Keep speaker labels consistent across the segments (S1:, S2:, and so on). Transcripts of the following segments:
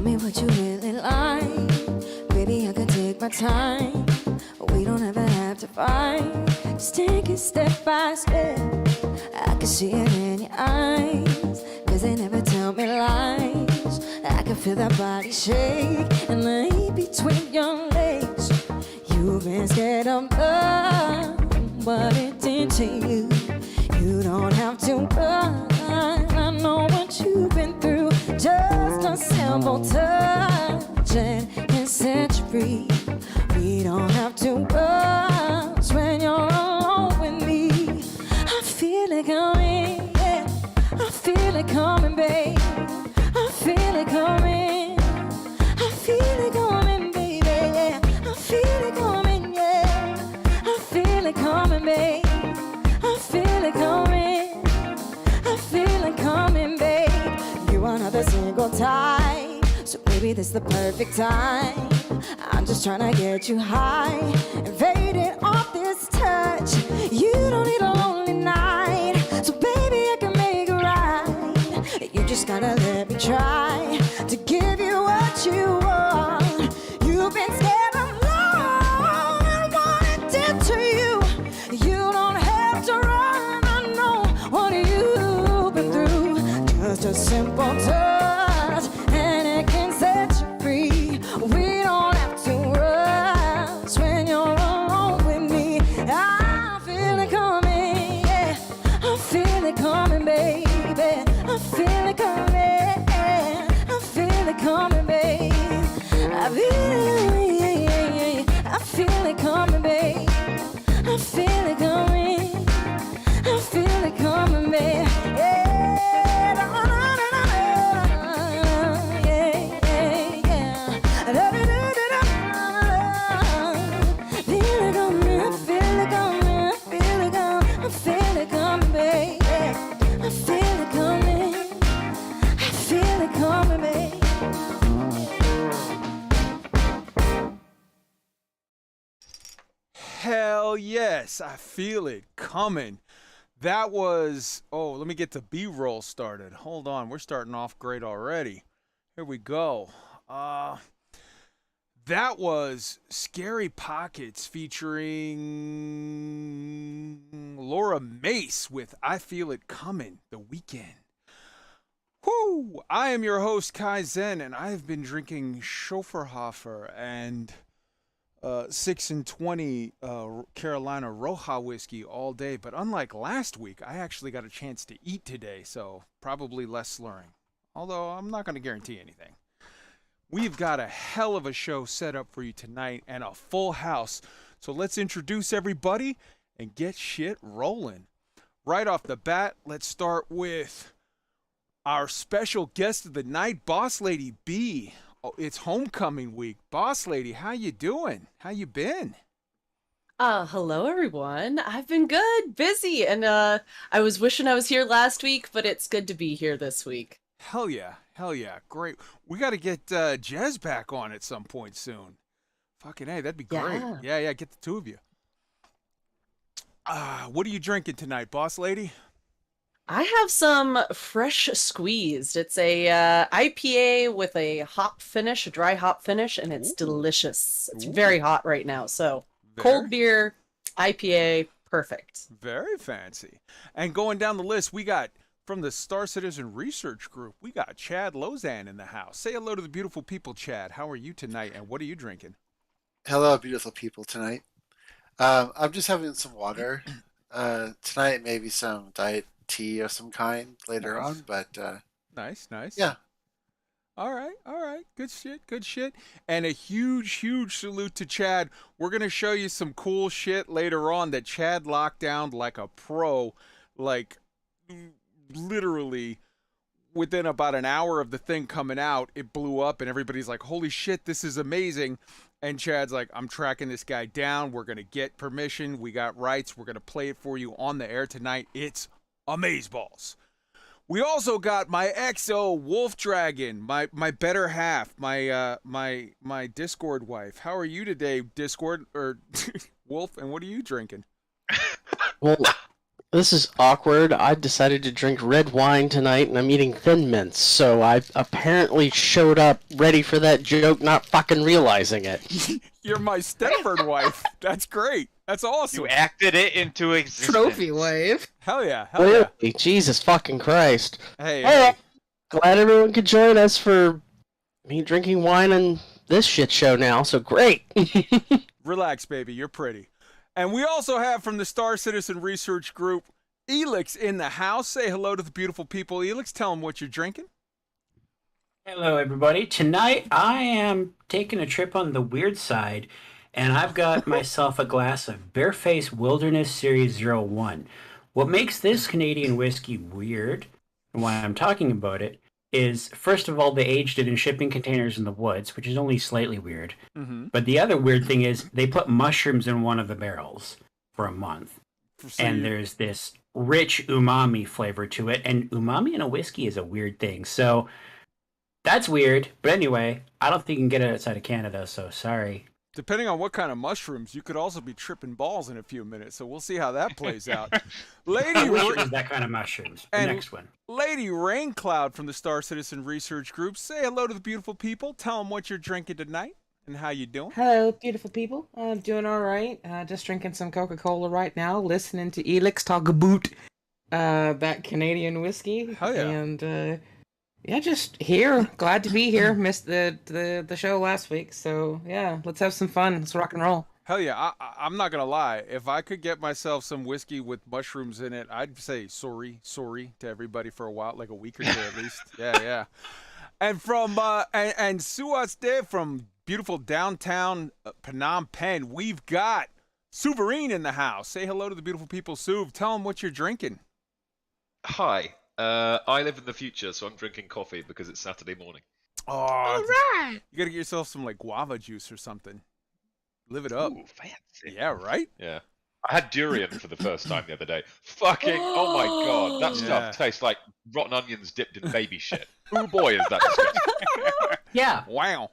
S1: me what you really like. Baby, I can take my time. We don't ever have to fight. Just take it step by step. I can see it in your eyes, 'cause they never tell me lies. I can feel that body shake and lay between your legs. You've been scared of love, what it did to you. You don't have to run. I know what you've been through. Just a simple touch and can set you free. We don't have to rush when you're alone with me. I feel it coming, yeah. I feel it coming, babe. I feel it coming. I feel it coming, baby, yeah. I feel it coming, yeah. I feel it coming, babe. I feel it coming. I feel it coming, babe. You want another single time, so maybe this is the perfect time. I'm just trying to get you high, invaded off this touch. You don't need a lonely night, so baby I can make it right. You just gotta let me try to give you what you want. You've been scared of love and what it did to you. You don't have to run, I know what you've been through. Just a simple touch and it can set you free. We don't have to rush when you're alone with me. I feel it coming, yeah. I feel it coming, baby. I feel it coming, I feel it coming, babe. I feel it coming, babe. I feel it coming. I feel it coming, babe. Yeah, da, da, da, da, da. Yeah, yeah, yeah. Da, da, da, da, da, da. Feel it coming, I feel it coming, I feel it coming, I feel it coming, babe. I feel it coming, I feel it coming, babe.
S2: Hell yes, I feel it coming. That was, oh, let me get the B-roll started. Hold on, we're starting off great already. Here we go. That was Scary Pockets featuring Laura Mace with I Feel It Coming, The Weekend. Whoo! I am your host, Kai Zen, and I have been drinking Schofferhofer and 6 and 20 Carolina Roja whiskey all day. But unlike last week, I actually got a chance to eat today, so probably less slurring. Although I'm not going to guarantee anything. We've got a hell of a show set up for you tonight and a full house. So let's introduce everybody and get shit rolling. Right off the bat, let's start with our special guest of the night, Boss Lady B. Oh, it's homecoming week. Boss Lady, how you doing? How you been?
S3: Hello everyone. I've been good, busy, and I was wishing I was here last week, but it's good to be here this week.
S2: Hell yeah, great. We got to get Jez back on at some point soon. Fucking hey, that'd be great. Yeah, get the two of you. What are you drinking tonight, Boss Lady?
S3: I have some fresh squeezed. It's a IPA with a hop finish, a dry hop finish, and it's delicious. It's very hot right now, so cold beer, IPA, perfect.
S2: Very fancy. And going down the list, we got from the Star Citizen Research Group, we got Chad Lozan in the house. Say hello to the beautiful people, Chad. How are you tonight, and what are you drinking?
S4: Hello, beautiful people tonight. I'm just having some water. Tonight, maybe some diet tea of some kind later on, but
S2: nice.
S4: Yeah.
S2: All right. Good shit. And a huge salute to Chad. We're going to show you some cool shit later on that Chad locked down like a pro, like literally within about an hour of the thing coming out, it blew up and everybody's like, holy shit, this is amazing. And Chad's like, I'm tracking this guy down. We're going to get permission. We got rights. We're going to play it for you on the air tonight. It's amazeballs. We also got my XO WOLFDRAGON, my better half, my Discord wife. How are you today, Discord or Wolf? And what are you drinking?
S5: Well, This is awkward. I decided to drink red wine tonight, and I'm eating Thin Mints, so I apparently showed up ready for that joke, not fucking realizing it.
S2: You're my Stepford wife. That's great. That's awesome.
S6: You acted it into existence.
S7: Trophy wave.
S2: Hell yeah. Hell yeah.
S5: Clearly, Jesus fucking Christ.
S2: Hey,
S5: Alright, glad everyone could join us for me drinking wine and this shit show now, so great.
S2: relax, baby. You're pretty. And we also have from the Star Citizen Research Group, ELIX in the house. Say hello to the beautiful people. ELIX, tell them what you're drinking.
S8: Hello, everybody. Tonight I am taking a trip on the weird side, and I've got myself a glass of Bareface Wilderness Series 01. What makes this Canadian whiskey weird, and why I'm talking about it, is first of all, they aged it in shipping containers in the woods, which is only slightly weird.
S2: Mm-hmm.
S8: But the other weird thing is they put mushrooms in one of the barrels for a month. And there's this rich umami flavor to it, and umami in a whiskey is a weird thing. So that's weird. But anyway, I don't think you can get it outside of Canada, so sorry.
S2: Depending on what kind of mushrooms, you could also be tripping balls in a few minutes. So we'll see how that plays out.
S8: I wish it was that kind of mushrooms. The
S2: And-
S8: next one.
S2: Lady Raincloud from the Star Citizen Research Group. Say hello to the beautiful people. Tell them what you're drinking tonight and how you doing.
S7: Hello, beautiful people. I'm doing all right. Just drinking some Coca-Cola right now, listening to ELIX talk about that Canadian whiskey.
S2: Hell yeah.
S7: And yeah, just here. Glad to be here. Missed the show last week, so yeah, let's have some fun. Let's rock and roll.
S2: Hell yeah, I'm not going to lie. If I could get myself some whiskey with mushrooms in it, I'd say sorry to everybody for a while, like a week or two at least. Yeah. And from, and Suwatde from beautiful downtown Phnom Penh, we've got SOUVARINE in the house. Say hello to the beautiful people, Suv. Tell them what you're drinking.
S9: Hi, I live in the future, so I'm drinking coffee because it's Saturday morning.
S2: Oh, you got to get yourself some like guava juice or something. Live it up.
S9: Ooh, fancy.
S2: Yeah, right?
S9: Yeah. I had durian for the first time the other day. Fucking, oh my god, that
S2: Yeah.
S9: stuff tastes like rotten onions dipped in baby shit. Oh boy, is that disgusting.
S8: Yeah.
S2: Wow.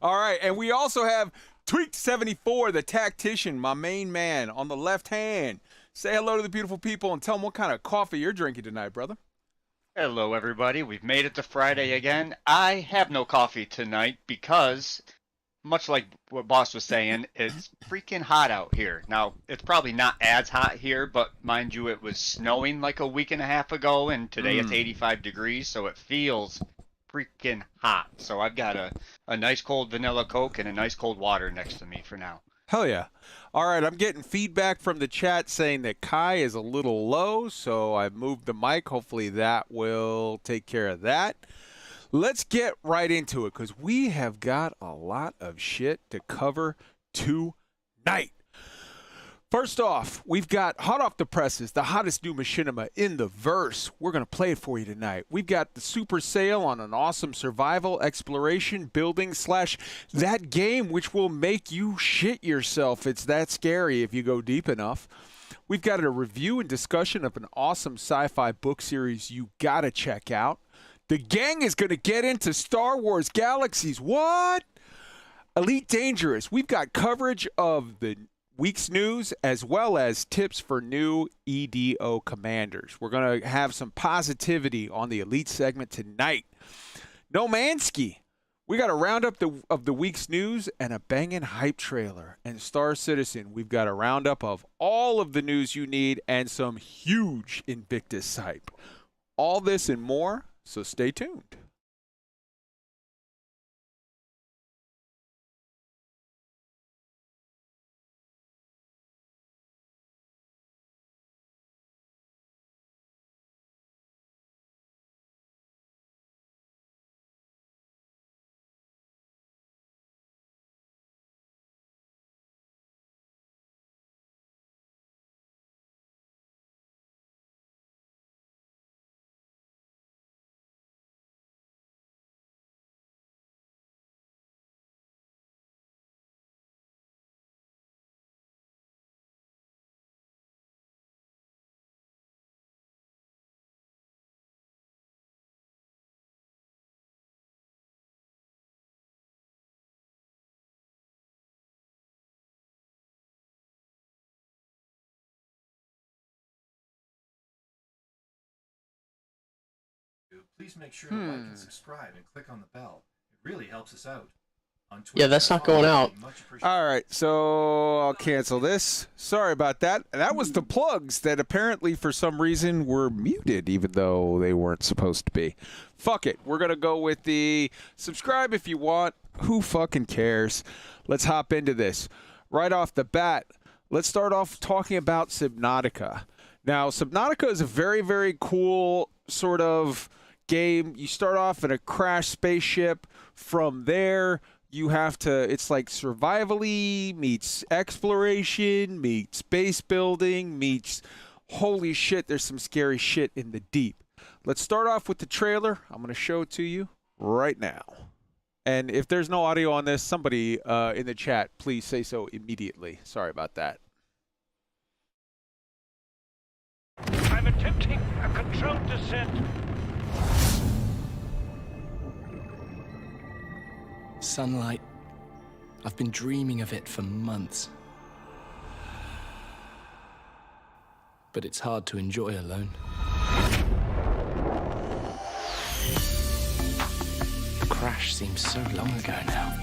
S2: All right, and we also have Tweaked74, the tactician, my main man, on the left hand. Say hello to the beautiful people and tell them what kind of coffee you're drinking tonight, brother.
S6: Hello, everybody. We've made it to Friday again. I have no coffee tonight because, much like what Boss was saying, it's freaking hot out here. Now, it's probably not as hot here, but mind you, it was snowing like a week and a half ago, and today it's 85 degrees, so it feels freaking hot. So I've got a nice cold vanilla Coke and a nice cold water next to me for now.
S2: Hell yeah. All right, I'm getting feedback from the chat saying that Kai is a little low, so I've moved the mic. Hopefully that will take care of that. Let's get right into it because we have got a lot of shit to cover tonight. First off, we've got hot off the presses, the hottest new machinima in the verse. We're going to play it for you tonight. We've got the super sale on an awesome survival, exploration, building / that game which will make you shit yourself. It's that scary if you go deep enough. We've got a review and discussion of an awesome sci-fi book series you got to check out. The gang is going to get into Star Wars Galaxies. What? Elite Dangerous. We've got coverage of the week's news as well as tips for new EDO commanders. We're going to have some positivity on the Elite segment tonight. No Mansky. We got a roundup of the week's news and a banging hype trailer. And Star Citizen, we've got a roundup of all of the news you need and some huge Invictus hype. All this and more, so stay tuned.
S10: Please make sure to like and subscribe and click on the bell. It really helps us out. On Twitch,
S5: Yeah, that's not going out.
S2: All right, so I'll cancel this. Sorry about that. And that was the plugs that apparently for some reason were muted, even though they weren't supposed to be. Fuck it. We're going to go with the subscribe if you want. Who fucking cares? Let's hop into this. Right off the bat, let's start off talking about Subnautica. Now, Subnautica is a very, very cool sort of game. You start off in a crashed spaceship. From there, you have to, it's like survivally meets exploration, meets base building, meets, holy shit, there's some scary shit in the deep. Let's start off with the trailer. I'm going to show it to you right now. And if there's no audio on this, somebody in the chat, please say so immediately. Sorry about that.
S11: I'm attempting a controlled descent.
S12: Sunlight. I've been dreaming of it for months. But it's hard to enjoy alone. The crash seems so long ago now.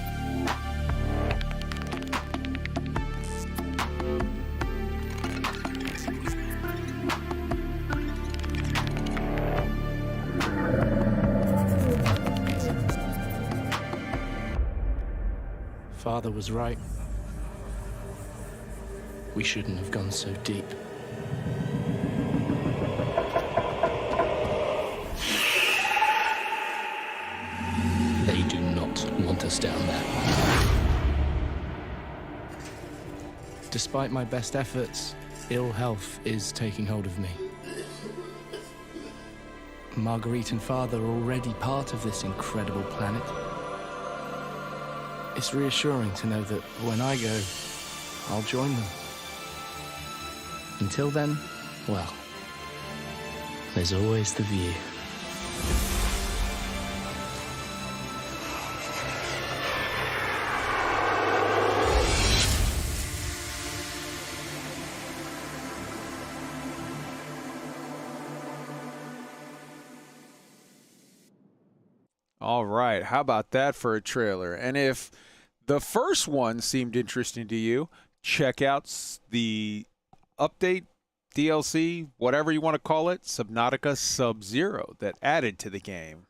S12: Father was right. We shouldn't have gone so deep. They do not want us down there. Despite my best efforts, ill health is taking hold of me. Marguerite and Father are already part of this incredible planet. It's reassuring to know that when I go, I'll join them. Until then, well, there's always the view.
S2: All right, how about that for a trailer? And if the first one seemed interesting to you, check out the update, DLC, whatever you want to call it, Subnautica Sub-Zero that added to the game.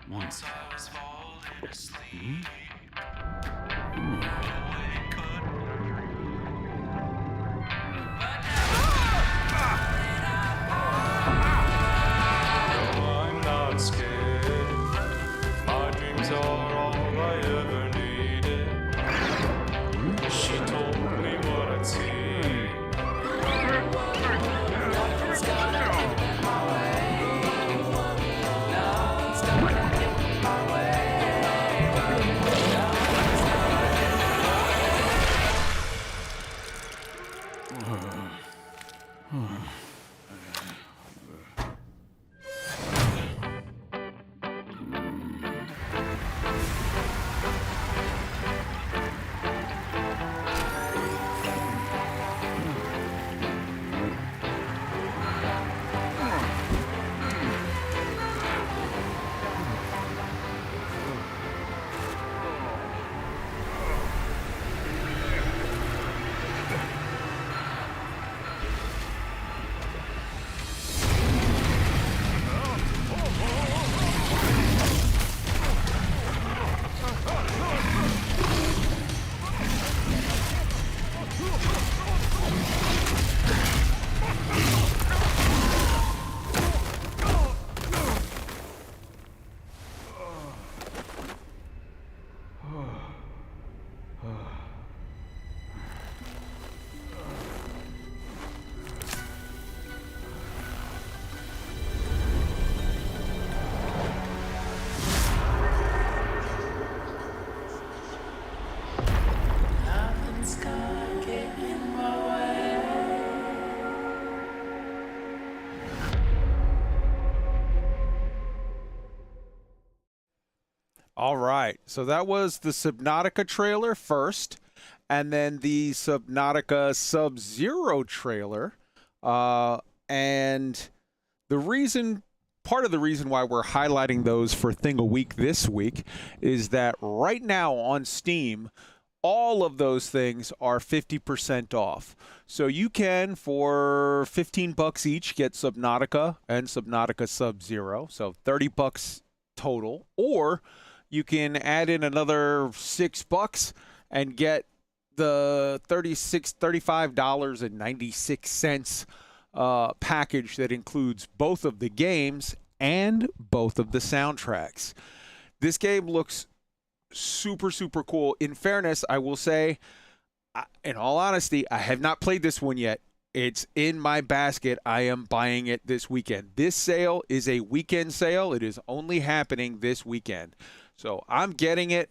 S13: Once I was falling asleep. I'm not scared. My dreams are all I ever needed. She told me what I'd see. Nothing's gonna get in my way. Nothing's gonna get in my way. Nothing's gonna get in my way. Nothing's gonna get in my way.
S2: All right, so that was the Subnautica trailer first, and then the Subnautica Sub-Zero trailer. And Part of the reason why we're highlighting those for Thing a Week this week is that right now on Steam, all of those things are 50% off. So you can, for $15 each, get Subnautica and Subnautica Sub-Zero, so $30 total. Or you can add in another $6 and get the $35.96 package that includes both of the games and both of the soundtracks. This game looks super, super cool. In fairness, I will say, in all honesty, I have not played this one yet. It's in my basket. I am buying it this weekend. This sale is a weekend sale. It is only happening this weekend. So I'm getting it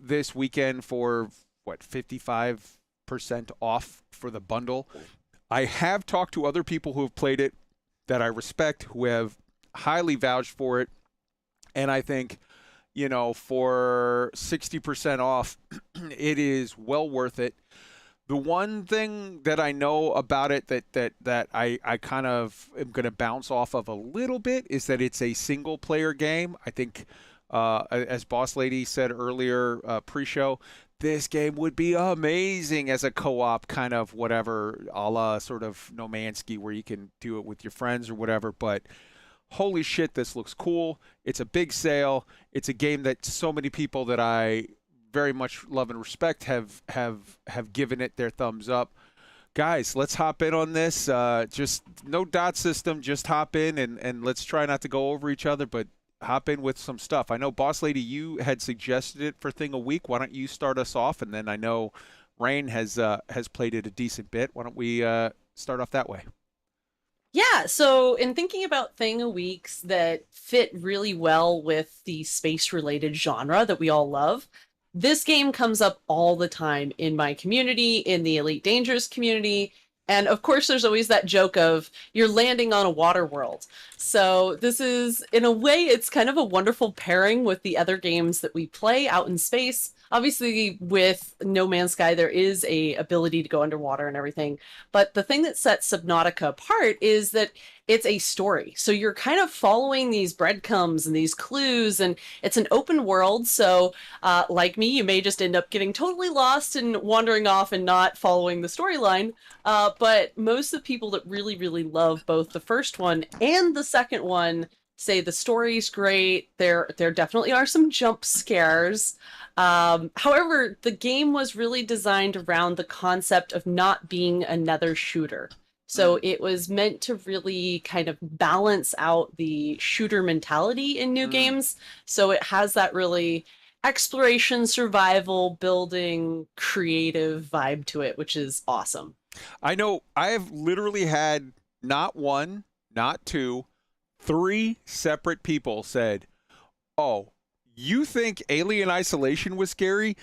S2: this weekend for, 55% off for the bundle. I have talked to other people who have played it that I respect, who have highly vouched for it. And I think, for 60% off, it is well worth it. The one thing that I know about it that I kind of am going to bounce off of a little bit is that it's a single player game. I think, as Boss Lady said earlier, pre-show, this game would be amazing as a co-op kind of whatever, a la sort of No Man's Sky, where you can do it with your friends or whatever. But holy shit, this looks cool. It's a big sale. It's a game that so many people that I very much love and respect have given it their thumbs up. Guys, let's hop in on this. Just no dot system. Just hop in and let's try not to go over each other, but hop in with some stuff. I know, Boss Lady, you had suggested it for Thing a Week. Why don't you start us off? And then I know Rain has played it a decent bit. Why don't we start off that way?
S3: Yeah, so in thinking about Thing a Weeks that fit really well with the space-related genre that we all love, this game comes up all the time in my community, in the Elite Dangerous community, and of course there's always that joke of you're landing on a water world. So this is, in a way, it's kind of a wonderful pairing with the other games that we play out in space. Obviously, with No Man's Sky, there is a ability to go underwater and everything. But the thing that sets Subnautica apart is that it's a story. So you're kind of following these breadcrumbs and these clues, and it's an open world. So like me, you may just end up getting totally lost and wandering off and not following the storyline. But most of the people that really, really love both the first one and the second one say the story's great. There definitely are some jump scares. However, the game was really designed around the concept of not being another shooter. So it was meant to really kind of balance out the shooter mentality in new games. So it has that really exploration, survival, building, creative vibe to it, which is awesome.
S2: I know I have literally had not one, not two, 3 separate people said, "Oh, you think Alien Isolation was scary?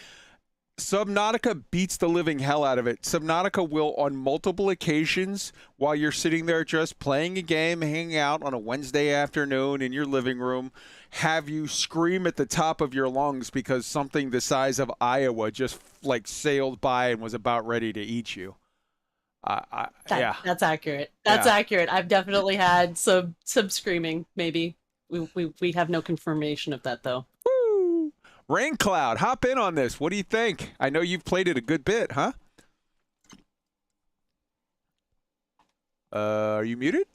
S2: Subnautica beats the living hell out of it. Subnautica will, on multiple occasions, while you're sitting there just playing a game, hanging out on a Wednesday afternoon in your living room, have you scream at the top of your lungs because something the size of Iowa just like sailed by and was about ready to eat you." Yeah,
S3: that's accurate. That's accurate. I've definitely had some screaming. Maybe we have no confirmation of that though.
S2: Woo! Rain Cloud, hop in on this. What do you think? I know you've played it a good bit, huh? Are you muted?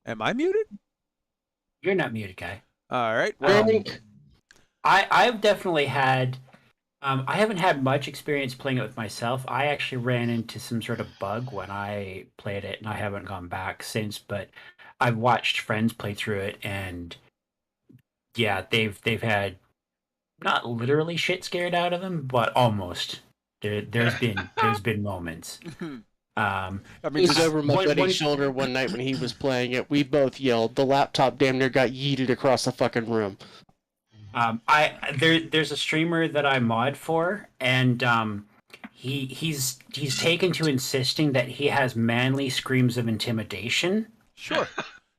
S2: Am I muted?
S8: You're not muted, Guy.
S2: All right. Well,
S8: I've definitely had. I haven't had much experience playing it with myself. I actually ran into some sort of bug when I played it, and I haven't gone back since. But I've watched friends play through it, and yeah, they've had not literally shit scared out of them, but almost. There's been moments.
S5: I was over my buddy's shoulder one night when he was playing it. We both yelled. The laptop damn near got yeeted across the fucking room.
S8: There's a streamer that I mod for, and he's taken to insisting that he has manly screams of intimidation.
S2: Sure.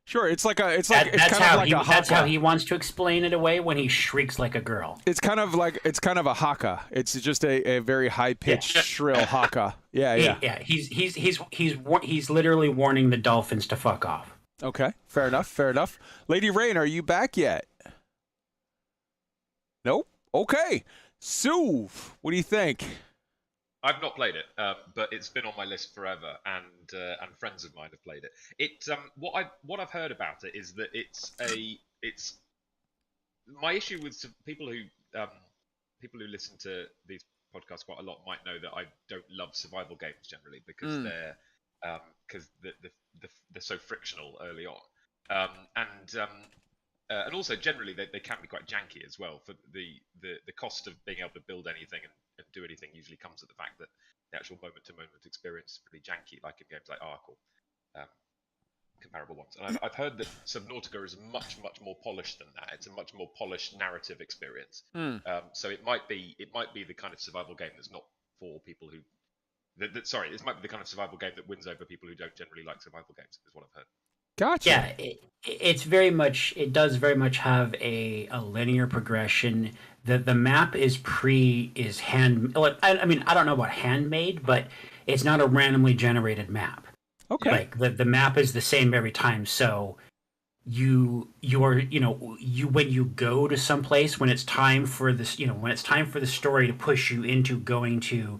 S2: Sure, it's kind
S8: That's
S2: of like a
S8: that's how
S2: haka.
S8: he wants to explain it away when he shrieks like a girl.
S2: It's kind of a haka. It's just a very high pitched shrill haka. Yeah.
S8: He's literally warning the dolphins to fuck off.
S2: Okay, fair enough. Lady Rain, are you back yet? Nope. Okay. Suv, what do you think?
S9: I've not played it, but it's been on my list forever, and friends of mine have played it. What I've heard about it is that it's my issue with people who listen to these podcasts quite a lot might know that I don't love survival games generally because they're so frictional early on, and also generally they can be quite janky as well. For the cost of being able to build anything and do anything usually comes at the fact that the actual moment-to-moment experience is pretty janky, like in games like Ark or comparable ones. And I've heard that Subnautica is much more polished than that. It's a much more polished narrative experience. So it might be the kind of survival game that's not for people who. This might be the kind of survival game that wins over people who don't generally like survival games. Is what I've heard.
S2: Gotcha.
S8: Yeah, it does very much have a linear progression. The map is hand. I mean, I don't know about handmade, but it's not a randomly generated map.
S2: Okay.
S8: Like the map is the same every time. So you when you go to some place when it's time for this, when it's time for the story to push you into going to,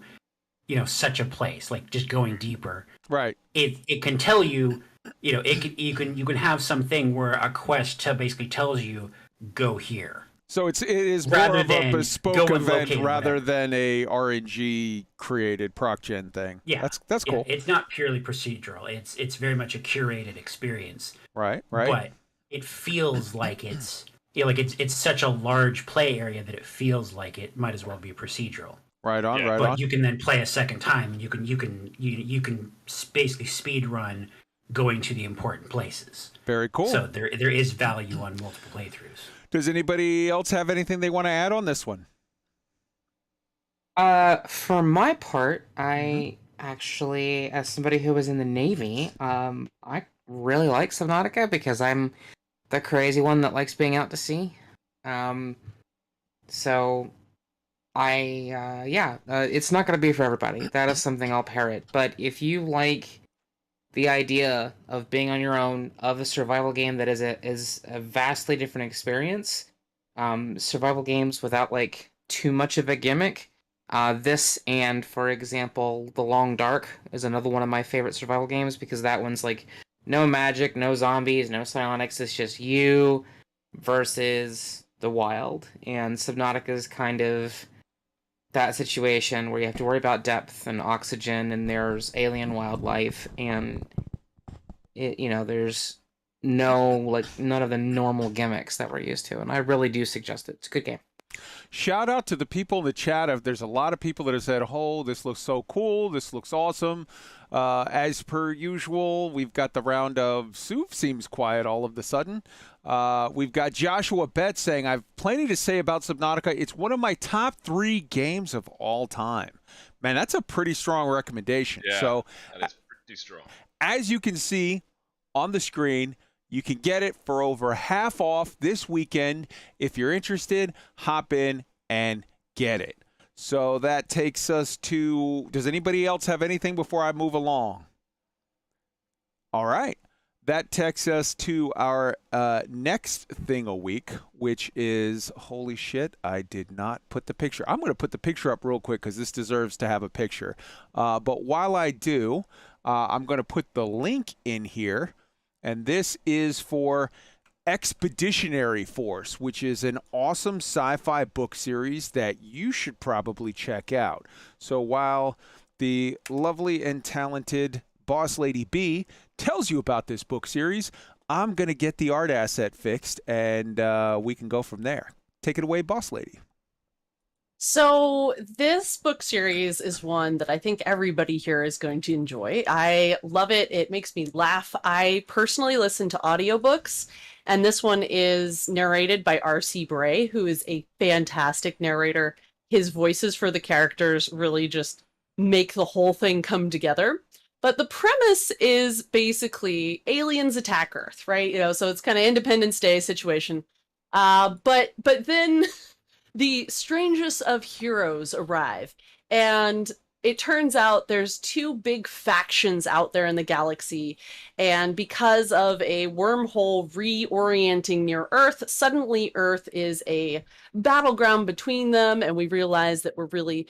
S8: such a place, like just going deeper.
S2: Right.
S8: It can tell you. You can have something where a quest basically tells you go here.
S2: So it is
S8: Rather
S2: more of a
S8: than
S2: bespoke
S8: go and
S2: event
S8: locate
S2: rather
S8: whatever.
S2: than a RNG created proc gen thing.
S8: Yeah,
S2: that's cool.
S8: It's not purely procedural. It's very much a curated experience.
S2: Right.
S8: But it feels like it's it's such a large play area that it feels like it might as well be procedural.
S2: Right on.
S8: But you can then play a second time, and you can basically speed run going to the important places.
S2: Very cool.
S8: So there is value on multiple playthroughs.
S2: Does anybody else have anything they want to add on this one?
S7: For my part, I actually, as somebody who was in the Navy, I really like Subnautica because I'm the crazy one that likes being out to sea. So it's not going to be for everybody. That is something I'll parrot. But if you like the idea of being on your own, of a survival game that is a vastly different experience, survival games without like too much of a gimmick, this and, for example, The Long Dark is another one of my favorite survival games because that one's like no magic, no zombies, no psionics, it's just you versus the wild. And Subnautica is kind of that situation where you have to worry about depth and oxygen, and there's alien wildlife, and there's none of the normal gimmicks that we're used to, and I really do suggest it. It's a good game.
S2: Shout out to the people in the chat. There's a lot of people that have said, "Oh, this looks so cool. This looks awesome." As per usual, we've got the round of Suv seems quiet all of the sudden. We've got Joshua Betts saying, "I've plenty to say about Subnautica. It's one of my top 3 games of all time." Man, that's a pretty strong recommendation.
S9: Yeah,
S2: so
S9: that is pretty strong.
S2: As you can see on the screen, you can get it for over half off this weekend. If you're interested, hop in and get it. So that takes us to, does anybody else have anything before I move along? All right. That takes us to our next thing a week, which is, holy shit, I did not put the picture. I'm going to put the picture up real quick because this deserves to have a picture. But while I do, I'm going to put the link in here. And this is for Expeditionary Force, which is an awesome sci-fi book series that you should probably check out. So while the lovely and talented BOSSLADYB tells you about this book series, I'm going to get the art asset fixed, and we can go from there. Take it away, Boss Lady.
S3: So this book series is one that I think everybody here is going to enjoy. I love it. It makes me laugh. I personally listen to audiobooks, and this one is narrated by R.C. Bray, who is a fantastic narrator. His voices for the characters really just make the whole thing come together. But the premise is basically aliens attack Earth, right? So it's kind of Independence Day situation. But then the strangest of heroes arrive, and it turns out there's two big factions out there in the galaxy, and because of a wormhole reorienting near Earth, suddenly Earth is a battleground between them, and we realize that we're really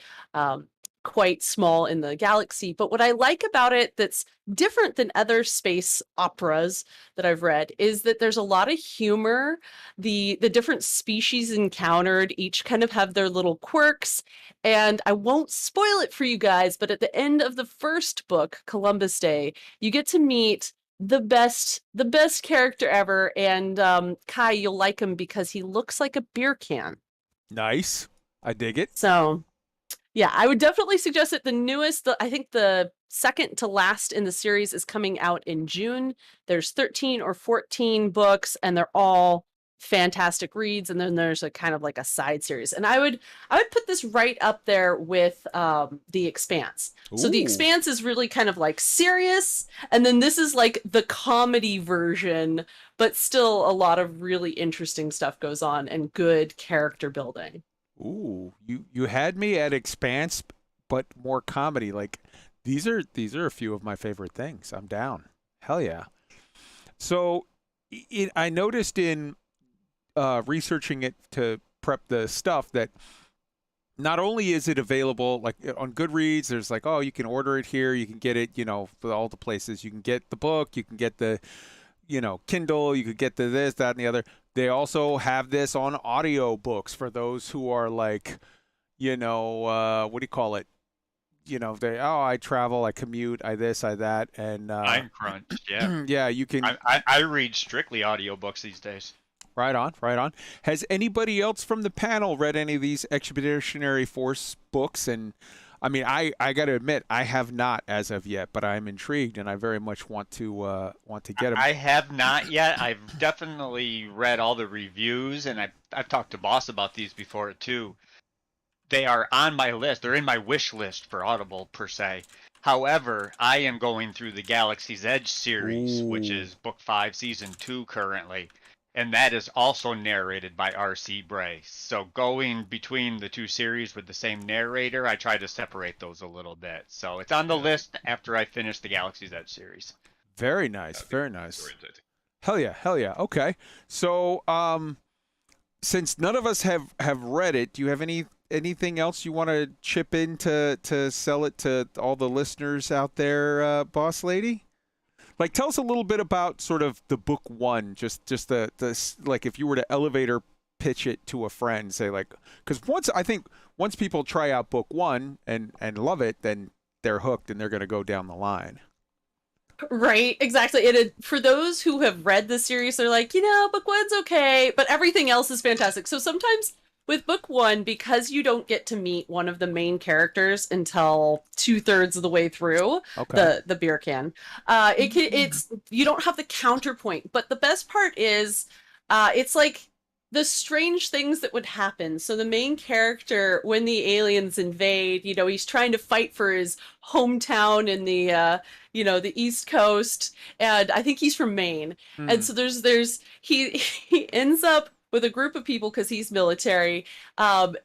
S3: quite small in the galaxy. But what I like about it that's different than other space operas that I've read is that there's a lot of humor. The different species encountered each kind of have their little quirks, and I won't spoil it for you guys, but at the end of the first book, Columbus Day, you get to meet the best character ever, and Kai, you'll like him because he looks like a beer can.
S2: Nice. I dig it.
S3: So yeah, I would definitely suggest it. The newest, I think the second to last in the series is coming out in June. There's 13 or 14 books, and they're all fantastic reads. And then there's a kind of like a side series. And I would put this right up there with The Expanse. So The
S2: Ooh.
S3: Expanse is really kind of like serious, and then this is like the comedy version, but still a lot of really interesting stuff goes on and good character building.
S2: Ooh, you had me at Expanse, but more comedy. Like these are a few of my favorite things. I'm down. Hell yeah. So I noticed in researching it to prep the stuff that not only is it available like on Goodreads, there's like, oh, you can order it here, you can get it, for all the places. You can get the book, you can get the, Kindle, you could get the this, that, and the other. They also have this on audio books for those who are like, what do you call it? I travel, I commute, I this, I that, and
S6: Time crunch, yeah.
S2: yeah, you can.
S6: I read strictly audiobooks these days.
S2: Right on, right on. Has anybody else from the panel read any of these Expeditionary Force books? And I mean, I got to admit, I have not as of yet, but I'm intrigued, and I very much want to get them.
S6: I have not yet. I've definitely read all the reviews, and I've talked to Boss about these before too. They are on my list. They're in my wish list for Audible per se. However, I am going through the Galaxy's Edge series, which is Book 5, Season 2 currently. And that is also narrated by R.C. Bray. So going between the two series with the same narrator, I try to separate those a little bit. So it's on the list after I finish the Galaxy's Edge series.
S2: Very nice, very nice. Hell yeah, hell yeah. Okay, so since none of us have read it, do you have anything else you want to chip in to sell it to all the listeners out there, Boss Lady? Like, tell us a little bit about sort of the book one, just the like if you were to elevator pitch it to a friend, say like, because once people try out book one and love it, then they're hooked and they're going to go down the line.
S3: Right, exactly. For those who have read the series, they're like, book one's okay, but everything else is fantastic. So sometimes with book one, because you don't get to meet one of the main characters until 2/3 of the way through the beer can, it's you don't have the counterpoint. But the best part is, it's like the strange things that would happen. So the main character, when the aliens invade, he's trying to fight for his hometown in the the East Coast, and I think he's from Maine. And so he ends up with a group of people because he's military.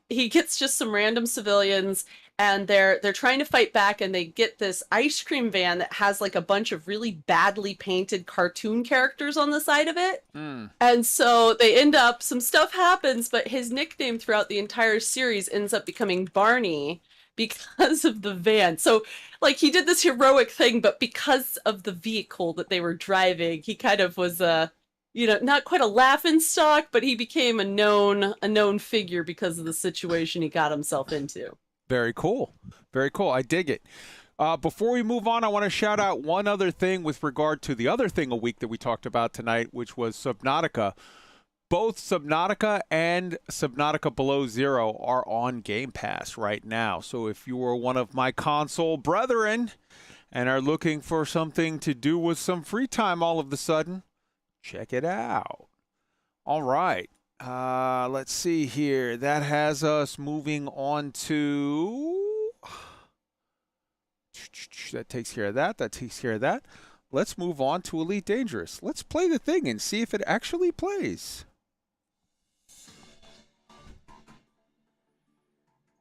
S3: He gets just some random civilians, and they're trying to fight back, and they get this ice cream van that has like a bunch of really badly painted cartoon characters on the side of it. And so they end up, some stuff happens, but his nickname throughout the entire series ends up becoming Barney because of the van. So like he did this heroic thing, but because of the vehicle that they were driving, he kind of was not quite a laughingstock, but he became a known figure because of the situation he got himself into.
S2: Very cool. Very cool. I dig it. Before we move on, I want to shout out one other thing with regard to the other thing a week that we talked about tonight, which was Subnautica. Both Subnautica and Subnautica Below Zero are on Game Pass right now. So if you are one of my console brethren and are looking for something to do with some free time all of a sudden, check it out. All right. Let's see here. That has us moving on to That takes care of that. That takes care of that. Let's move on to Elite Dangerous. Let's play the thing and see if it actually plays.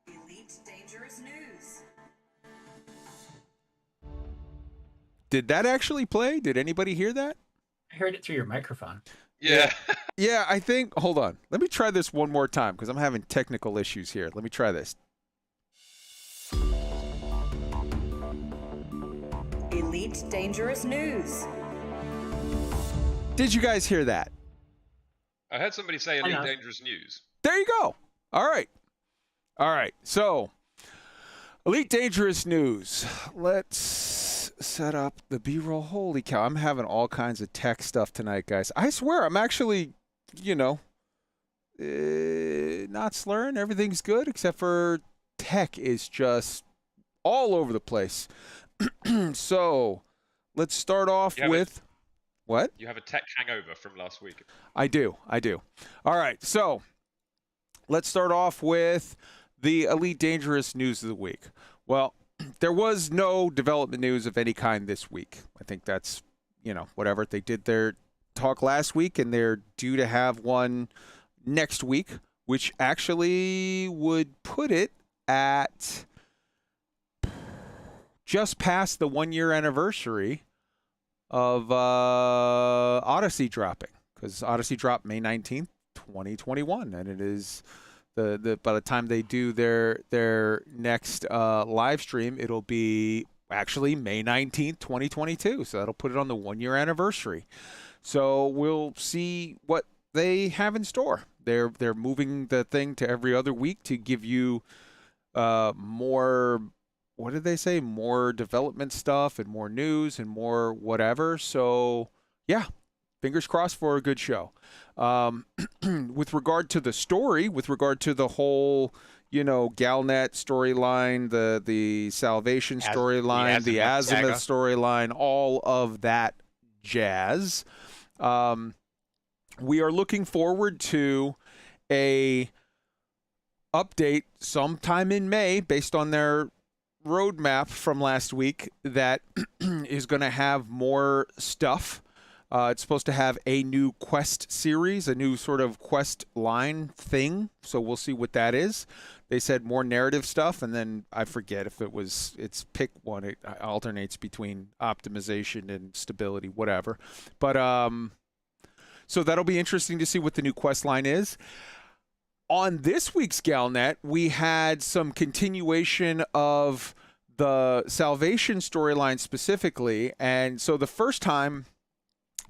S14: Elite Dangerous News.
S2: Did that actually play? Did anybody hear that?
S8: I heard it through your microphone.
S9: Yeah.
S2: Yeah, I think. Hold on. Let me try this one more time because I'm having technical issues here. Let me try this.
S14: Elite Dangerous News.
S2: Did you guys hear that?
S9: I heard somebody say Elite Dangerous News.
S2: There you go. All right. All right. So, Elite Dangerous News. Let's set up the B-roll. Holy cow. I'm having all kinds of tech stuff tonight, guys. I swear I'm actually, you know, not slurring. Everything's good except for tech is just all over the place. So, let's start off with what?
S9: You have a tech hangover from last week.
S2: I do. All right. So, let's start off with the Elite Dangerous News of the week. Well, there was no development news of any kind this week. I think that's, you know, whatever. They did their talk last week, and they're due to have one next week, which actually would put it at just past the 1-year anniversary of Odyssey dropping, because Odyssey dropped May 19th, 2021, and it is by the time they do their next live stream, it'll be actually May 19th, 2022. So that'll put it on the 1-year anniversary. So we'll see what they have in store. They're moving the thing to every other week to give you more, what did they say? More development stuff and more news and more whatever. So yeah, fingers crossed for a good show. With regard to the story, with regard to the whole, you know, Galnet storyline, the Salvation storyline, the Azimuth storyline, all of that jazz, we are looking forward to a update sometime in May based on their roadmap from last week that is going to have more stuff. It's supposed to have a new quest series, a new sort of quest line thing. So we'll see what that is. They said more narrative stuff, and then I forget if it's pick one. It alternates between optimization and stability, whatever. But so that'll be interesting to see what the new quest line is. On this week's Galnet, we had some continuation of the Salvation storyline specifically. And so the first time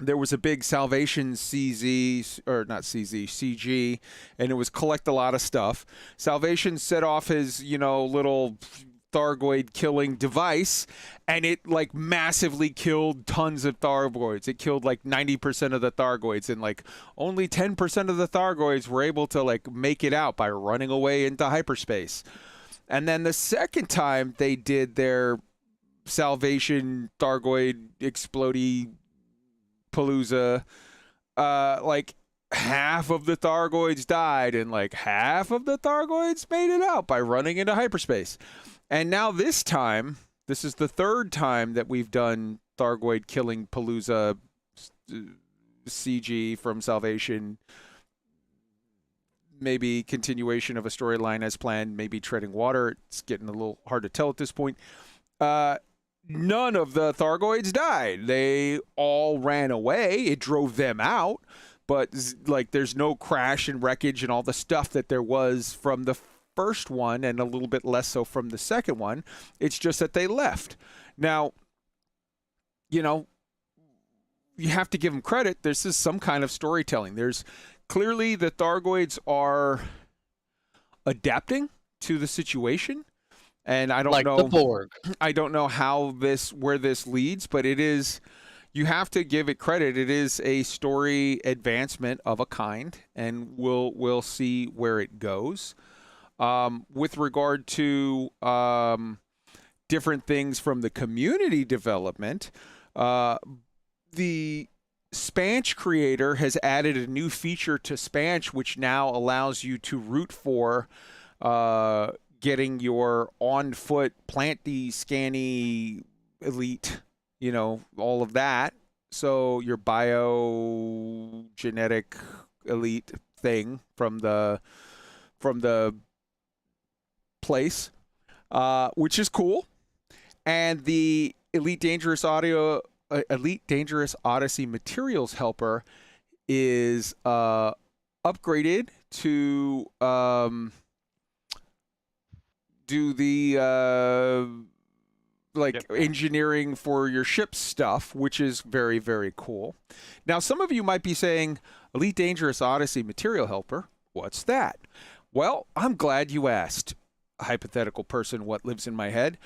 S2: there was a big Salvation CZ, or not CZ, CG, and it was collect a lot of stuff. Salvation set off his, you know, little Thargoid killing device, and it like massively killed tons of Thargoids. It killed like 90% of the Thargoids, and like only 10% of the Thargoids were able to like make it out by running away into hyperspace. And then the second time they did their Salvation Thargoid explodey Palooza, like half of the Thargoids died and like half of the Thargoids made it out by running into hyperspace. And now this time, this is the third time that we've done Thargoid killing Palooza CG from Salvation. Maybe continuation of a storyline as planned, maybe treading water. It's getting a little hard to tell at this point. None of the Thargoids died. They all ran away. It drove them out. But like, there's no crash and wreckage and all the stuff that there was from the first one, and a little bit less so from the second one. It's just that they left. Now, you know, you have to give them credit. This is some kind of storytelling. There's clearly the Thargoids are adapting to the situation. And I don't know,
S5: the Borg.
S2: I don't know where this leads, but it is, you have to give it credit. It is a story advancement of a kind, and we'll see where it goes. With regard to different things from the community development, the Spanch creator has added a new feature to Spanch, which now allows you to root for getting your on-foot planty, scanny, elite, you know, all of that. So your biogenetic elite thing from the place, which is cool. And the Elite Dangerous Odyssey Materials Helper is upgraded to do the engineering for your ship stuff, which is very, very cool. Now, some of you might be saying, Elite Dangerous Odyssey Material Helper, what's that? Well, I'm glad you asked, hypothetical person, what lives in my head.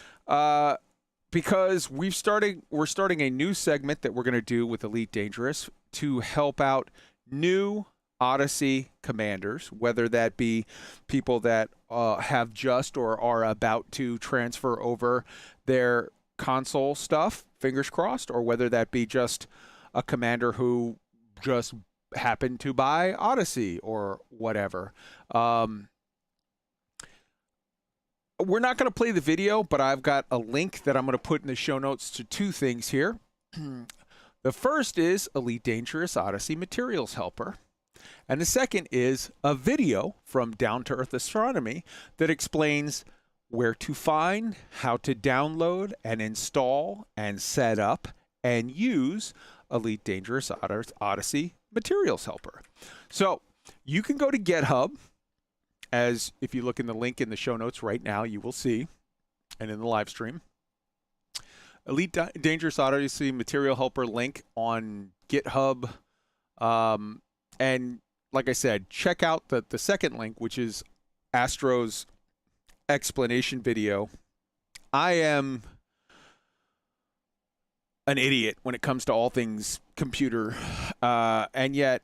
S2: Because we're starting a new segment that we're going to do with Elite Dangerous to help out new Odyssey commanders, whether that be people that have just or are about to transfer over their console stuff, fingers crossed, or whether that be just a commander who just happened to buy Odyssey or whatever. We're not going to play the video, but I've got a link that I'm going to put in the show notes to two things here. The first is Elite Dangerous Odyssey Materials Helper. And the second is a video from Down to Earth Astronomy that explains where to find, how to download and install and set up and use Elite Dangerous Odyssey Materials Helper. So you can go to GitHub. As if you look in the link in the show notes right now, you will see, and in the live stream, Elite Dangerous Odyssey Material Helper link on GitHub. And like I said, check out the second link, which is Astro's explanation video. I am an idiot when it comes to all things computer, and yet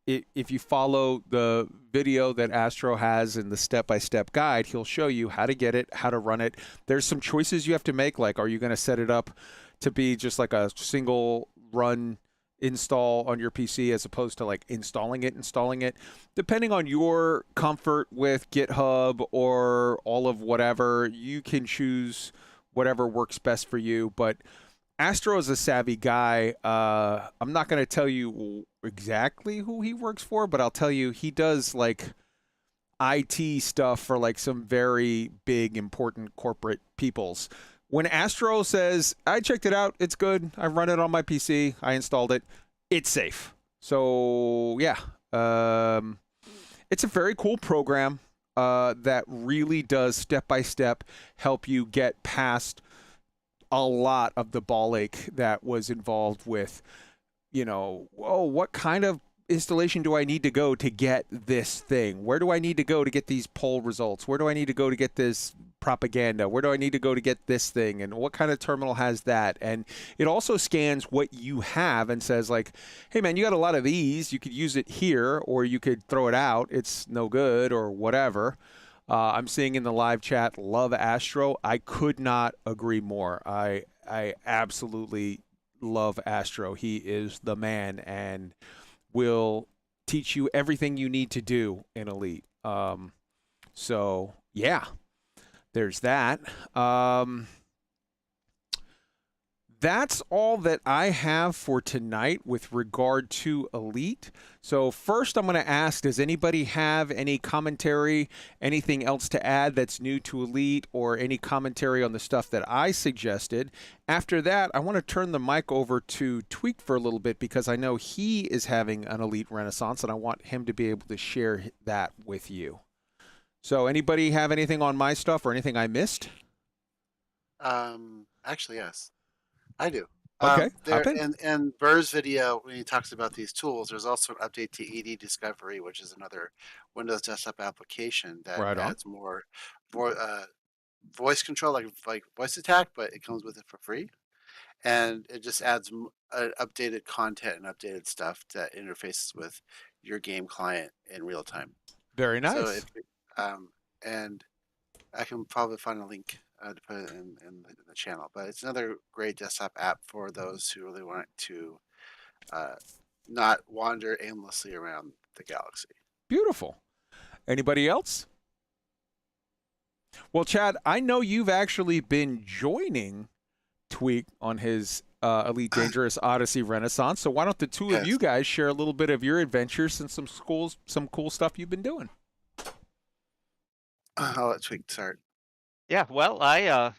S2: if you follow the video that Astro has in the step-by-step guide, he'll show you how to get it, how to run it. There's some choices you have to make, like are you going to set it up to be just like a single run install on your PC as opposed to like installing it. Depending on your comfort with GitHub or all of whatever, you can choose whatever works best for you. But Astro is a savvy guy. I'm not going to tell you exactly who he works for, but I'll tell you he does like IT stuff for like some very big, important corporate peoples. When Astro says, I checked it out, it's good, I run it on my PC, I installed it, it's safe. So yeah, it's a very cool program that really does step-by-step help you get past a lot of the ball ache that was involved with, you know, oh, what kind of installation do I need to go to get this thing? Where do I need to go to get these poll results? Where do I need to go to get this propaganda? Where do I need to go to get this thing? And what kind of terminal has that? And it also scans what you have and says like, hey man, you got a lot of these. You could use it here or you could throw it out. It's no good or whatever. I'm seeing in the live chat, love Astro. I could not agree more. I absolutely love Astro. He is the man and will teach you everything you need to do in Elite. So yeah, there's that. That's all that I have for tonight with regard to Elite. So first I'm going to ask, does anybody have any commentary, anything else to add that's new to Elite, or any commentary on the stuff that I suggested? After that, I want to turn the mic over to Tweak for a little bit because I know he is having an Elite Renaissance and I want him to be able to share that with you. So anybody have anything on my stuff or anything I missed?
S4: Actually, yes. I do.
S2: Okay.
S4: In Burr's video, when he talks about these tools, there's also an update to ED Discovery, which is another Windows desktop application that adds more voice control, like voice attack, but it comes with it for free. And it just adds updated content and updated stuff that interfaces with your game client in real time.
S2: Very nice.
S4: So and I can probably find a link to put it in the channel, but it's another great desktop app for those who really want to not wander aimlessly around the galaxy.
S2: Beautiful. Anybody else? Well, Chad, I know you've actually been joining Tweak on his Elite Dangerous Odyssey Renaissance. So why don't the two of you guys share a little bit of your adventures and some cool stuff you've been doing?
S4: I'll let Tweak start.
S6: Yeah, well, I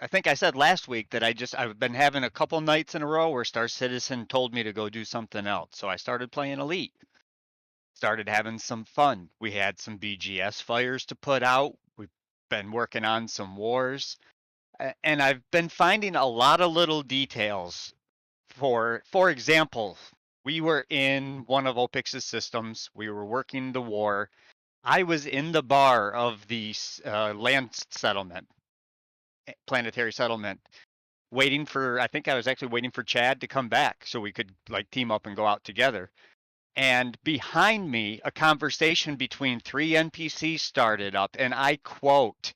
S6: think I said last week that I've been having a couple nights in a row where Star Citizen told me to go do something else. So I started playing Elite. Started having some fun. We had some BGS fires to put out. We've been working on some wars. And I've been finding a lot of little details. For example, we were in one of OPIX's systems. We were working the war. I was in the bar of the land settlement, planetary settlement, I think I was actually waiting for Chad to come back so we could like team up and go out together. And behind me, a conversation between 3 NPCs started up, and I quote,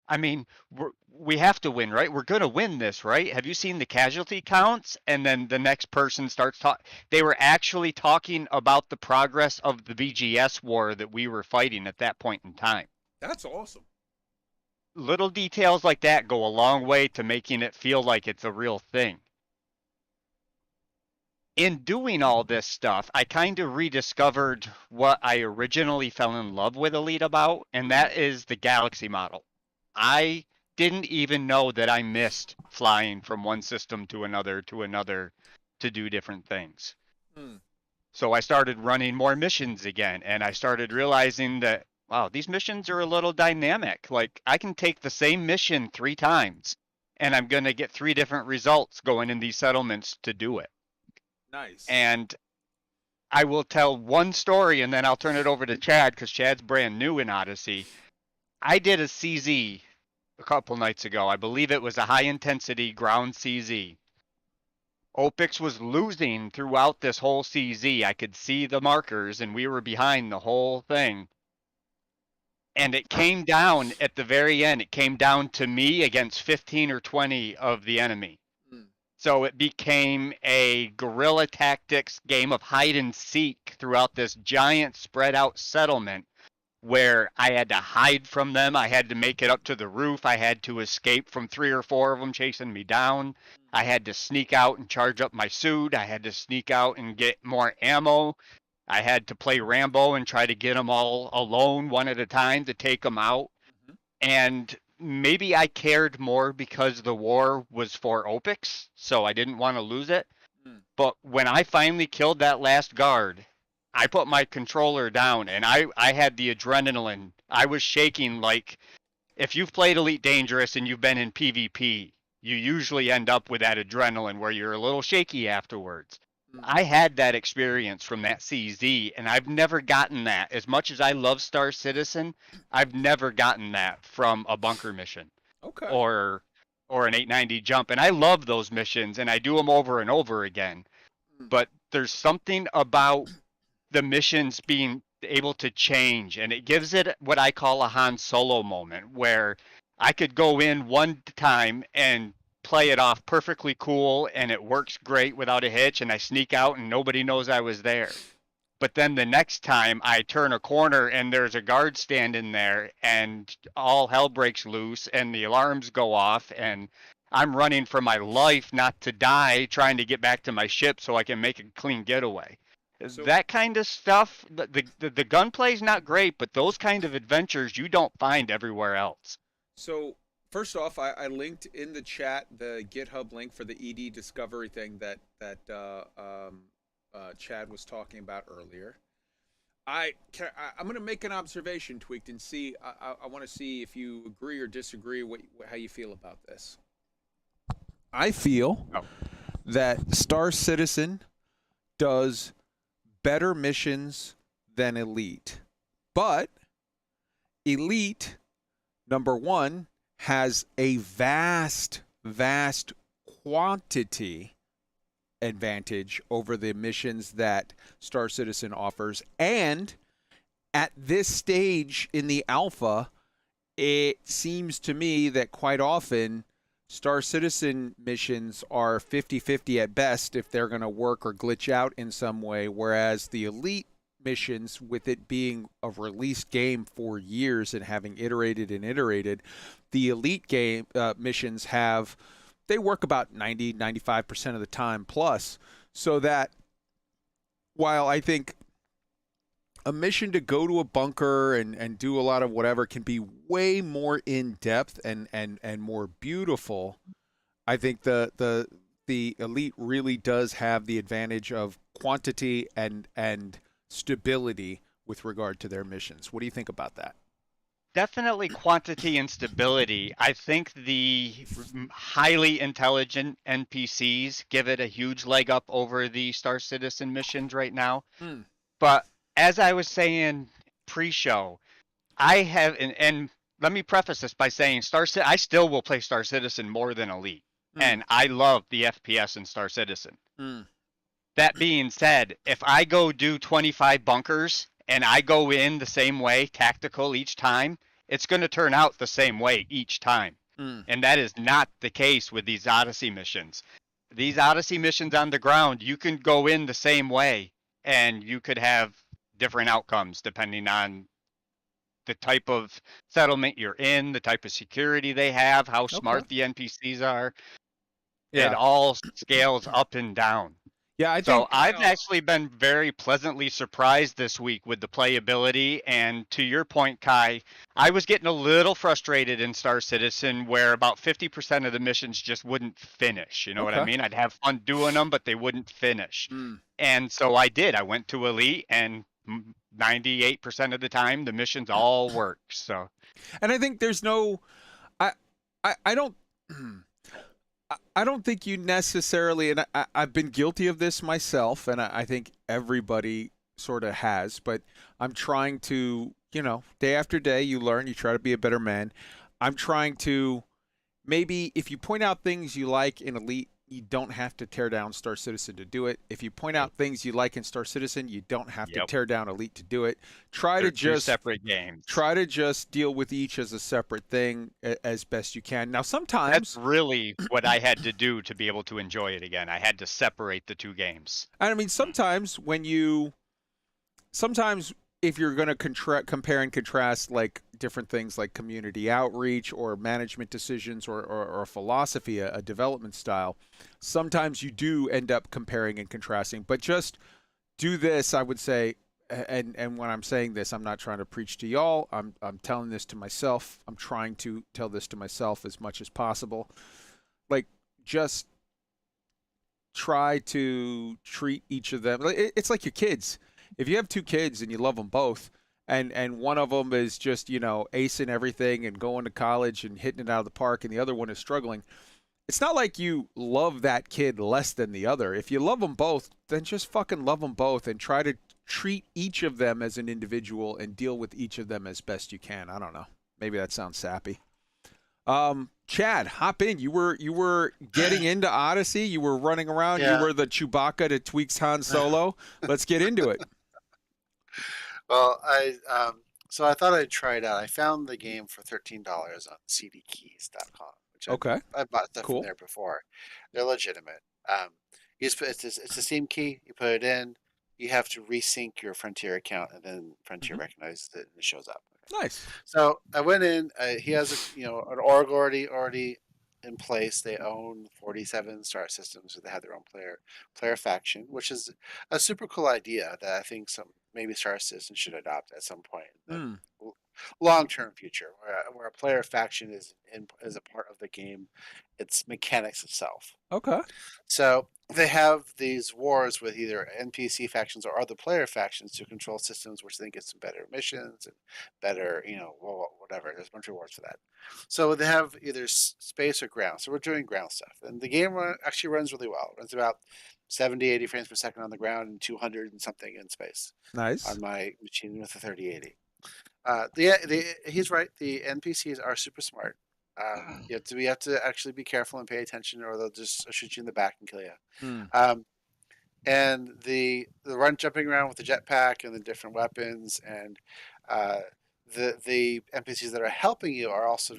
S6: I mean, we have to win, right? We're going to win this, right? Have you seen the casualty counts? And then the next person starts talking. They were actually talking about the progress of the BGS war that we were fighting at that point in time.
S2: That's awesome.
S6: Little details like that go a long way to making it feel like it's a real thing. In doing all this stuff, I kind of rediscovered what I originally fell in love with Elite about, and that is the galaxy model. I didn't even know that I missed flying from one system to another to do different things. So I started running more missions again, and I started realizing that, wow, these missions are a little dynamic. Like, I can take the same mission 3 times, and I'm going to get 3 different results going in these settlements to do it.
S2: Nice.
S6: And I will tell one story, and then I'll turn it over to Chad, because Chad's brand new in Odyssey. I did a CZ a couple nights ago. I believe it was a high-intensity ground CZ. OPIX was losing throughout this whole CZ. I could see the markers, and we were behind the whole thing. And it came down at the very end. It came down to me against 15 or 20 of the enemy. So it became a guerrilla tactics game of hide and seek throughout this giant spread out settlement where I had to hide from them. I had to make it up to the roof. I had to escape from 3 or 4 of them chasing me down. I had to sneak out and charge up my suit. I had to sneak out and get more ammo. I had to play Rambo and try to get them all alone one at a time to take them out. And maybe I cared more because the war was for OPIX, so I didn't want to lose it. But when I finally killed that last guard, I put my controller down, and I had the adrenaline. I was shaking like, if you've played Elite Dangerous and you've been in PvP, you usually end up with that adrenaline where you're a little shaky afterwards. I had that experience from that CZ, and I've never gotten that. As much as I love Star Citizen, I've never gotten that from a bunker mission.
S2: Okay.
S6: Or an 890 jump. And I love those missions, and I do them over and over again. But there's something about the missions being able to change, and it gives it what I call a Han Solo moment, where I could go in one time and play it off perfectly cool, and it works great without a hitch, and I sneak out and nobody knows I was there. But then the next time I turn a corner and there's a guard standing there, and all hell breaks loose and the alarms go off, and I'm running for my life not to die, trying to get back to my ship so I can make a clean getaway. So, that kind of stuff, the gunplay's not great, but those kind of adventures you don't find everywhere else.
S2: So first off, I linked in the chat the GitHub link for the ED discovery thing that Chad was talking about earlier. I'm going to make an observation, Tweaked, and see. I want to see if you agree or disagree how you feel about this. I feel that Star Citizen does better missions than Elite, but Elite, number one, has a vast quantity advantage over the missions that Star Citizen offers. And at this stage in the alpha, it seems to me that quite often Star Citizen missions are 50-50 at best if they're going to work or glitch out in some way, whereas the Elite missions, with it being a released game for years and having iterated and iterated, the elite game missions they work about 90-95% of the time plus, so that while I think a mission to go to a bunker and do a lot of whatever can be way more in depth and more beautiful, I think the elite really does have the advantage of quantity and stability with regard to their missions. What do you think about that?
S6: Definitely quantity and stability. I think the highly intelligent NPCs give it a huge leg up over the Star Citizen missions right now. But as I was saying pre-show, I have, and let me preface this by saying I still will play Star Citizen more than Elite. And I love the FPS in Star Citizen. That being said, if I go do 25 bunkers and I go in the same way, tactical each time, it's going to turn out the same way each time. And that is not the case with these Odyssey missions. These Odyssey missions on the ground, you can go in the same way and you could have different outcomes depending on the type of settlement you're in, the type of security they have, how smart the NPCs are. It all scales up and down.
S2: Yeah,
S6: so I've actually been very pleasantly surprised this week with the playability. And to your point, Kai, I was getting a little frustrated in Star Citizen where about 50% of the missions just wouldn't finish. You know what I mean? I'd have fun doing them, but they wouldn't finish. And so I did. I went to Elite, and 98% of the time the missions all work. So,
S2: and I think there's no, I don't. I don't think you necessarily, and I've been guilty of this myself, and I think everybody sort of has, but I'm trying to, day after day, you learn, you try to be a better man. I'm trying to, maybe if you point out things you like in Elite, you don't have to tear down Star Citizen to do it. If you point out things you like in Star Citizen, you don't have to tear down Elite to do it.
S6: They're two separate games.
S2: Try to just deal with each as a separate thing as best you can. Now, sometimes
S6: that's really what I had to do to be able to enjoy it again. I had to separate the two games.
S2: I mean, sometimes if you're going to compare and contrast like different things like community outreach or management decisions or a philosophy, a development style, sometimes you do end up comparing and contrasting. But just do this, I would say, and when I'm saying this, I'm not trying to preach to y'all. I'm telling this to myself. I'm trying to tell this to myself as much as possible. Like, just try to treat each of them. It's like your kids. If you have two kids and you love them both, and one of them is just, acing everything and going to college and hitting it out of the park, and the other one is struggling, it's not like you love that kid less than the other. If you love them both, then just fucking love them both and try to treat each of them as an individual and deal with each of them as best you can. I don't know. Maybe that sounds sappy. Chad, hop in. You were getting into Odyssey. You were running around. Yeah. You were the Chewbacca to Tweaks Han Solo. Let's get into it.
S4: Well, so I thought I'd try it out. I found the game for $13 on cdkeys.com, which I bought stuff from there before. They're legitimate. It's the same key. You put it in. You have to resync your Frontier account, and then Frontier recognizes it and it shows up.
S2: Nice.
S4: So I went in. He has an org already in place. They own 47 star systems, so they have their own player faction, which is a super cool idea that I think maybe Star Citizen should adopt at some point in the long-term future, where a player faction is a part of the game, its mechanics itself.
S2: Okay.
S4: So they have these wars with either NPC factions or other player factions to control systems, which then get some better missions and better, whatever. There's a bunch of wars for that. So they have either space or ground. So we're doing ground stuff. And the game actually runs really well. It runs about 70, 80 frames per second on the ground and 200 and something in space.
S2: Nice.
S4: On my machine with a 3080. He's right. The NPCs are super smart. You have to actually be careful and pay attention, or they'll just shoot you in the back and kill you. And the jumping around with the jetpack and the different weapons, and the NPCs that are helping you are also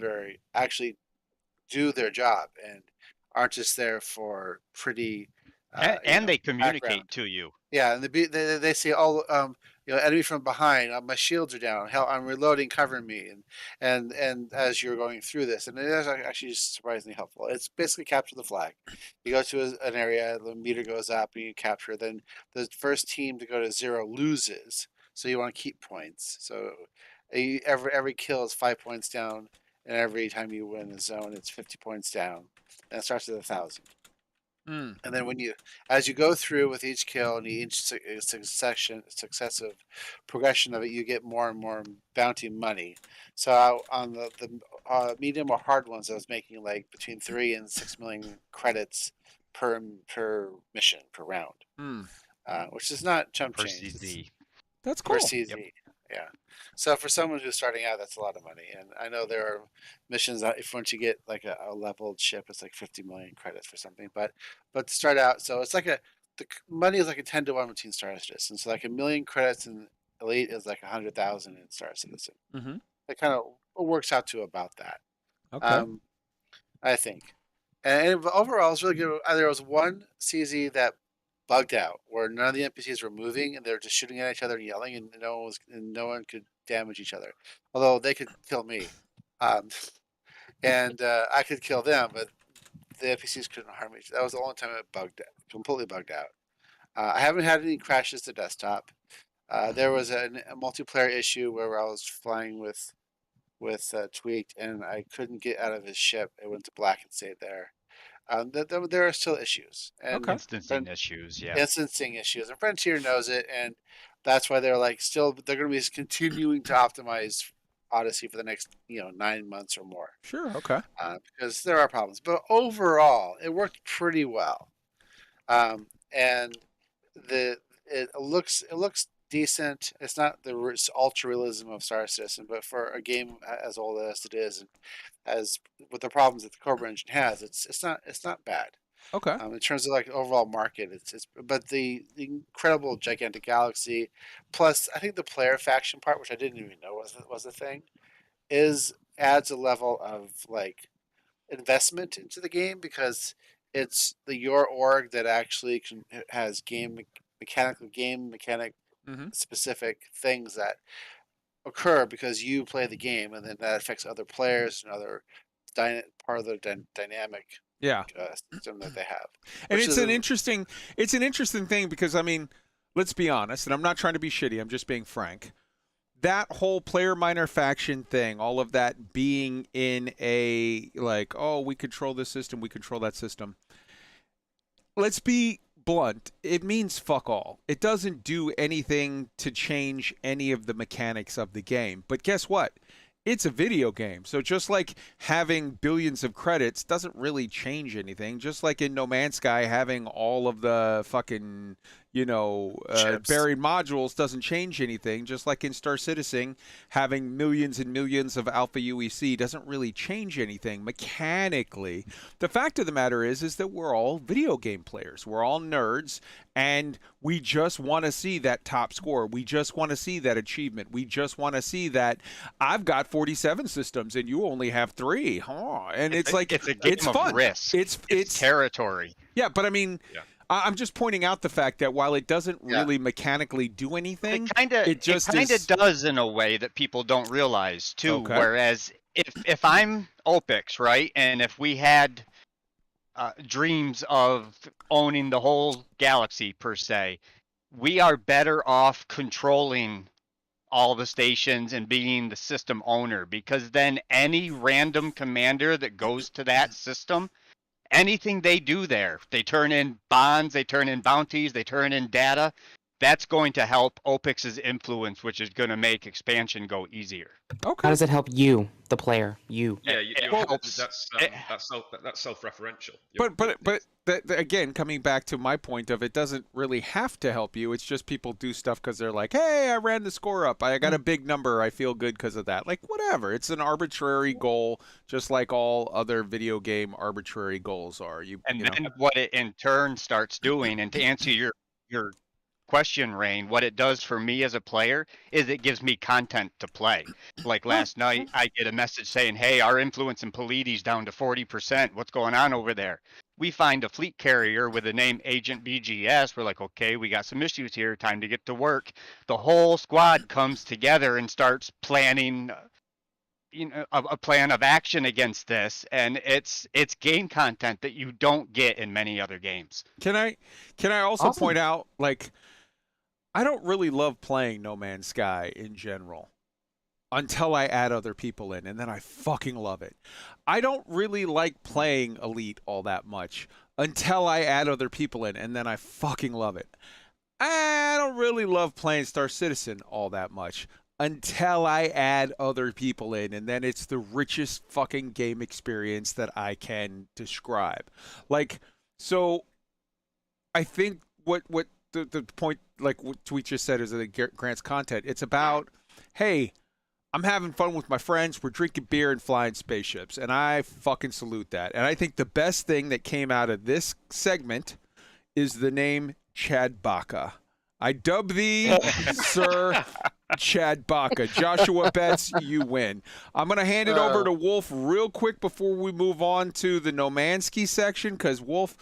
S4: actually do their job and aren't just there for pretty.
S6: And they communicate
S4: background.
S6: to you.
S4: Yeah, and they say, enemy from behind. My shields are down. Hell, I'm reloading, covering me, and as you're going through this, and it is actually surprisingly helpful. It's basically capture the flag. You go to an area, the meter goes up, and you capture. Then the first team to go to 0 loses. So you want to keep points. So every kill is 5 points down, and every time you win a zone, it's 50 points down. And it starts at 1,000. And then as you go through with each kill and each successive progression of it, you get more and more bounty money. So on the medium or hard ones, I was making like between 3 and 6 million credits per mission per round, which is not chump change.
S6: CZ.
S2: That's cool.
S4: Per CZ. Yep. Yeah. So for someone who's starting out, that's a lot of money. And I know there are missions that once you get like a leveled ship, it's like 50 million credits for something. But to start out, so it's like the money is like a 10-to-1 between Star Citizen. So like 1 million credits in Elite is like 100,000 in Star Citizen. It kind of works out to about that.
S2: Okay.
S4: I think. And overall, it's really good. There was one CZ that bugged out where none of the NPCs were moving and they were just shooting at each other and yelling, and no one could damage each other, although they could kill me, and I could kill them, but the NPCs couldn't harm me. That was the only time it completely bugged out. I haven't had any crashes to desktop. There was a multiplayer issue where I was flying with Tweaked and I couldn't get out of his ship. It went to black and stayed there. There are still issues. And
S6: Instancing issues, yeah.
S4: Instancing issues. And Frontier knows it, and that's why they're like they're going to be continuing to optimize Odyssey for the next 9 months or more.
S2: Sure. Okay.
S4: Because there are problems, but overall it worked pretty well, and it looks decent. It's not the ultra realism of Star Citizen, but for a game as old as it is, and as with the problems that the Cobra engine has, it's not bad.
S2: Okay.
S4: In terms of like overall market, but the incredible gigantic galaxy, plus I think the player faction part, which I didn't even know was a thing, adds a level of like investment into the game, because it's your org that actually has game mechanic specific things that occur because you play the game, and then that affects other players and other part of the dynamic system that they have.
S2: And it's an interesting thing, because I mean, let's be honest, and I'm not trying to be shitty, I'm just being frank. That whole player minor faction thing, all of that being in a like, oh, we control this system, we control that system. Let's be blunt, it means fuck all. It doesn't do anything to change any of the mechanics of the game. But guess what? It's a video game. So just like having billions of credits doesn't really change anything. Just like in No Man's Sky, having all of the fucking, buried modules doesn't change anything. Just like in Star Citizen, having millions and millions of Alpha UEC doesn't really change anything mechanically. The fact of the matter is that we're all video game players. We're all nerds, and we just want to see that top score. We just want to see that achievement. We just want to see that I've got 47 systems and you only have 3. And it's like,
S6: it's a game
S2: it's
S6: of
S2: fun.
S6: risk. It's territory.
S2: Yeah, but I mean, I'm just pointing out the fact that while it doesn't really mechanically do anything, it kind of
S6: does in a way that people don't realize too.
S2: Okay.
S6: Whereas if I'm OPIX, right, and if we had dreams of owning the whole galaxy per se, we are better off controlling all the stations and being the system owner, because then any random commander that goes to that system, anything they do there, they turn in bonds, they turn in bounties, they turn in data. That's going to help OPIX's influence, which is going to make expansion go easier.
S2: Okay.
S7: How does it help you, the player? You.
S9: Yeah, that's self-referential.
S2: But again, coming back to my point of, it doesn't really have to help you. It's just people do stuff because they're like, hey, I ran the score up. I got a big number. I feel good because of that. Like, whatever. It's an arbitrary goal, just like all other video game arbitrary goals are.
S6: Then what it in turn starts doing, and to answer your question, Rain, what it does for me as a player is it gives me content to play. Like last night, I get a message saying, hey, our influence in Polides down to 40%. What's going on over there? We find a fleet carrier with the name Agent BGS. We're like, okay, we got some issues here. Time to get to work. The whole squad comes together and starts planning a plan of action against this, and it's game content that you don't get in many other games.
S2: Can I also point out, like, I don't really love playing No Man's Sky in general until I add other people in, and then I fucking love it. I don't really like playing Elite all that much until I add other people in, and then I fucking love it. I don't really love playing Star Citizen all that much until I add other people in, and then it's the richest fucking game experience that I can describe. Like, so I think what the point, like what Tweet just said, is that it grants content. It's about, hey, I'm having fun with my friends, we're drinking beer and flying spaceships, and I fucking salute that. And I think the best thing that came out of this segment is the name Chad Baca. I dub thee, Sir Chad Baca. Joshua Betts, you win. I'm going to hand it over to Wolf real quick before we move on to the Nomansky section, because, Wolf,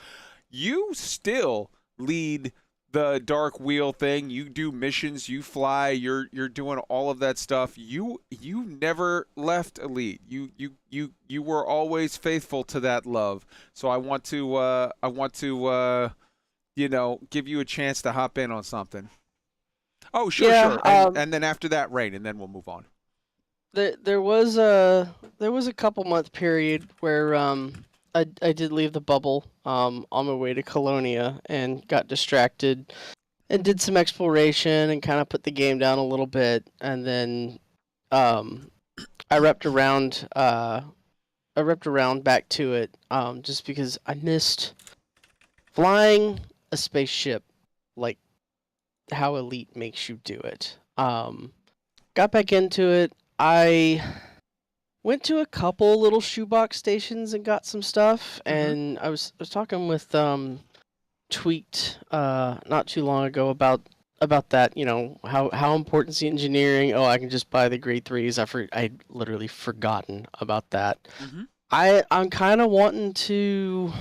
S2: you still lead the Dark Wheel thing. You do missions, you fly, you're doing all of that stuff. You never left Elite. You were always faithful to that love. So I want to give you a chance to hop in on something. Oh, sure. And then after that, Rain, and then we'll move on.
S5: There was a couple month period where I did leave the bubble on my way to Colonia and got distracted and did some exploration and kind of put the game down a little bit, and then I repped around back to it just because I missed flying a spaceship like how Elite makes you do it. Got back into it. I went to a couple little shoebox stations and got some stuff, and I was talking with Tweaked not too long ago about that. You know, how important is the engineering? Oh, I can just buy the grade 3s. I'd literally forgotten about that. I'm kind of wanting to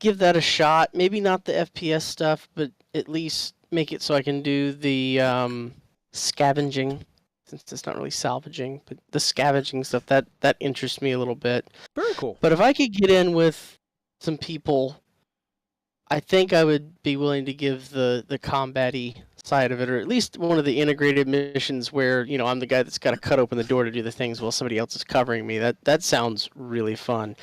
S5: give that a shot. Maybe not the FPS stuff, but at least make it so I can do the scavenging, since it's not really salvaging, but the scavenging stuff, that interests me a little bit.
S2: Very cool.
S5: But if I could get in with some people, I think I would be willing to give the combat-y side of it, or at least one of the integrated missions where, you know, I'm the guy that's got to cut open the door to do the things while somebody else is covering me. That sounds really fun.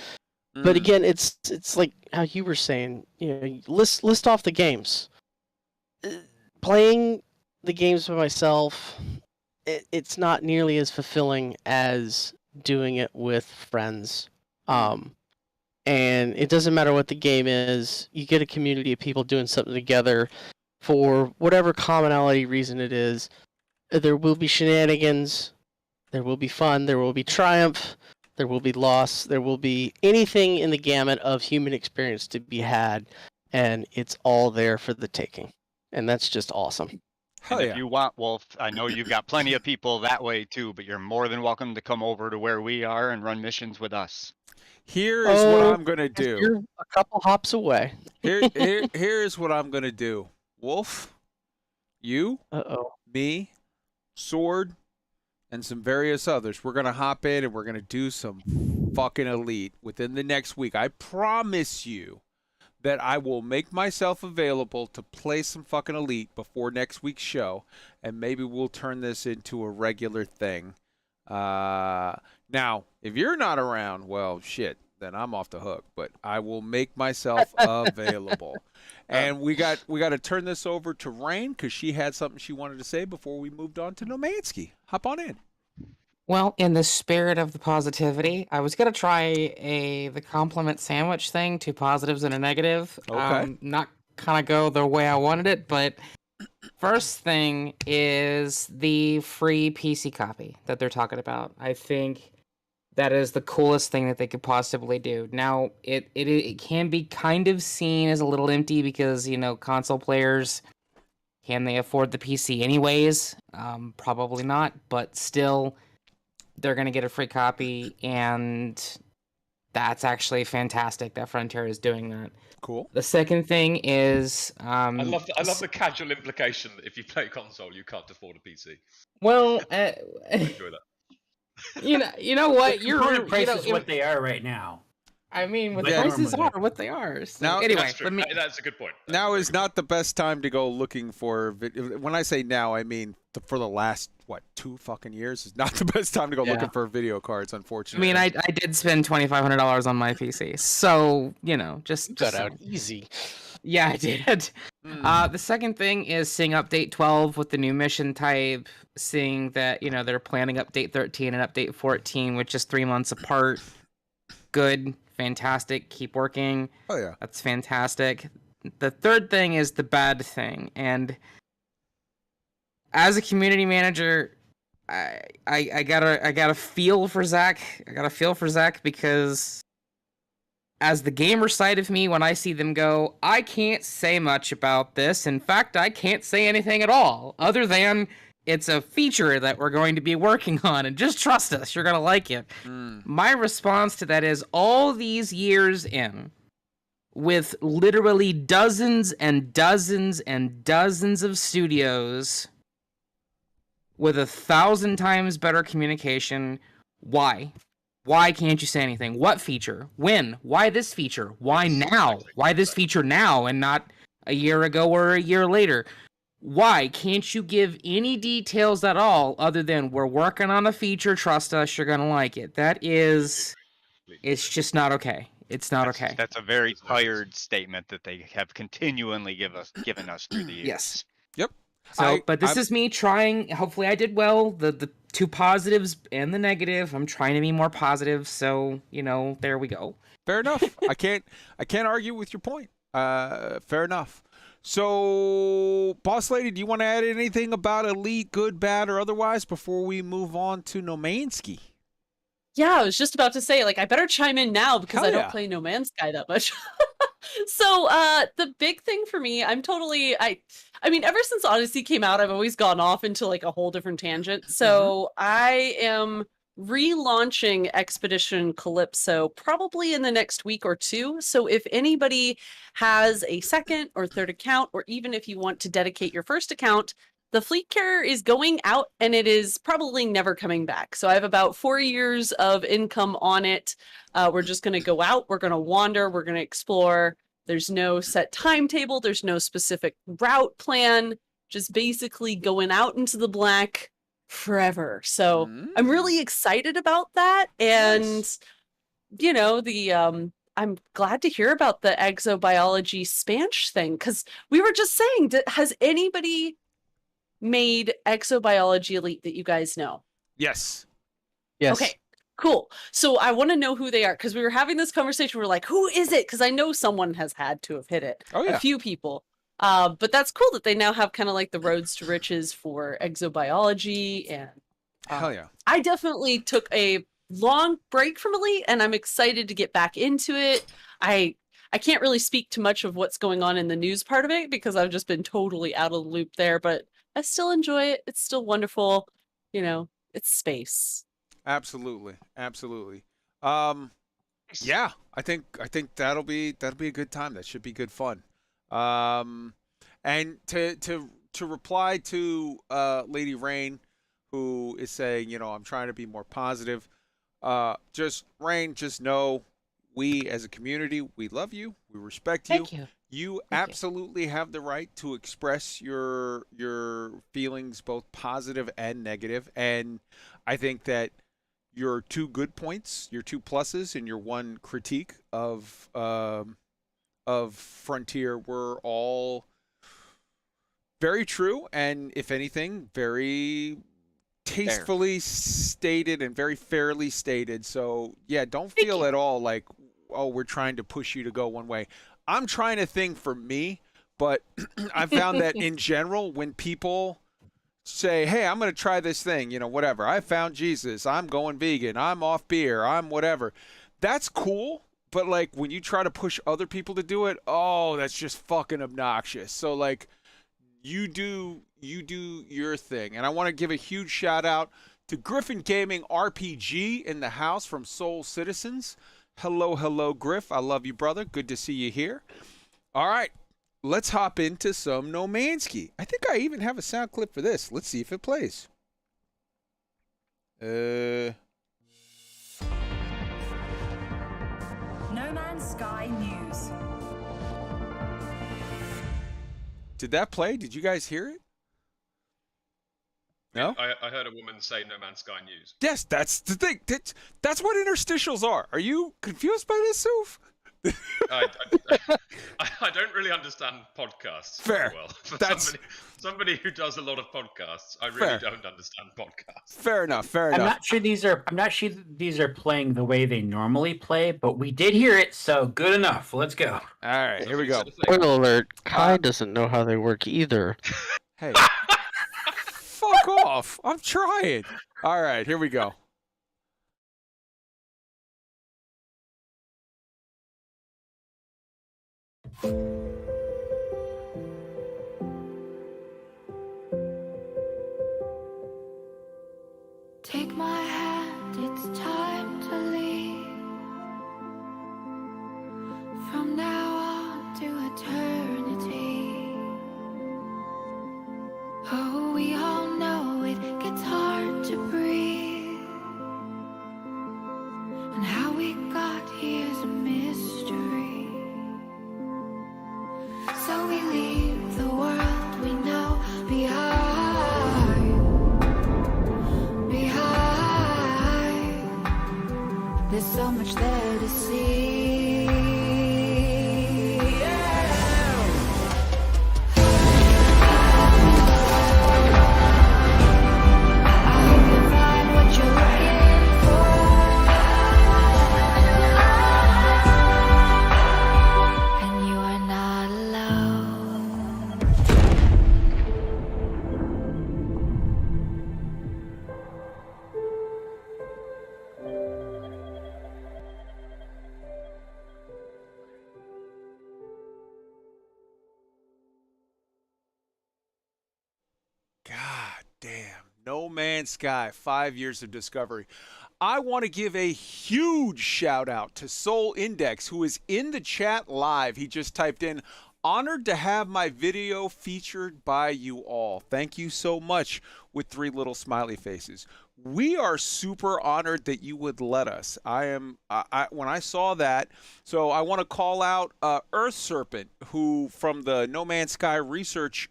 S5: But again, it's like how you were saying, you know, list off the games. Playing the games by myself, it's not nearly as fulfilling as doing it with friends. And it doesn't matter what the game is, you get a community of people doing something together for whatever commonality reason it is. There will be shenanigans, there will be fun, there will be triumph, there will be loss, there will be anything in the gamut of human experience to be had, and it's all there for the taking. And that's just awesome.
S6: And if you want, Wolf, I know you've got plenty of people that way too, but you're more than welcome to come over to where we are and run missions with us.
S2: Here's what I'm going to do.
S5: You're a couple hops away.
S2: Here's what I'm going to do. Wolf, you, me, Sword, and some various others. We're going to hop in and we're going to do some fucking Elite within the next week. I promise you that I will make myself available to play some fucking Elite before next week's show, and maybe we'll turn this into a regular thing. Now, if you're not around, well, shit, then I'm off the hook, but I will make myself available. And we got to turn this over to Rain, because she had something she wanted to say before we moved on to Nomansky. Hop on in.
S7: Well, in the spirit of the positivity, I was gonna try the compliment sandwich thing, 2 positives and a negative.
S2: Okay.
S7: Not kind of go the way I wanted it, but first thing is the free PC copy that they're talking about. I think that is the coolest thing that they could possibly do. Now, it can be kind of seen as a little empty because, you know, console players Can they afford the PC anyways? Probably not, but still, they're going to get a free copy, and that's actually fantastic that Frontier is doing that.
S2: Cool.
S7: The second thing is...
S9: I love the casual implication that if you play console, you can't afford a PC.
S7: Well,
S9: I enjoy that.
S7: you know what?
S8: Current prices what they are right now.
S7: I mean, with
S2: Yeah,
S7: prices
S8: normally.
S7: are what they are. So
S2: Now-
S7: anyway,
S9: That's true.
S7: let me...
S9: That's a good point.
S2: Now is not the best time to go looking for. When I say now, I mean for the last 2 fucking years is not the best time to go looking for video cards.
S7: I
S2: Unfortunately.
S7: mean, I did spend $2,500 on my PC, so just
S5: Got
S7: so.
S5: out easy.
S7: Yeah, I did. The second thing is seeing update 12 with the new mission type, seeing that they're planning update 13 and update 14, which is 3 months apart. Good, fantastic, keep working.
S2: Oh yeah,
S7: that's fantastic. The third thing is the bad thing, and as a community manager, I gotta feel for Zach. I gotta feel for Zach because as the gamer side of me, when I see them go, I can't say much about this. In fact, I can't say anything at all, other than it's a feature that we're going to be working on, and just trust us, you're gonna like it. My response to that is, all these years in, with literally dozens and dozens and dozens of studios, with 1,000 times better communication, why? Why can't you say anything? What feature? When? Why this feature? Why now? Why this feature now and not a year ago or a year later? Why can't you give any details at all other than we're working on a feature, trust us, you're going to like it? It's just not okay. It's not okay.
S6: That's a very tired statement that they have continually given us through the years.
S7: Yes.
S2: Yep.
S7: So, but this is me trying. Hopefully, I did well. The two positives and the negative. I'm trying to be more positive. So, there we go.
S2: Fair enough. I can't argue with your point. Fair enough. So, Boss Lady, do you want to add anything about Elite, good, bad, or otherwise before we move on to Nomansky?
S3: Yeah, I was just about to say, I better chime in now because I don't play No Man's Sky that much. So, the big thing for me, I mean, ever since Odyssey came out, I've always gone off into a whole different tangent. So I am relaunching Expedition Calypso probably in the next week or two. So if anybody has a second or third account, or even if you want to dedicate your first account, the fleet carrier is going out and it is probably never coming back. So I have about 4 years of income on it. We're just going to go out. We're going to wander. We're going to explore. There's no set timetable. There's no specific route plan. Just basically going out into the black forever. So I'm really excited about that. And, I'm glad to hear about the exobiology Spansh thing, because we were just saying, has anybody made exobiology Elite that you guys know?
S2: Yes.
S5: Yes.
S3: Okay, cool. So I want to know who they are, because we were having this conversation. We're like, who is it? Because I know someone has had to have hit it.
S2: Oh, yeah.
S3: A few people. But that's cool that they now have kind of the roads to riches for exobiology. And
S2: hell yeah.
S3: I definitely took a long break from Elite, and I'm excited to get back into it. I can't really speak too much of what's going on in the news part of it because I've just been totally out of the loop there, but I still enjoy it. It's still wonderful. It's space.
S2: Absolutely. Yeah, I think that'll be a good time. That should be good fun. And to reply to Lady Rain, who is saying, I'm trying to be more positive. Just know we as a community, we love you, we respect you.
S7: Thank you.
S2: You absolutely have the right to express your feelings, both positive and negative. And I think that your 2 good points, your 2 pluses, and your 1 critique of Frontier were all very true, and if anything, very tastefully stated and very fairly stated. So yeah, don't feel at all like, oh, we're trying to push you to go one way. I'm trying to think for me, but I found that in general, when people say, hey, I'm going to try this thing, whatever, I found Jesus, I'm going vegan, I'm off beer, I'm whatever, that's cool. But when you try to push other people to do it, oh, that's just fucking obnoxious. So You do your thing. And I want to give a huge shout out to Griffin Gaming RPG in the house from Soul Citizens. Hello, Griff. I love you, brother. Good to see you here. All right, let's hop into some No Man's Sky. I think I even have a sound clip for this. Let's see if it plays.
S14: No Man's Sky News.
S2: Did that play? Did you guys hear it? No?
S9: I heard a woman say No Man's Sky News.
S2: Yes, that's the thing. That's what interstitials are. Are you confused by this, Soof?
S9: I don't really understand podcasts
S2: Fair.
S9: very well. For
S2: That's
S9: somebody who does a lot of podcasts, I really don't understand podcasts.
S2: Fair enough.
S8: I'm not sure these are playing the way they normally play, but we did hear it, so good enough. Let's go.
S2: All right, here we go.
S5: Spoiler alert, Kai doesn't know how they work either.
S2: Hey. Fuck off. I'm trying. All right, here we go.
S15: Take my hand, it's time to leave. From now on to eternity. Oh, we all know it gets hard to breathe. And how we got here's a mystery. So we leave the world we know behind. There's so much there to see. I hope you find what you're looking for, and you are not alone.
S2: God damn. No Man's Sky, 5 years of discovery. I want to give a huge shout out to Soul Index, who is in the chat live. He just typed in, honored to have my video featured by you all. Thank you so much, with 3 little smiley faces. We are super honored that you would let us. When I saw that, so I want to call out Earth Serpent, who from the No Man's Sky research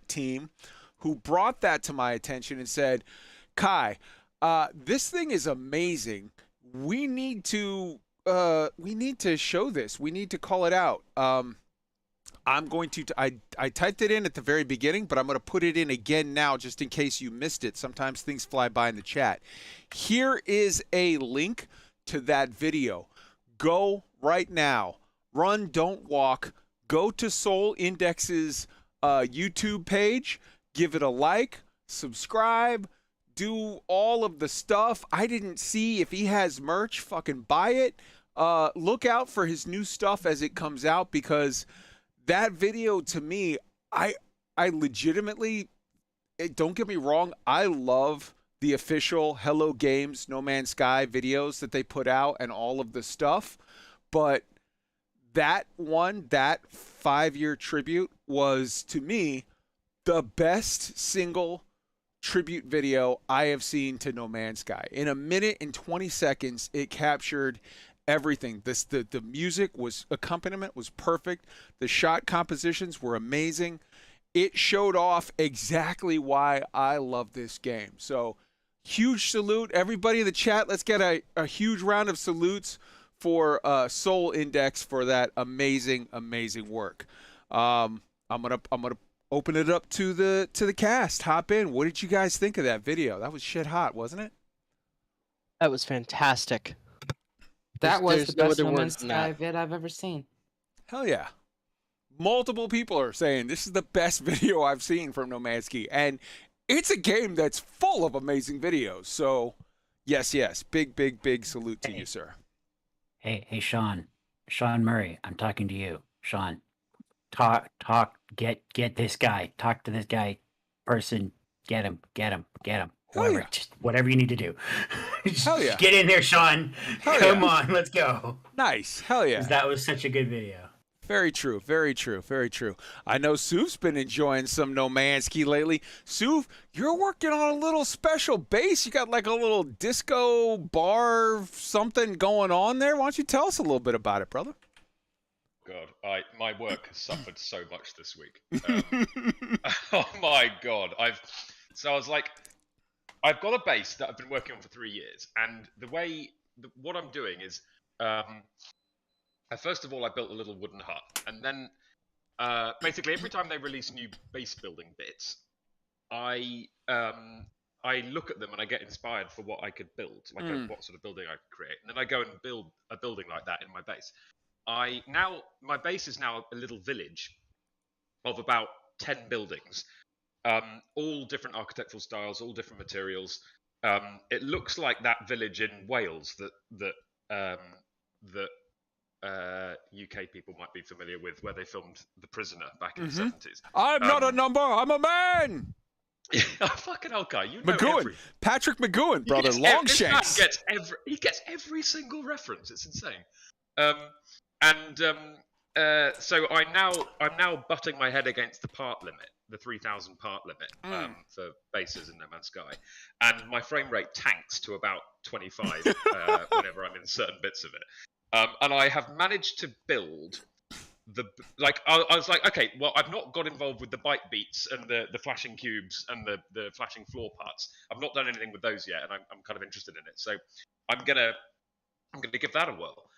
S2: team, who brought that to my attention and said, Kai, this thing is amazing. We need to show this. We need to call it out. I'm going to, I typed it in at the very beginning, but I'm going to put it in again now just in case you missed it. Sometimes things fly by in the chat. Here is a link to that video. Go right now. Run, don't walk. Go to Soul Index's YouTube page. Give it a like, subscribe, do all of the stuff. I didn't see if he has merch. Fucking buy it. Look out for his new stuff as it comes out, because that video, to me, I legitimately, don't get me wrong, I love the official Hello Games No Man's Sky videos that they put out and all of the stuff, but that 5-year tribute was, to me, the best single tribute video I have seen to No Man's Sky. In a minute and 20 seconds, it captured everything. The music accompaniment was perfect. The shot compositions were amazing. It showed off exactly why I love this game. So, huge salute. Everybody in the chat, let's get a huge round of salutes for Soul Index for that amazing, amazing work. I'm gonna open it up to the cast. Hop in. What did you guys think of that video? That was shit hot, wasn't it?
S5: That was fantastic.
S7: That was
S5: There's
S7: the
S5: no
S7: best
S5: other
S7: No Man's
S5: words than
S7: Sky
S5: that.
S7: vid I've ever seen.
S2: Hell yeah. Multiple people are saying this is the best video I've seen from No Man's Sky. And it's a game that's full of amazing videos. So, yes. Big salute to you, sir.
S8: Hey, Sean. Sean Murray, I'm talking to you. Sean. get this guy. Talk to this guy, person. Get him. Whatever, just whatever you need to do.
S2: Hell yeah.
S8: Get in there, Sean.
S2: Hell
S8: Come
S2: yeah.
S8: on, let's go.
S2: Nice. Hell yeah.
S8: 'Cause that was such a good video.
S2: Very true. Very true. Very true. I know Suve's been enjoying some No Man's Sky lately. Suve, you're working on a little special bass. You got like a little disco bar something going on there. Why don't you tell us a little bit about it, brother?
S9: God, my work has suffered so much this week. Oh my God. I was like, I've got a bass that I've been working on for 3 years, and what I'm doing is, first of all, I built a little wooden hut, and then basically every time they release new base building bits, I look at them and I get inspired for what I could build, like what sort of building I could create, and then I go and build a building like that in my base. My base is now a little village of about 10 buildings, all different architectural styles, all different materials. It looks like that village in Wales that UK people might be familiar with, where they filmed The Prisoner back in the 70s.
S2: I'm not a number, I'm a man!
S9: Fucking hell, Kai, you know
S2: McGowan. Patrick McGowan, brother. Longshanks.
S9: He gets every single reference. It's insane. So I'm now butting my head against the part limit, the 3,000 part limit for bases in No Man's Sky, and my frame rate tanks to about 25 whenever I'm in certain bits of it. And I have managed to build I was like, okay, well, I've not got involved with the bite beats and the flashing cubes and the flashing floor parts. I've not done anything with those yet, and I'm kind of interested in it. So I'm gonna give that a whirl.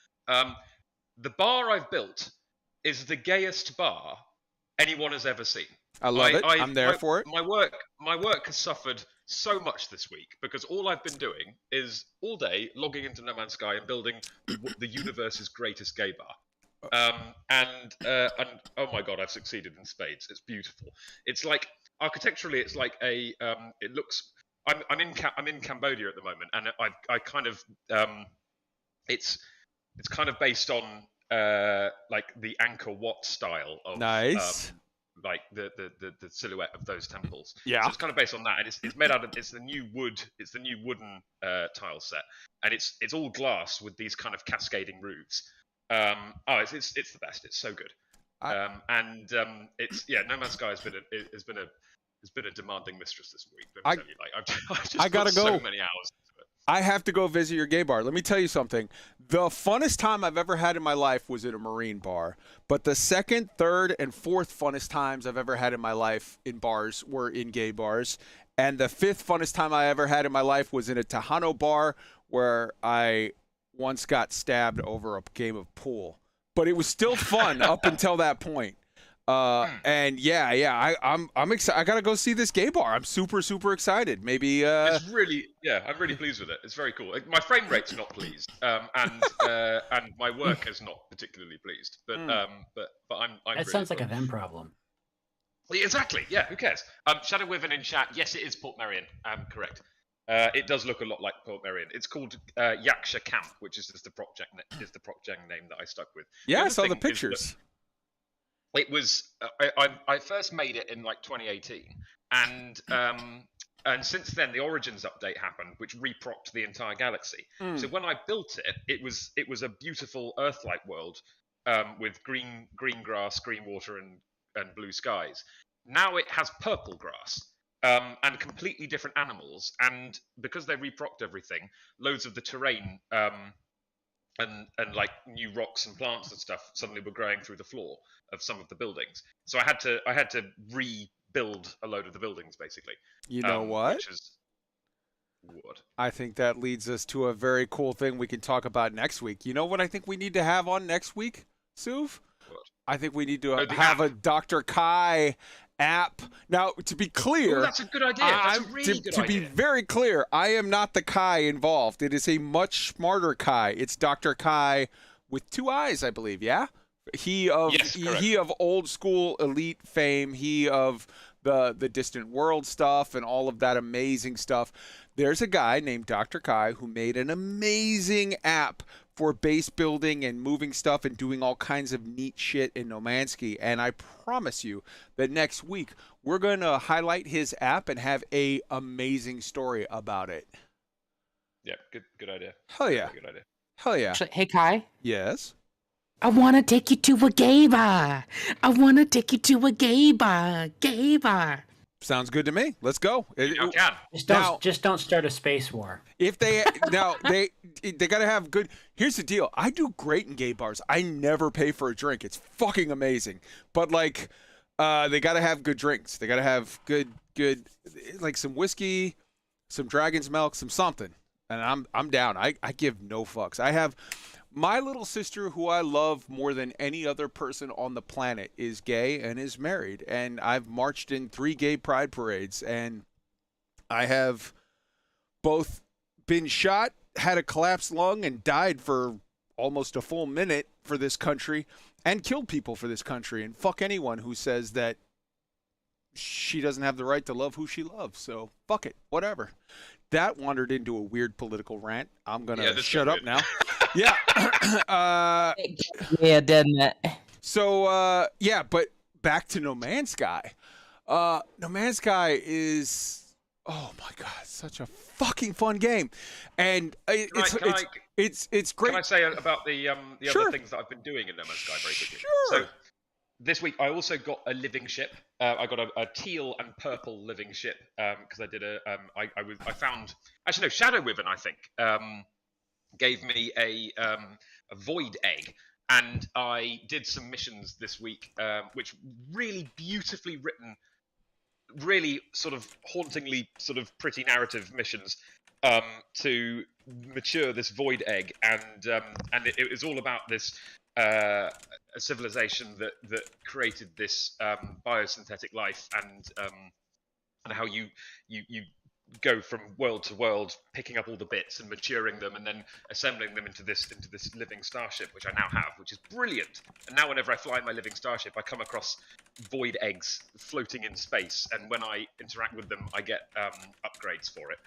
S9: The bar I've built is the gayest bar anyone has ever seen.
S2: I love it. I'm there for it.
S9: My work has suffered so much this week because all I've been doing is all day logging into No Man's Sky and building the universe's greatest gay bar. And oh my God, I've succeeded in spades. It's beautiful. It's like architecturally, it's like it looks. I'm in Cambodia at the moment, and I kind of it's kind of based on like the Angkor Wat style of
S2: nice.
S9: Like the silhouette of those temples.
S2: Yeah.
S9: So it's kind of based on that, and it's made out of the new wooden tile set, and it's all glass with these kind of cascading roofs. It's the best. It's so good. No Man's Sky has been a demanding mistress this week. Let me tell you, I've just
S2: I gotta
S9: put
S2: go.
S9: so many hours into it.
S2: I have to go visit your gay bar. Let me tell you something. The funnest time I've ever had in my life was at a Marine bar. But the second, third, and fourth funnest times I've ever had in my life in bars were in gay bars. And the fifth funnest time I ever had in my life was in a Tejano bar where I once got stabbed over a game of pool. But it was still fun up until that point. And I'm excited. I gotta go see this gay bar. I'm super excited. Maybe
S9: it's really I'm really pleased with it. It's very cool. My frame rate's not pleased, and my work is not particularly pleased. But I'm
S8: That
S9: really
S8: sounds like a
S9: thrilled.
S8: them problem.
S9: Exactly. Yeah. Who cares? Shadow Wyvern in chat. Yes, it is Port Merion. Correct. It does look a lot like Port Merion. It's called Yaksha Camp, which is the project name that I stuck with.
S2: Yeah, I saw the pictures.
S9: It was I first made it in like 2018, and since then the Origins update happened, which repropped the entire galaxy. So when I built it, it was a beautiful Earth-like world with green grass, green water, and blue skies. Now it has purple grass and completely different animals, and because they repropped everything, loads of the terrain and like new rocks and plants and stuff suddenly were growing through the floor of some of the buildings. So I had to rebuild a load of the buildings basically.
S2: You know what?
S9: Which is what?
S2: I think that leads us to a very cool thing we can talk about next week. You know what I think we need to have on next week, Suv?
S9: What?
S2: I think we need to have a Dr. Kai app. Now, to be clear,
S9: that's a good idea. That's a really good idea.
S2: To be very clear, I am not the Kai involved. It is a much smarter Kai. It's Dr. Kai with 2 eyes, I believe. Yeah, he of old school elite fame. He of the distant world stuff and all of that amazing stuff. There's a guy named Dr. Kai who made an amazing app for base building and moving stuff and doing all kinds of neat shit in Nomansky. And I promise you that next week we're going to highlight his app and have a amazing story about it.
S9: Yeah, good idea.
S2: Hell yeah.
S9: Good idea.
S2: Hell yeah.
S7: Actually, hey Kai.
S2: Yes.
S7: I want to take you to a gay bar. I want to take you to a gay bar. Gay bar.
S2: Sounds good to me. Let's go.
S8: Just don't start a space war.
S2: If they they got to have good. Here's the deal. I do great in gay bars. I never pay for a drink. It's fucking amazing. But like, they got to have good drinks. They got to have good like some whiskey, some dragon's milk, some something. And I'm down. I give no fucks. I have my little sister, who I love more than any other person on the planet, is gay and is married. And I've marched in 3 gay pride parades. And I have both been shot, had a collapsed lung, and died for almost a full minute for this country, and killed people for this country. And fuck anyone who says that she doesn't have the right to love who she loves. So fuck it. Whatever. That wandered into a weird political rant. I'm going to shut up now. Yeah.
S7: Yeah, didn't it?
S2: So, yeah, but back to No Man's Sky. No Man's Sky is, oh my God, such a fucking fun game. And it's great.
S9: Can I say about the
S2: Sure.
S9: other things that I've been doing in No Man's Sky very quickly?
S2: Sure.
S9: So, this week I also got a living ship. I got a teal and purple living ship because I did I found, actually no, Shadow Wyvern I think gave me a void egg, and I did some missions this week which really beautifully written, really sort of hauntingly sort of pretty narrative missions to mature this void egg, and it was all about this a civilization that created this biosynthetic life, and how you go from world to world, picking up all the bits and maturing them, and then assembling them into this living starship, which I now have, which is brilliant. And now whenever I fly my living starship, I come across void eggs floating in space, and when I interact with them, I get upgrades for it.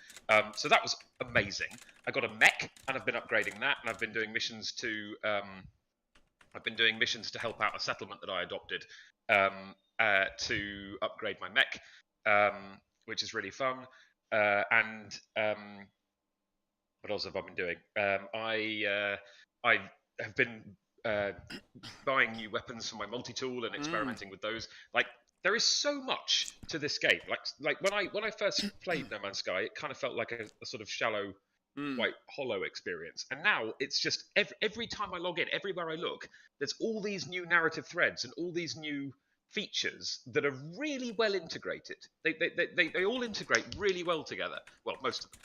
S9: So that was amazing. I got a mech, and I've been upgrading that, and I've been doing missions to help out a settlement that I adopted to upgrade my mech, which is really fun. And what else have I been doing? I have been buying new weapons for my multi-tool and experimenting with those. Like, there is so much to this game. Like when I first played No Man's Sky, it kind of felt like a sort of shallow, quite hollow experience. And now it's just every time I log in, everywhere I look, there's all these new narrative threads and all these new features that are really well integrated. They all integrate really well together. Well, most of them.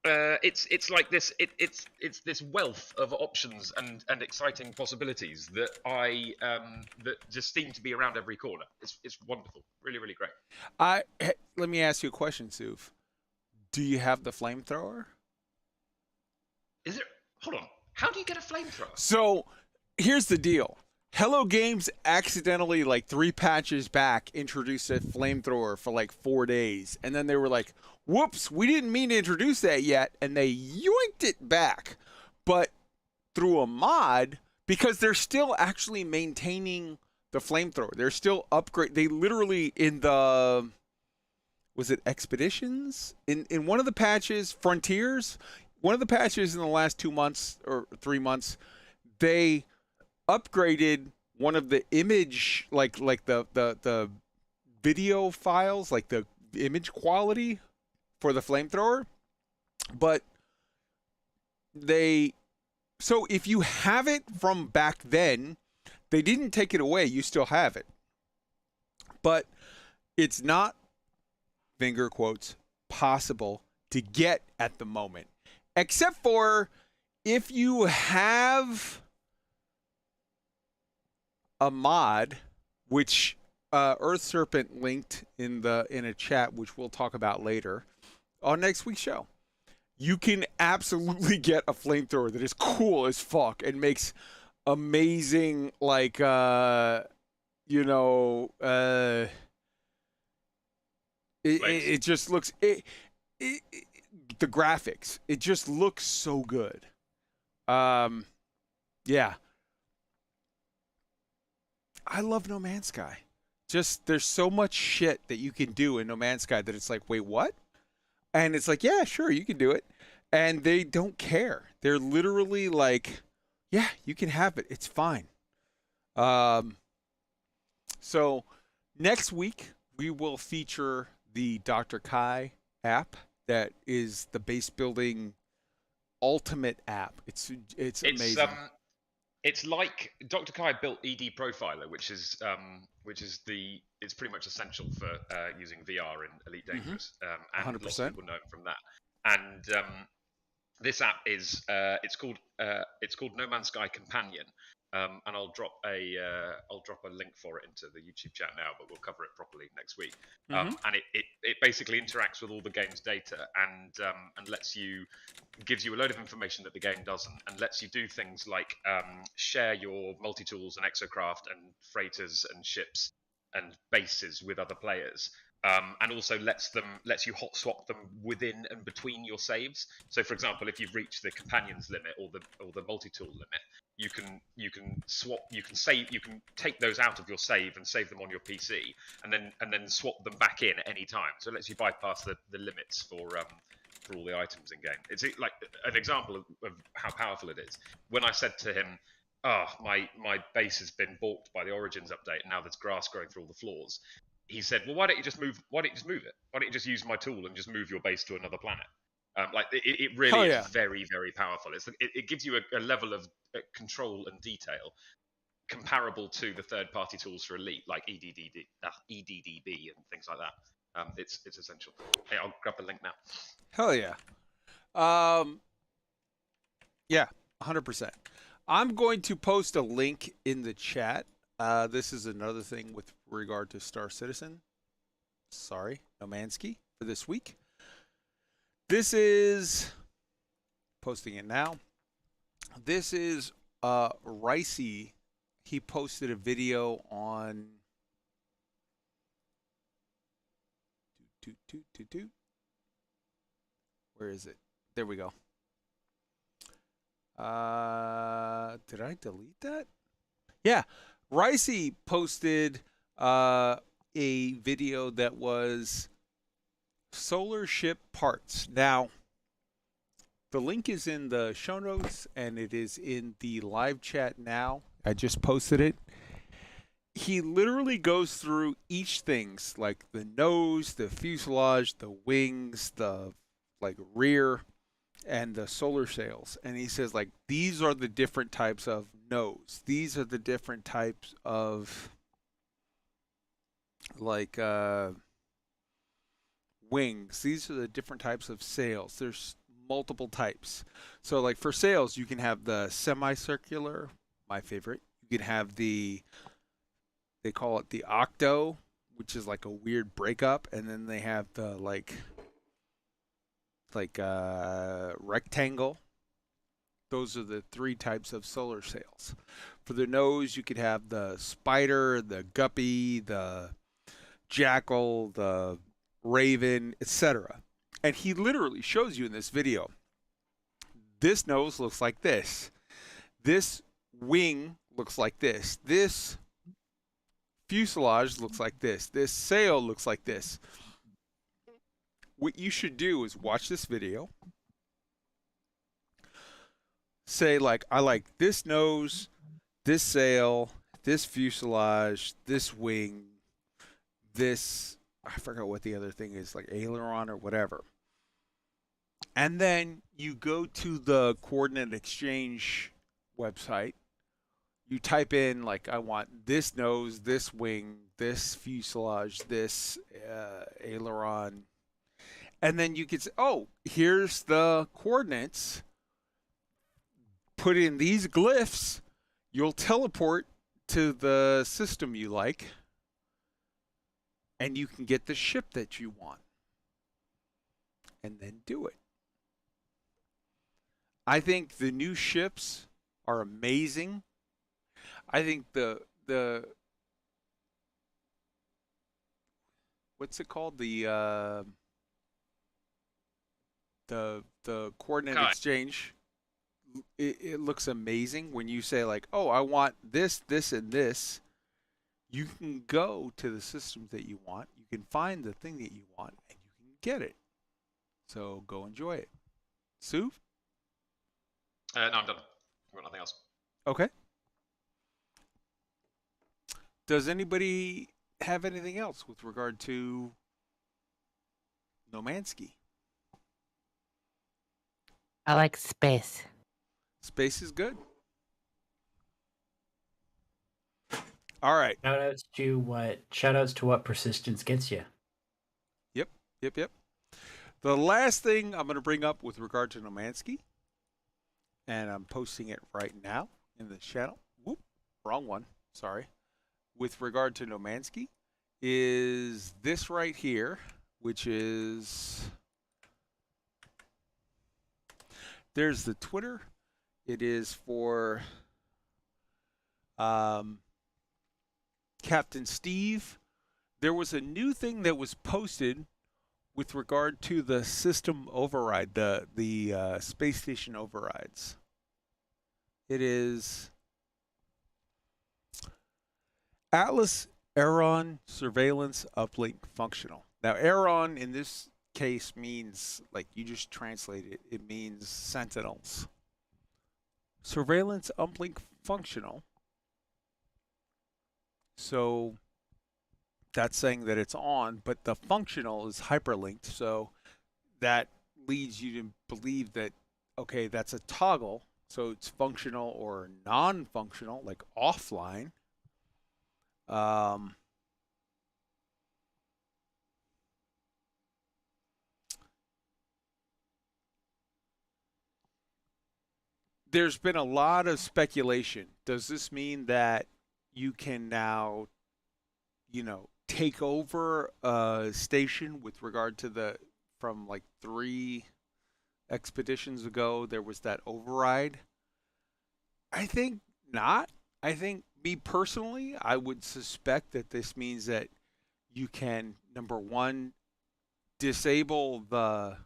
S9: And it's like this. It's this wealth of options and exciting possibilities that that just seem to be around every corner. It's wonderful. Really, really great.
S2: Let me ask you a question, Suv. Do you have the flamethrower?
S9: Is it? Hold on. How do you get a flamethrower?
S2: So here's the deal. Hello Games accidentally, like 3 patches back, introduced a flamethrower for like 4 days. And then they were like, whoops, we didn't mean to introduce that yet. And they yoinked it back. But through a mod, because they're still actually maintaining the flamethrower. They're still upgrade. They literally in the, was it Expeditions? In one of the patches, Frontiers, one of the patches in the last 2 months or 3 months, they upgraded one of the image, like the video files, like the image quality for the flamethrower. But so if you have it from back then, they didn't take it away. You still have it. But it's not, finger quotes, possible to get at the moment. Except for if you have a mod, which Earth Serpent linked in a chat, which we'll talk about later on next week's show. You can absolutely get a flamethrower that is cool as fuck and makes amazing, like it just looks the graphics. It just looks so good. Yeah. I love No Man's Sky. Just there's so much shit that you can do in No Man's Sky that it's like, wait, what? And it's like, yeah, sure, you can do it. And they don't care. They're literally like, yeah, you can have it. It's fine. So next week we will feature the Dr. Kai app that is the base building ultimate app. It's amazing.
S9: It's like Dr. Kai built ED Profiler, which is it's pretty much essential for using VR in Elite Dangerous, and
S2: 100%.
S9: lots of people know it from that. And this app is it's called No Man's Sky Companion, and I'll drop a link for it into the YouTube chat now, but we'll cover it properly next week. And it basically interacts with all the game's data and gives you a load of information that the game doesn't, and lets you do things like share your multi-tools and exocraft and freighters and ships and bases with other players. And also lets you hot swap them within and between your saves. So, for example, if you've reached the companions limit or the multi-tool limit, you can take those out of your save and save them on your PC, and then swap them back in at any time. So it lets you bypass the limits for all the items in game. It's like an example of how powerful it is. When I said to him, "Oh, my base has been balked by the Origins update, and now there's grass growing through all the floors," he said, "Well, why don't you just move it? Why don't you just use my tool and just move your base to another planet?" It really is very, very powerful. It gives you a level of control and detail comparable to the third-party tools for Elite, like EDDB and things like that. It's essential. Hey, I'll grab the link now.
S2: Hell yeah. Yeah, 100%. I'm going to post a link in the chat. This is another thing with regard to Star Citizen. Sorry, No Man's Sky for this week. This is posting it now. This is Ricey. He posted a video on where is it? There we go. Did I delete that? Yeah. Ricey posted a video that was solar ship parts. Now, the link is in the show notes, and it is in the live chat now. I just posted it. He literally goes through each things, like the nose, the fuselage, the wings, the rear, and the solar sails. And he says, like, these are the different types of nose. These are the different types of wings. These are the different types of sails. There's multiple types. So like for sails, you can have the semicircular, my favorite. You can have they call it the octo, which is like a weird breakup, and then they have the rectangle. Those are the three types of solar sails. For the nose, you could have the spider, the guppy, the jackal, the raven, etc. And he literally shows you in this video. This nose looks like this. This wing looks like this. This fuselage looks like this. This sail looks like this. What you should do is watch this video. Say, like, I like this nose, this sail, this fuselage, this wing, this, I forgot what the other thing is, like aileron or whatever. And then you go to the coordinate exchange website. You type in, like, I want this nose, this wing, this fuselage, this aileron. And then you can say, oh, here's the coordinates. Put in these glyphs. You'll teleport to the system you like. And you can get the ship that you want. And then do it. I think the new ships are amazing. I think the what's it called? The coordinate exchange it looks amazing when you say like, oh, I want this, this, and this. You can go to the systems that you want. You can find the thing that you want, and you can get it. So go enjoy it. Souv?
S9: No, I'm done. I've got nothing else.
S2: Okay. Does anybody have anything else with regard to Nomansky?
S16: I like space.
S2: Space is good. All right.
S8: Shoutouts to what persistence gets you.
S2: Yep. The last thing I'm going to bring up with regard to Nomansky, and I'm posting it right now in the channel. Whoop, wrong one. Sorry. With regard to Nomansky, is this right here, which is there's the Twitter. It is for Captain Steve. There was a new thing that was posted with regard to the system override, the space station overrides. It is Atlas Aeron Surveillance Uplink Functional. Now, Aeron in this case means, like you just translate it, it means sentinels. Surveillance Uplink Functional. So that's saying that it's on, but the functional is hyperlinked. So that leads you to believe that, okay, that's a toggle. So it's functional or non-functional, like offline. There's been a lot of speculation. Does this mean that you can now, take over a station with regard to from like 3 expeditions ago, there was that override? I think not. I think, me personally, I would suspect that this means that you can, number one, disable the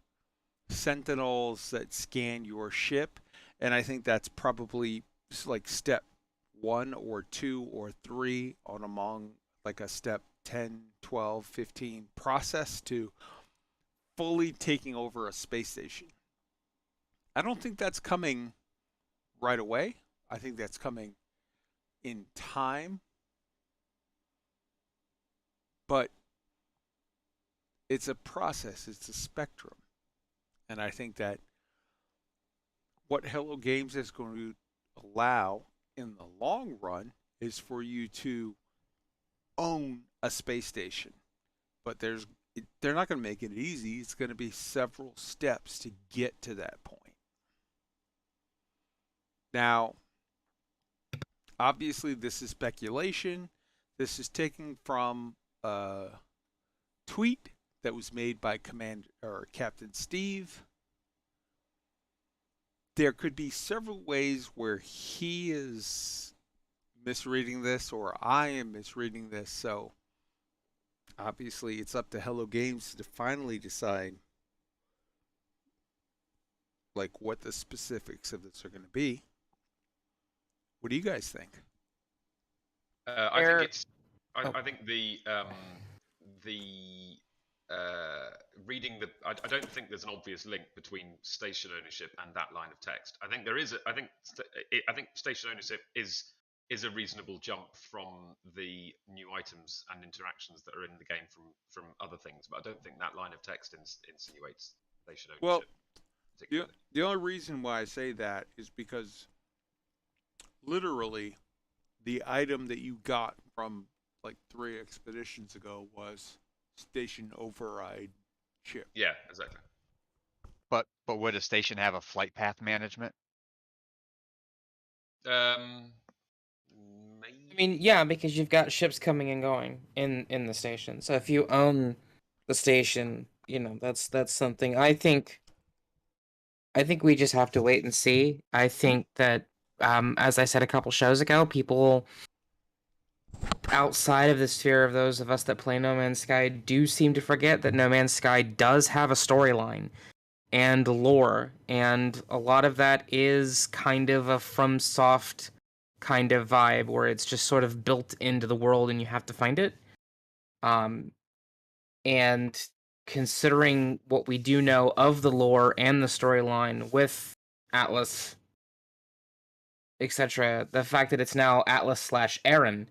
S2: sentinels that scan your ship. And I think that's probably like step 1 or 2 or 3 on among like a step 10, 12, 15 process to fully taking over a space station. I don't think that's coming right away. I think that's coming in time. But it's a process, it's a spectrum. And I think that what Hello Games is going to allow in the long run is for you to own a space station. But they're not going to make it easy. It's going to be several steps to get to that point. Now, obviously, this is speculation. This is taken from a tweet that was made by Captain Steve. There could be several ways where he is misreading this or I am misreading this. So obviously it's up to Hello Games to finally decide like what the specifics of this are going to be. What do you guys think?
S9: I think the reading the. I don't think there's an obvious link between station ownership and that line of text. I think there is. I think station ownership is a reasonable jump from the new items and interactions that are in the game from other things. But I don't think that line of text insinuates station ownership.
S2: Well, the only reason why I say that is because literally the item that you got from like 3 expeditions ago was station override chip.
S9: Yeah, exactly.
S6: But would a station have a flight path management?
S7: I mean, yeah, because you've got ships coming and going in the station. So if you own the station, that's something. I think we just have to wait and see. I think that, as I said a couple shows ago, people outside of the sphere of those of us that play No Man's Sky do seem to forget that No Man's Sky does have a storyline. and lore, and a lot of that is kind of a FromSoft kind of vibe where it's just sort of built into the world and you have to find it. And considering what we do know of the lore and the storyline with Atlas, etc., the fact that it's now Atlas/Aaron,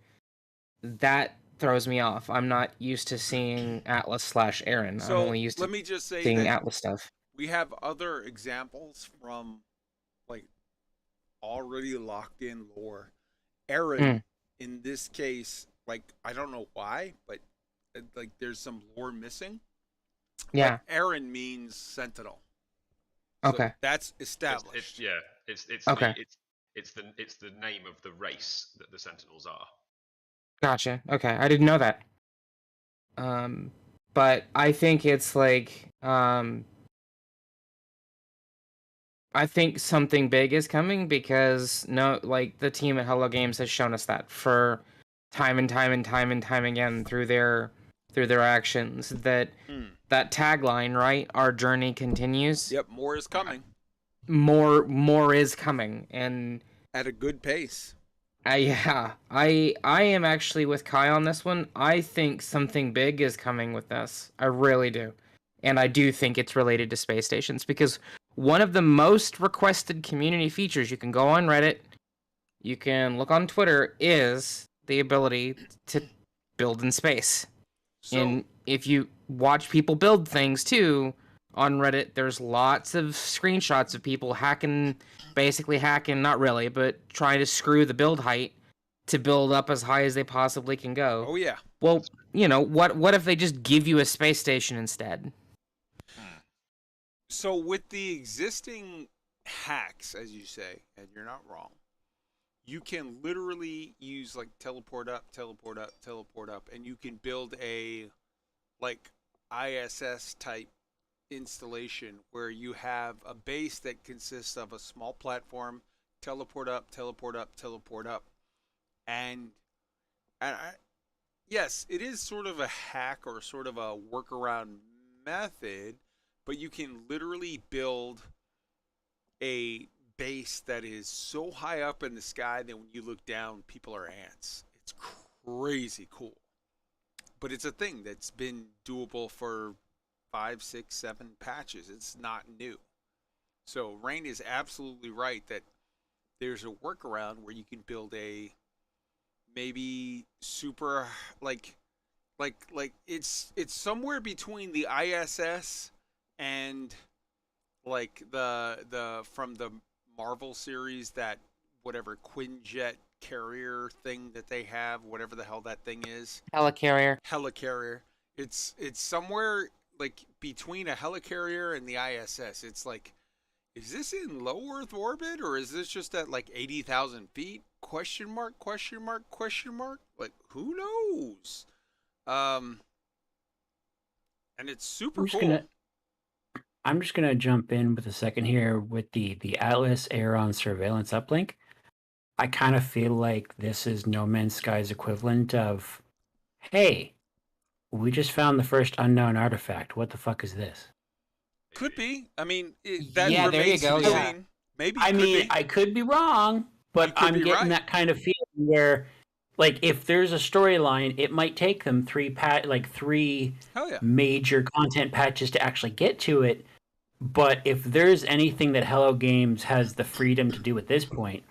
S7: that throws me off. I'm not used to seeing Atlas/Aaron.
S2: So
S7: I'm only used to
S2: let me just say
S7: seeing
S2: that
S7: Atlas stuff.
S2: we have other examples from like already locked in lore. Aaron, in this case, like I don't know why, but like there's some lore missing.
S7: Yeah.
S2: But Aaron means sentinel. So
S7: Okay.
S2: that's established.
S9: It's
S7: Okay.
S9: it's the name of the race that the Sentinels are.
S7: Gotcha. Okay, I didn't know that. But I think it's like, I think something big is coming because the team at Hello Games has shown us that for time and time and time and time again through their actions that tagline, right? Our journey continues.
S2: Yep, more is coming.
S7: More is coming, and
S2: at a good pace.
S7: I am actually with Kai on this one. I think something big is coming with this. I really do. And I do think it's related to space stations because one of the most requested community features, you can go on Reddit, you can look on Twitter, is the ability to build in space. And if you watch people build things too on Reddit, there's lots of screenshots of people basically hacking, not really, but trying to screw the build height to build up as high as they possibly can go.
S2: Oh yeah.
S7: Well, what if they just give you a space station instead?
S2: So with the existing hacks, as you say, and you're not wrong, you can literally use like teleport up, and you can build a like ISS type installation where you have a base that consists of a small platform, teleport up, and yes, it is sort of a hack or sort of a workaround method, but you can literally build a base that is so high up in the sky that when you look down, people are ants. It's crazy cool. But it's a thing that's been doable for 5, 6, 7 patches. It's not new. So Rain is absolutely right that there's a workaround where you can build a maybe super like it's somewhere between the ISS and like the from the Marvel series, that whatever Quinjet carrier thing that they have, whatever the hell that thing is.
S7: Helicarrier.
S2: It's somewhere like between a helicarrier and the ISS. It's like, is this in low Earth orbit or is this just at like 80,000 feet? Question mark? Like, who knows? And it's super cool.
S8: I'm just gonna jump in with a second here with the Atlas Aeron surveillance uplink. I kind of feel like this is No Man's Sky's equivalent of, hey, we just found the first unknown artifact. What the fuck is this?
S2: Could be. I mean,
S7: there you go. Yeah.
S2: Maybe.
S8: I could be wrong, but I'm getting that kind of feeling where, like, if there's a storyline, it might take them three major content patches to actually get to it. But if there's anything that Hello Games has the freedom to do at this point,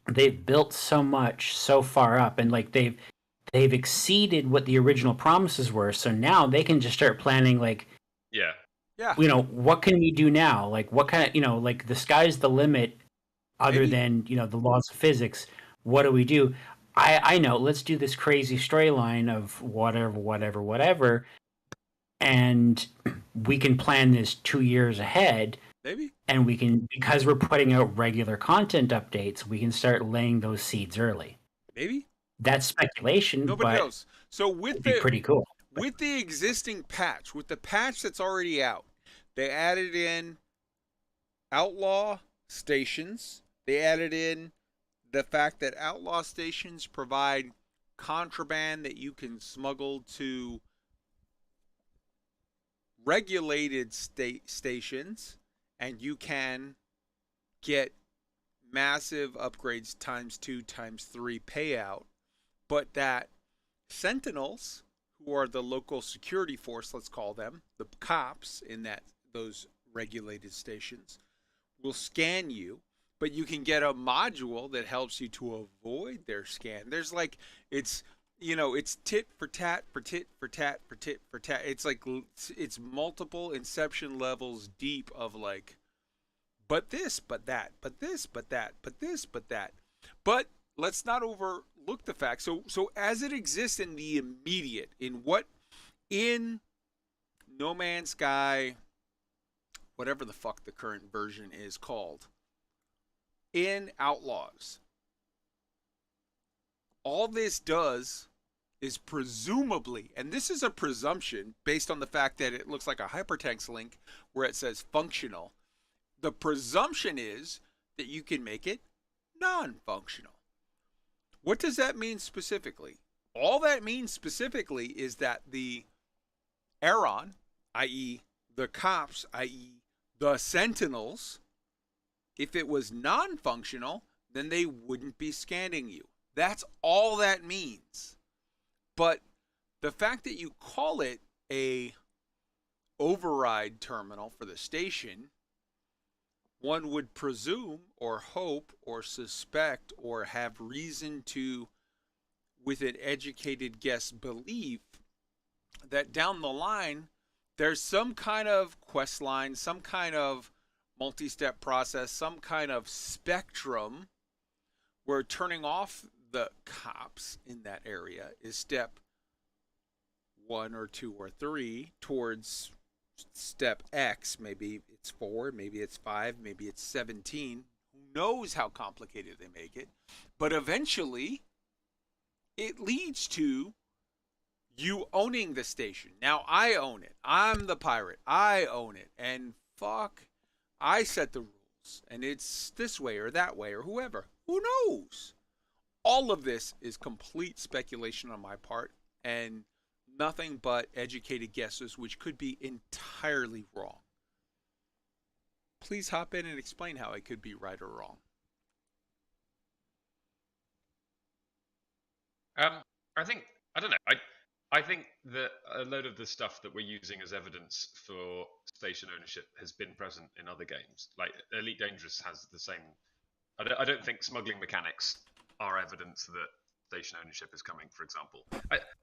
S8: they've built so much so far up, and like they've exceeded what the original promises were. So now they can just start planning, like,
S9: yeah,
S8: what can we do now? Like, what kind of, like, the sky's the limit. Other than the laws of physics, what do we do? I know. Let's do this crazy storyline of whatever, and we can plan this 2 years ahead.
S2: Maybe.
S8: And we can, because we're putting out regular content updates, we can start laying those seeds early.
S2: Maybe.
S8: That's speculation.
S2: Nobody
S8: but
S2: knows. So with
S8: it'd be pretty cool.
S2: With the existing patch, with the patch that's already out, they added in outlaw stations. They added in the fact that outlaw stations provide contraband that you can smuggle to regulated stations. and you can get massive upgrades ×2, ×3 payout, but that Sentinels, who are the local security force, let's call them, the cops in those regulated stations, will scan you, but you can get a module that helps you to avoid their scan. There's like, it's, you know, it's tit for tat for tit for tat for tit for tat. It's like, it's multiple Inception levels deep of like, but this, but that, but this, but that, but this, but that. But let's not overlook the fact. So as it exists in the immediate, in No Man's Sky, whatever the fuck the current version is called, in Outlaws, all this does is presumably, and this is a presumption based on the fact that it looks like a hypertext link where it says functional. The presumption is that you can make it non-functional. What does that mean specifically? All that means specifically is that the Aeron, i.e. the cops, i.e. the Sentinels, if it was non-functional, then they wouldn't be scanning you. That's all that means. But the fact that you call it a override terminal for the station, one would presume or hope or suspect or have reason to, with an educated guess, believe that down the line there's some kind of quest line, some kind of multi-step process, some kind of spectrum where turning off the cops in that area is step 1 or 2 or 3 towards step X. Maybe it's 4, maybe it's 5, maybe it's 17. Who knows how complicated they make it? But eventually it leads to you owning the station. Now I own it. I'm the pirate. I own it. And fuck, I set the rules. And it's this way or that way or whoever. Who knows? All of this is complete speculation on my part and nothing but educated guesses, which could be entirely wrong. Please hop in and explain how it could be right or wrong.
S9: I don't know. I think that a load of the stuff that we're using as evidence for station ownership has been present in other games. Like Elite Dangerous has the same. I don't think smuggling mechanics are evidence that station ownership is coming, for example.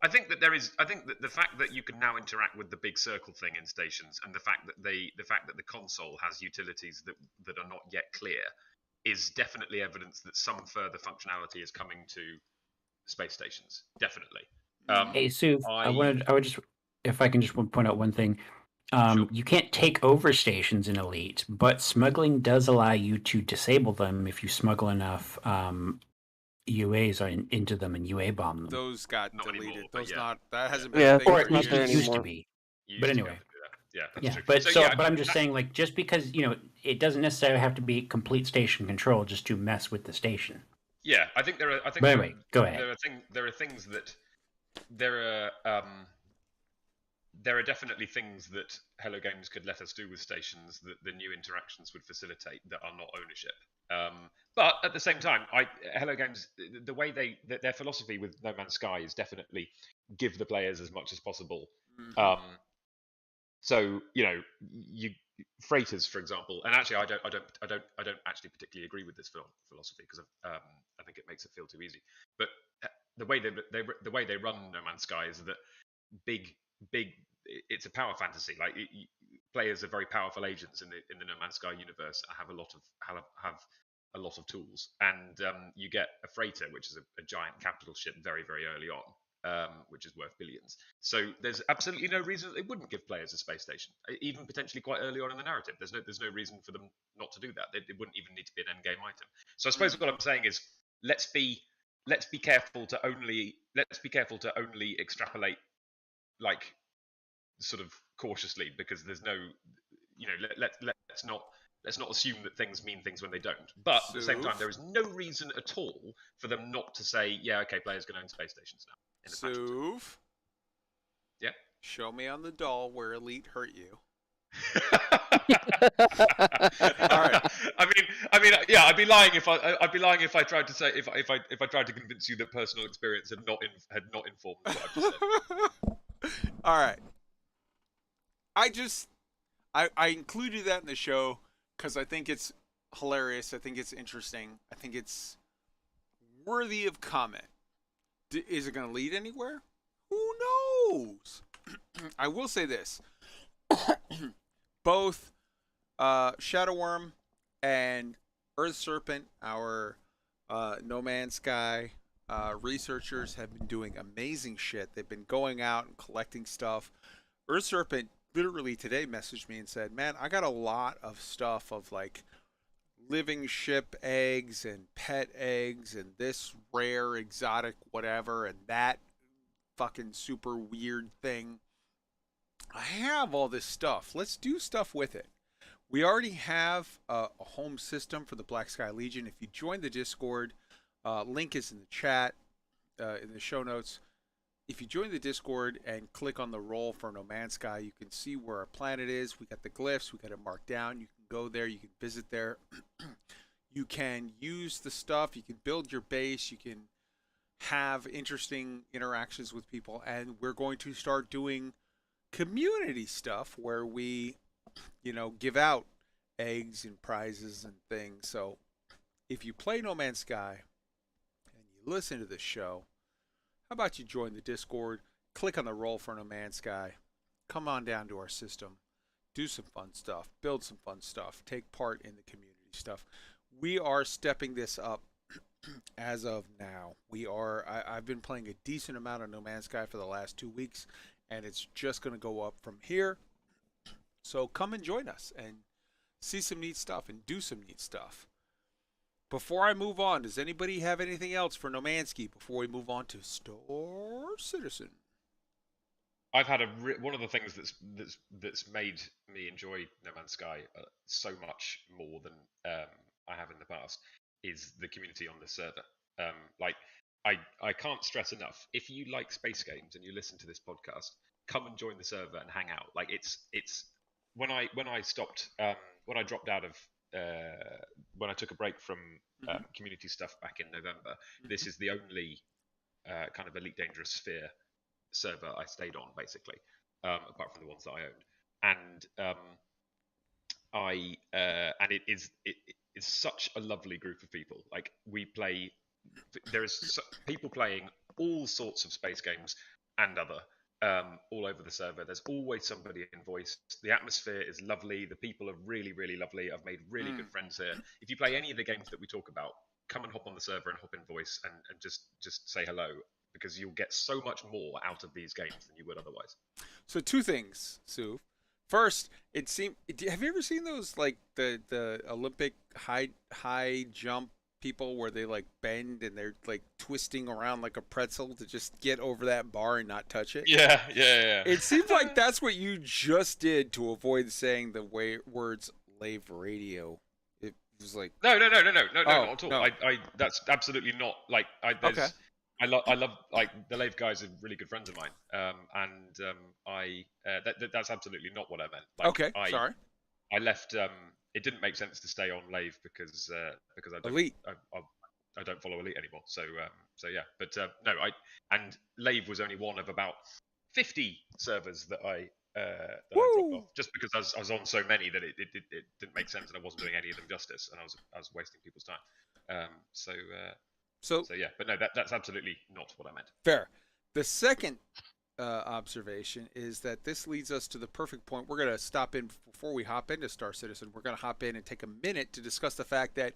S9: I think that the fact that you can now interact with the big circle thing in stations, and the fact that the console has utilities that are not yet clear, is definitely evidence that some further functionality is coming to space stations. Definitely.
S8: Hey, Sue, I would just, if I can just point out one thing. Sure. You can't take over stations in Elite, but smuggling does allow you to disable them if you smuggle enough UAs into them and UA bomb them.
S2: Those got deleted.
S9: Anymore,
S2: those
S9: yeah.
S2: not. That hasn't been.
S8: Yeah,
S2: a thing
S8: or
S2: for
S8: it
S2: years.
S8: used to be. But anyway.
S9: Yeah, that's
S8: Yeah,
S9: true.
S8: but
S9: So, yeah,
S8: but I'm just saying, like, just because it doesn't necessarily have to be complete station control just to mess with the station.
S9: Yeah, I think there are. But
S8: anyway, go ahead.
S9: There are things that there are definitely things that Hello Games could let us do with stations that the new interactions would facilitate that are not ownership. But at the same time, Hello Games, the way their philosophy with No Man's Sky is definitely give the players as much as possible.
S2: Mm-hmm.
S9: So freighters, for example, and actually I don't actually particularly agree with this philosophy because I think it makes it feel too easy. But the way they run No Man's Sky is that big. It's a power fantasy. Like players are very powerful agents in the No Man's Sky universe. Have a lot of tools, and you get a freighter, which is a giant capital ship, very very early on, which is worth billions. So there's absolutely no reason they wouldn't give players a space station, even potentially quite early on in the narrative. There's no reason for them not to do that. It wouldn't even need to be an end game item. So I suppose what I'm saying is let's be careful to only extrapolate like sort of cautiously, because there's no, let's not assume that things mean things when they don't. But at the same time, there is no reason at all for them not to say, yeah, okay, players can own space stations now.
S2: Souv.
S9: Yeah.
S2: Show me on the doll where Elite hurt you. right.
S9: I mean, yeah, I'd be lying if I tried to say if I tried to convince you that personal experience had not informed what I've just said.
S2: All right. I included that in the show because I think it's hilarious. I think it's interesting. I think it's worthy of comment. Is it going to lead anywhere? Who knows? I will say this. Both Shadowworm and Earth Serpent, our No Man's Sky researchers, have been doing amazing shit. They've been going out and collecting stuff. Earth Serpent literally today messaged me and said, man, I got a lot of stuff of like living ship eggs and pet eggs and this rare exotic whatever and that fucking super weird thing. I have all this stuff. Let's do stuff with it. We already have a home system for the Black Sky Legion. If you join the Discord, link is in the chat, in the show notes. If you join the Discord and click on the roll for No Man's Sky, you can see where our planet is. We got the glyphs. We got it marked down. You can go there. You can visit there. You can use the stuff. You can build your base. You can have interesting interactions with people. And we're going to start doing community stuff where we, give out eggs and prizes and things. So if you play No Man's Sky and you listen to this show, how about you join the Discord, click on the roll for No Man's Sky, come on down to our system, do some fun stuff, build some fun stuff, take part in the community stuff. We are stepping this up as of now. I've been playing a decent amount of No Man's Sky for the last 2 weeks, and it's just going to go up from here. So come and join us and see some neat stuff and do some neat stuff. Before I move on, does anybody have anything else for No Man's Sky before we move on to Star Citizen?
S9: I've had one of the things that's made me enjoy No Man's Sky so much more than I have in the past is the community on the server. I can't stress enough. If you like space games and you listen to this podcast, come and join the server and hang out. Like it's when I stopped when I dropped out of when I took a break from community stuff back in November, this is the only kind of Elite Dangerous Sphere server I stayed on, basically, apart from the ones that I owned. And it is such a lovely group of people. Like there is people playing all sorts of space games and other. All over the server. There's always somebody in voice. The atmosphere is lovely. The people are really, really lovely. I've made really good friends here. If you play any of the games that we talk about, come and hop on the server and hop in voice and just say hello, because you'll get so much more out of these games than you would otherwise.
S2: So 2 things, Sue. First, it seemed. Have you ever seen those like the Olympic high jump people where they like bend and they're like twisting around like a pretzel to just get over that bar and not touch it?
S9: Yeah.
S2: It seems like that's what you just did to avoid saying the words "lave radio." It was like
S9: no, not at all. No. I that's absolutely not like
S2: okay.
S9: I love like the Lave guys are really good friends of mine, that's absolutely not what I meant. Like,
S2: okay, sorry.
S9: I left. It didn't make sense to stay on Lave because I don't
S2: Elite.
S9: I don't follow Elite anymore. So yeah. But no, and Lave was only one of about 50 servers that I dropped off, just because I was on so many that it didn't make sense, and I wasn't doing any of them justice, and I was wasting people's time. So yeah, but no, that's absolutely not what I meant.
S2: Fair. The second observation is that this leads us to the perfect point. We're going to stop in before we hop into Star Citizen. We're going to hop in and take a minute to discuss the fact that,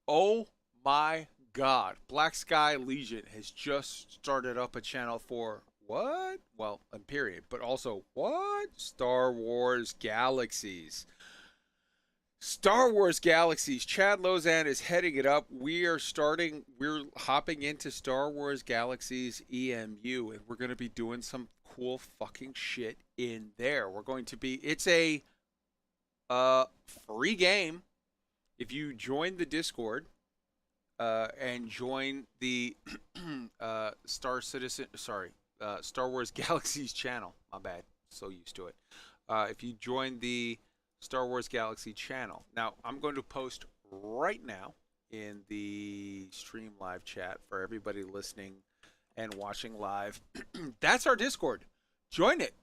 S2: oh my God, Black Sky Legion has just started up a channel for what? Well, period, but also what? Star Wars Galaxies. Star Wars Galaxies. Chad Lozan is heading it up. We're hopping into Star Wars Galaxies EMU, and we're going to be doing some cool fucking shit in there. It's a free game. If you join the Discord and join the Star Wars Galaxies channel, my bad, so used to it. If you join the Star Wars Galaxy channel. Now, I'm going to post right now in the stream live chat for everybody listening and watching live. That's our Discord. Join it.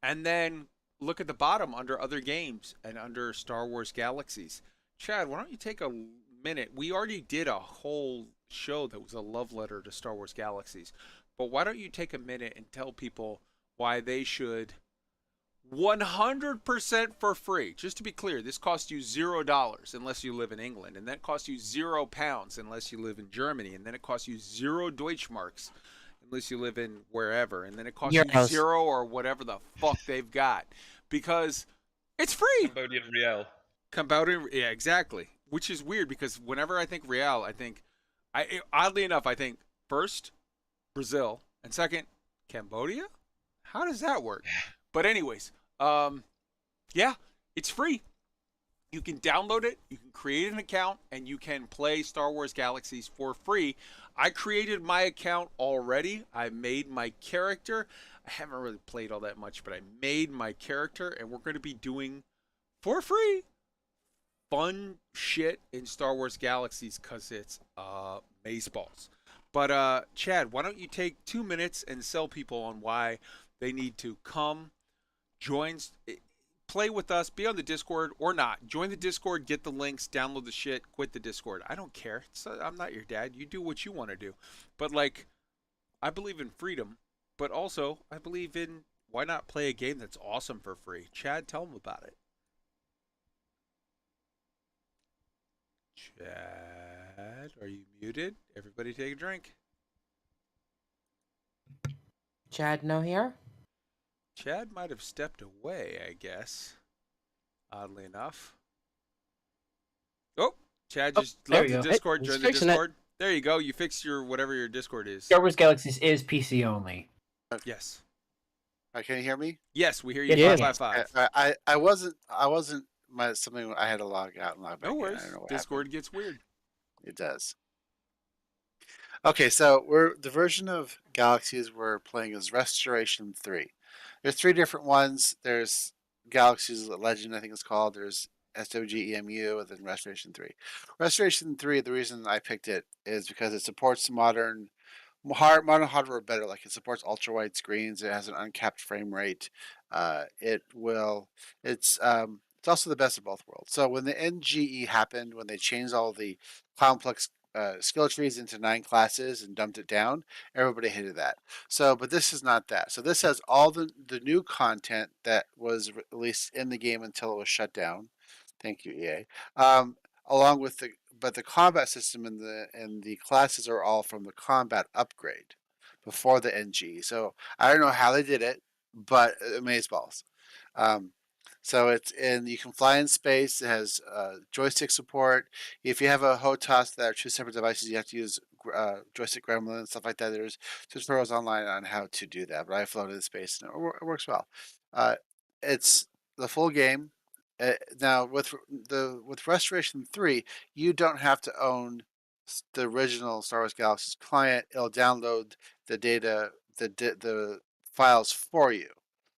S2: And then look at the bottom under other games and under Star Wars Galaxies. Chad, why don't you take a minute? We already did a whole show that was a love letter to Star Wars Galaxies. But why don't you take a minute and tell people why they should 100% for free. Just to be clear, this costs you $0 unless you live in England, and that costs you £0 unless you live in Germany, and then it costs you 0 Deutschmarks unless you live in wherever, and then it costs you 0 or whatever the fuck they've got, because it's free.
S9: Cambodian real.
S2: Yeah, exactly. Which is weird because whenever I think real, oddly enough, I think first Brazil and second Cambodia. How does that work? But anyways, yeah, it's free. You can download it, you can create an account, and you can play Star Wars Galaxies for free. I created my account already. I made my character. I haven't really played all that much, but I made my character, and we're going to be doing, for free, fun shit in Star Wars Galaxies because it's amazeballs. But, Chad, why don't you take 2 minutes and sell people on why they need to come, join, play with us, be on the Discord or not. Join the Discord, get the links, download the shit, quit the Discord. I don't care. I'm not your dad. You do what you want to do. But, like, I believe in freedom, but also I believe in why not play a game that's awesome for free. Chad, tell them about it. Chad, are you muted? Everybody take a drink.
S7: Chad, no here?
S2: Chad might have stepped away, I guess. Oddly enough. Oh, Chad just left the Discord. Join the Discord. There you go. You fixed your whatever your Discord is.
S8: Star Wars Galaxies is PC only.
S2: Yes.
S4: Can you hear me?
S2: Yes, we hear you.
S8: Yes.
S2: 555.
S4: I wasn't. Something I had to log out and log back
S2: No
S4: in.
S2: worries.
S4: I don't know what
S2: Discord
S4: happened.
S2: gets weird.
S4: It does. Okay, so the version of Galaxies we're playing is Restoration 3. There's 3 different ones. There's Galaxies Legend, I think it's called. There's SWGEMU, and then Restoration 3. Restoration 3, the reason I picked it is because it supports modern hardware better. Like, it supports ultra wide screens. It has an uncapped frame rate. It's also the best of both worlds. So when the NGE happened, when they changed all the complex skill trees into 9 classes and dumped it down, everybody hated that. So, but this is not that. So this has all the new content that was released in the game until it was shut down. Thank you, EA. Along with the combat system and the classes are all from the combat upgrade before the NG. So I don't know how they did it, but amazeballs. So you can fly in space. It has joystick support. If you have a HOTAS that are 2 separate devices, you have to use joystick gremlin and stuff like that. There's tutorials online on how to do that, but I floated in space and it works well. It's the full game. Now with Restoration 3, you don't have to own the original Star Wars Galaxies client. It'll download the data, the files for you.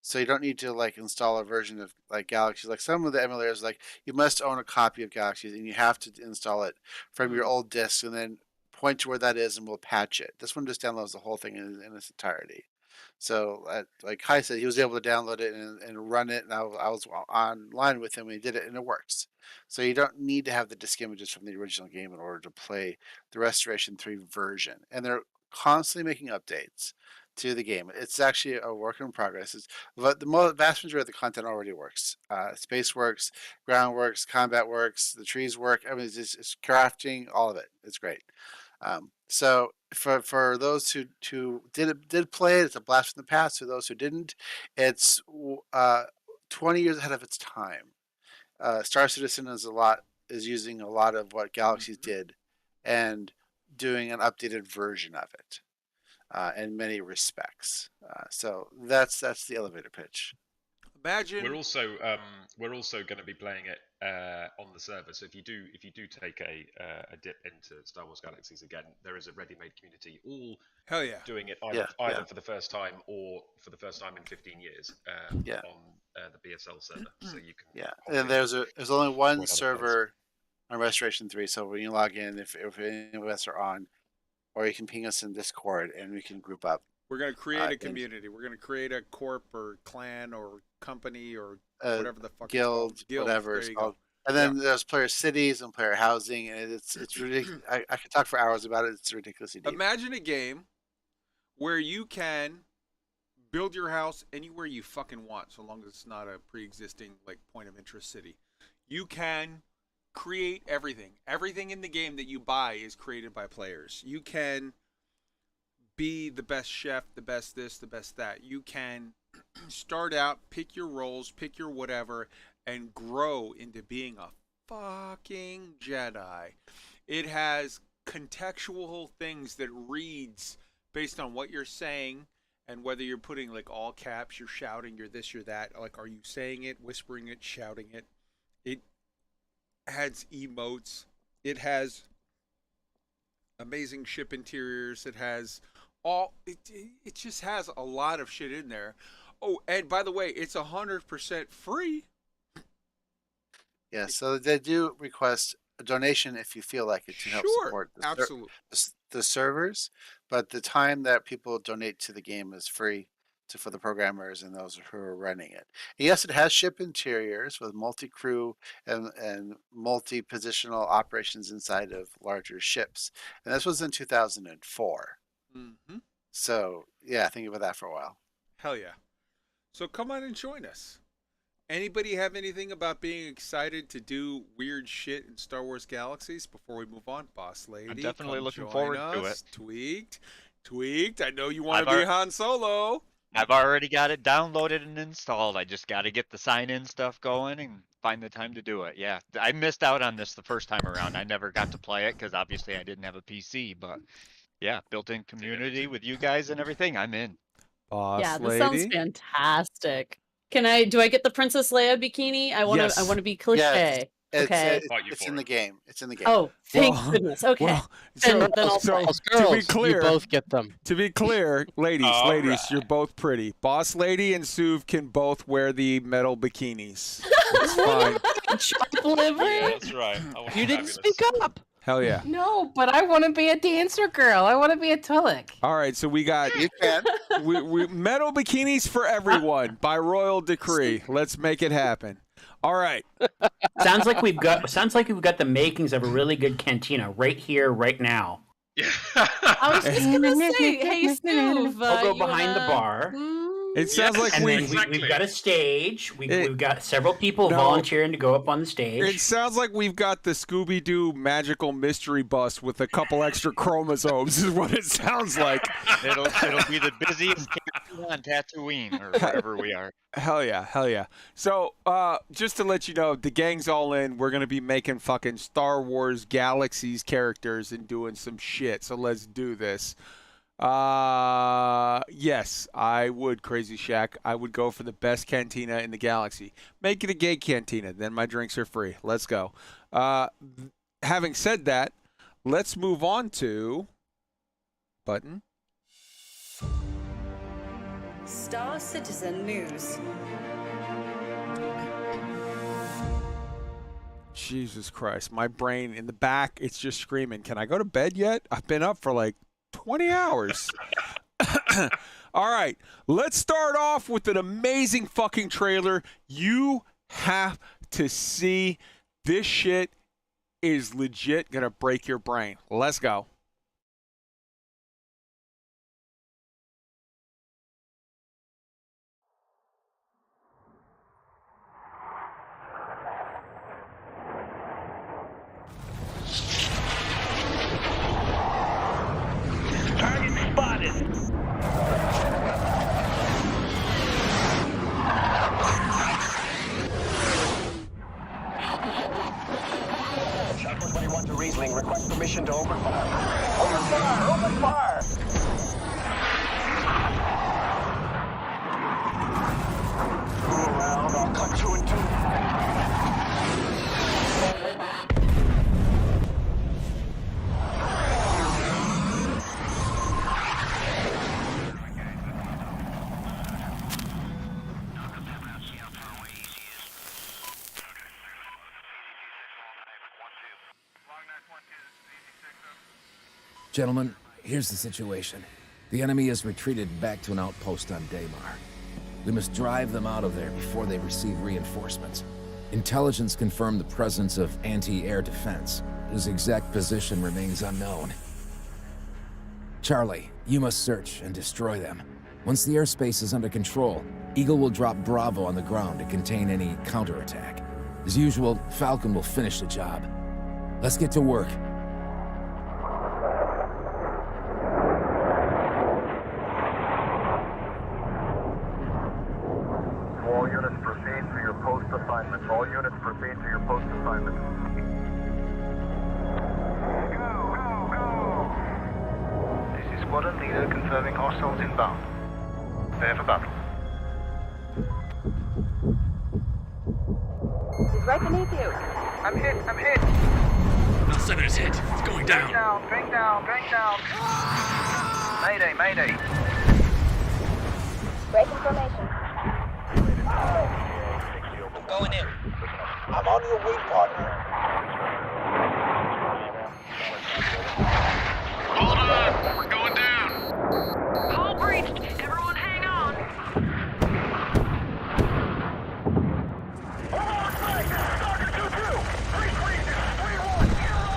S4: So you don't need to like install a version of like Galaxies. Like some of the emulators, like you must own a copy of Galaxies and you have to install it from your old disk and then point to where that is and we'll patch it. This one just downloads the whole thing in its entirety. So like Kai said, he was able to download it and run it, and I was online with him and he did it and it works. So you don't need to have the disk images from the original game in order to play the Restoration 3 version. And they're constantly making updates to the game. It's actually a work in progress. But the vast majority of the content already works. Space works, ground works, combat works, the trees work. I mean, it's crafting, all of it. It's great. So for those who did play it, it's a blast from the past. For those who didn't, it's 20 years ahead of its time. Star Citizen is using a lot of what Galaxies did and doing an updated version of it. In many respects. So that's the elevator pitch.
S2: Imagine
S9: we're also going to be playing it on the server. So if you do take a dip into Star Wars Galaxies again, there is a ready-made community all
S2: hell yeah
S9: doing it either for the first time or for the first time in 15 years on the BSL server. So you can
S4: and there's only one server on Restoration 3. So when you log in, if any of us are on, or you can ping us in Discord and we can group up.
S2: We're going to create a community. We're going to create a corp or clan or company or whatever the fuck
S4: guild, whatever it's called. And then there's player cities and player housing, and it's ridiculous. I could talk for hours about it. It's ridiculously deep.
S2: Imagine a game where you can build your house anywhere you fucking want, so long as it's not a pre-existing like point of interest city. You can create everything. Everything in the game that you buy is created by players. You can be the best chef, the best this, the best that. You can start out, pick your roles, pick your whatever, and grow into being a fucking Jedi. It has contextual things that reads based on what you're saying and whether you're putting like all caps, you're shouting, you're this, you're that. Like, are you saying it, whispering it, shouting it? It has emotes. It has amazing ship interiors. It has it just has a lot of shit in there. Oh, and by the way, it's 100% free.
S4: Yeah, so they do request a donation if you feel like it to help support the servers, but the time that people donate to the game is free for the programmers and those who are running it. And yes, it has ship interiors with multi-crew and multi-positional operations inside of larger ships. And this was in 2004.
S2: Mm-hmm.
S4: So, yeah, think about that for a while.
S2: Hell yeah. So come on and join us. Anybody have anything about being excited to do weird shit in Star Wars Galaxies before we move on? Boss Lady,
S6: I'm definitely looking
S2: join
S6: forward
S2: us.
S6: to it.
S2: Tweaked. I know you want to be Han Solo.
S6: I've already got it downloaded and installed. I just got to get the sign-in stuff going and find the time to do it. Yeah, I missed out on this the first time around. I never got to play it because obviously I didn't have a PC. But yeah, built-in community with you guys and everything. I'm in.
S2: Boss
S3: this sounds fantastic. Do I get the Princess Leia bikini? I want to be cliche. Okay.
S4: It's in the game. It's in the game.
S3: Oh, thank goodness. Okay.
S2: Well, so to be clear,
S5: you both get them.
S2: To be clear, ladies, you're both pretty. Boss Lady and Suv can both wear the metal bikinis. It's fine.
S9: Yeah, that's right.
S5: You didn't speak up.
S2: Hell yeah.
S16: No, but I want to be a dancer girl. I want to be a Tulloch.
S2: All right, so we got we metal bikinis for everyone by royal decree. Let's make it happen. All right.
S8: Sounds like we've got the makings of a really good cantina right here, right now.
S3: I was just gonna say, hey, Suv,
S8: I'll go behind the bar.
S2: It sounds like
S8: we've got a stage. We've got several people volunteering to go up on the stage.
S2: It sounds like we've got the Scooby-Doo magical mystery bus with a couple extra chromosomes is what it sounds like.
S6: It'll be the busiest camp on Tatooine or wherever we are.
S2: Hell yeah. So, just to let you know, the gang's all in. We're going to be making fucking Star Wars Galaxies characters and doing some shit. So let's do this. Yes, I would, Crazy Shack. I would go for the best cantina in the galaxy. Make it a gay cantina, then my drinks are free. Let's go. Having said that, let's move on to button.
S14: Star Citizen News.
S2: Jesus Christ, my brain in the back, it's just screaming. Can I go to bed yet? I've been up for like 20 hours. All right, let's start off with an amazing fucking trailer. You have to see this shit is legit gonna break your brain. Let's go.
S11: Target spotted. Shuttle 21 to Riesling. Request permission to open fire. Open fire! Open fire! Move around.
S17: Gentlemen, here's the situation. The enemy has retreated back to an outpost on Daymar. We must drive them out of there before they receive reinforcements. Intelligence confirmed the presence of anti-air defense, whose exact position remains unknown. Charlie, you must search and destroy them. Once the airspace is under control, Eagle will drop Bravo on the ground to contain any counterattack. As usual, Falcon will finish the job. Let's get to work.
S11: All units proceed to your post assignments. All units proceed to your post assignments. This is squadron leader confirming hostiles inbound. Prepare for battle.
S18: He's right beneath you.
S11: I'm hit. I'm hit.
S19: Bell 7 is hit. It's going down.
S11: Drink down. Mayday, mayday.
S18: Breaking formation.
S11: Going in.
S20: I'm on your way, partner.
S19: Hold on. We're going down.
S18: Hull breached. Everyone hang on.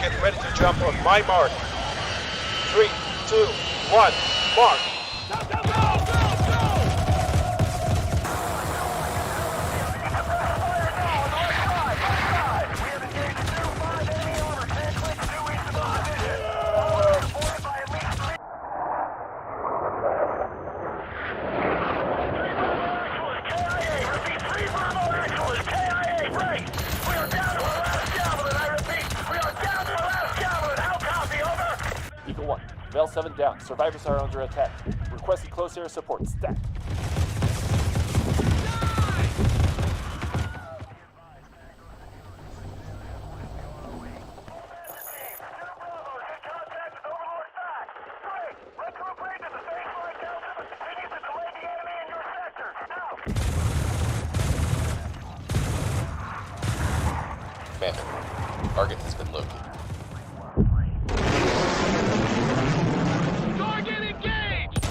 S20: Get ready to jump on my mark. 3, 2, 1, mark.
S21: Eagle 1, Bell 7 down. Survivors are under attack. Requesting close air support. Stat.
S22: Commander, target has been located.
S19: Target engaged!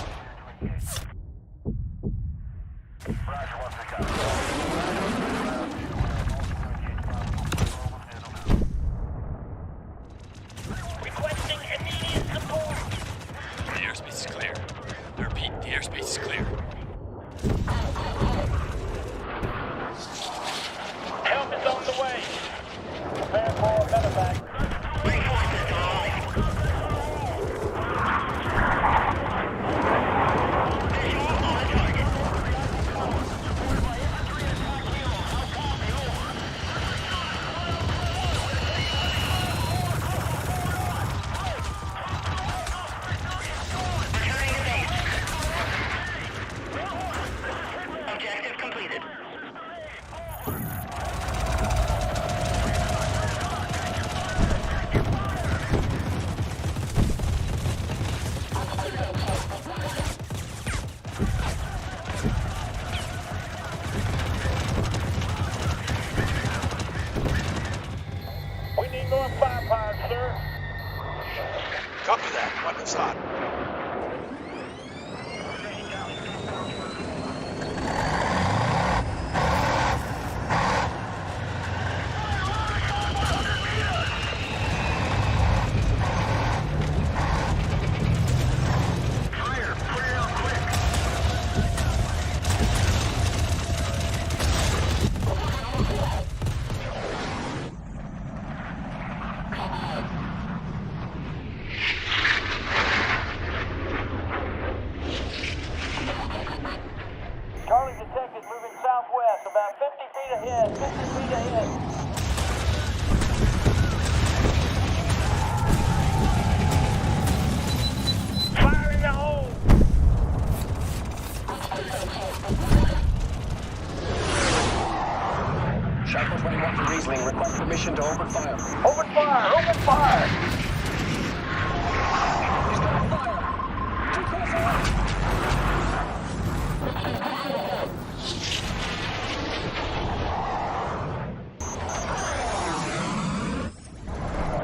S11: Requesting immediate support.
S19: The airspace is clear. I repeat, the airspace is clear.
S11: Help is on the way. Prepare for a medevac. Objective completed. We need more firepower, sir.
S20: Copy that. Weapons hot.
S11: Charlie detected moving southwest, about 50 feet ahead, 50 feet ahead. Fire in the hole!
S23: Shackle 21 to Riesling, request permission to open fire.
S11: Open fire! Open fire!
S23: He's got fire! Too close!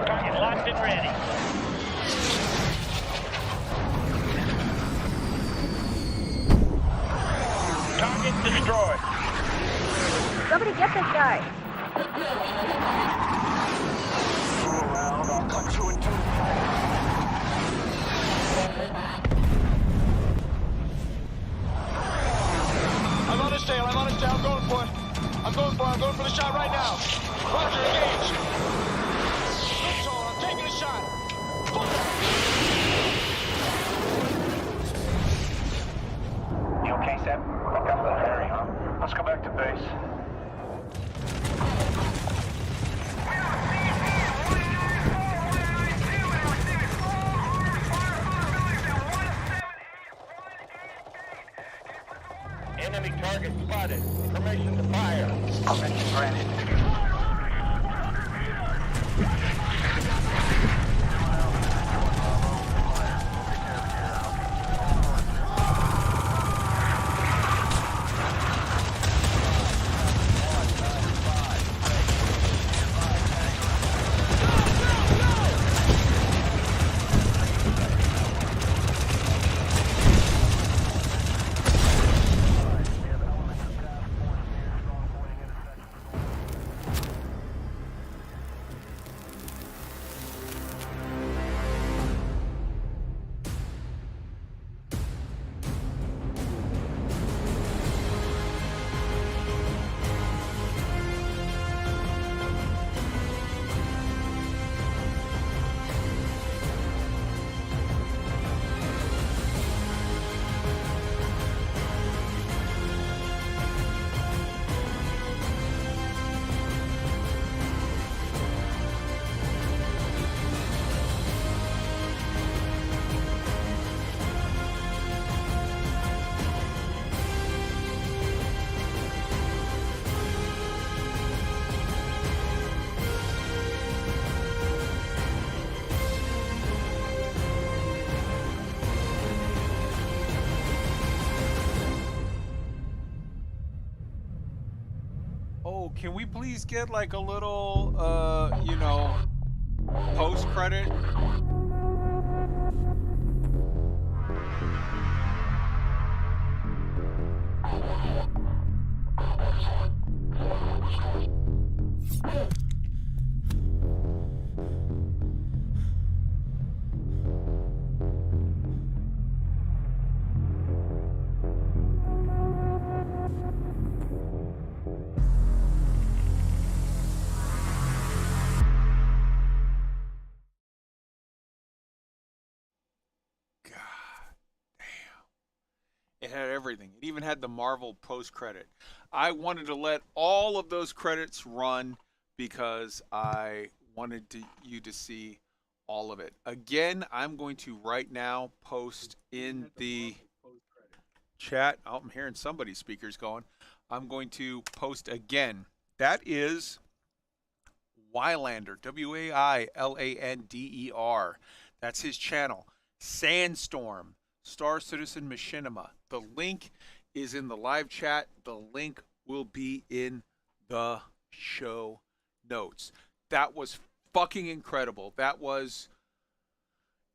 S11: Target locked and ready.
S18: sky.
S11: Around, I'll cut you in two.
S20: I'm on his tail, I'm on his tail, I'm going for it. I'm going for the shot right now. Roger, engage. Good tone, I'm taking a shot.
S11: You okay, Seb? I've got a little hairy, huh? Let's go back to base.
S20: Enemy target spotted. Permission to fire.
S11: Permission granted.
S2: Oh, can we please get like a little, you know, post credit? It had everything. It even had the Marvel post-credit. I wanted to let all of those credits run because I wanted you to see all of it. Again, I'm going to right now post in the chat. Oh, I'm hearing somebody's speakers going. I'm going to post again. That is Wylander, W-A-I-L-A-N-D-E-R. That's his channel. Sandstorm, Star Citizen Machinima. The link is in the live chat. The link will be in the show notes. That was fucking incredible. That was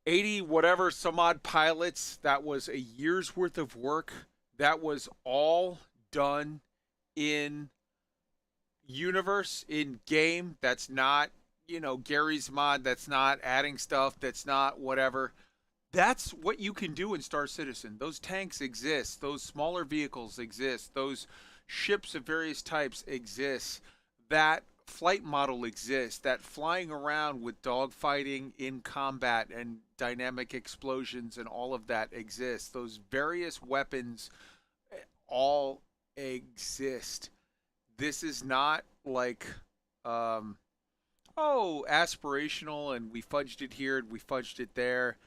S2: 80 whatever some odd pilots. That was a year's worth of work. That was all done in universe, in game. That's not, you know, Gary's mod. That's not adding stuff. That's not whatever. That's what you can do in Star Citizen. Those tanks exist. Those smaller vehicles exist. Those ships of various types exist. That flight model exists. That flying around with dogfighting in combat and dynamic explosions and all of that exists. Those various weapons all exist. This is not like, aspirational and we fudged it here and we fudged it there.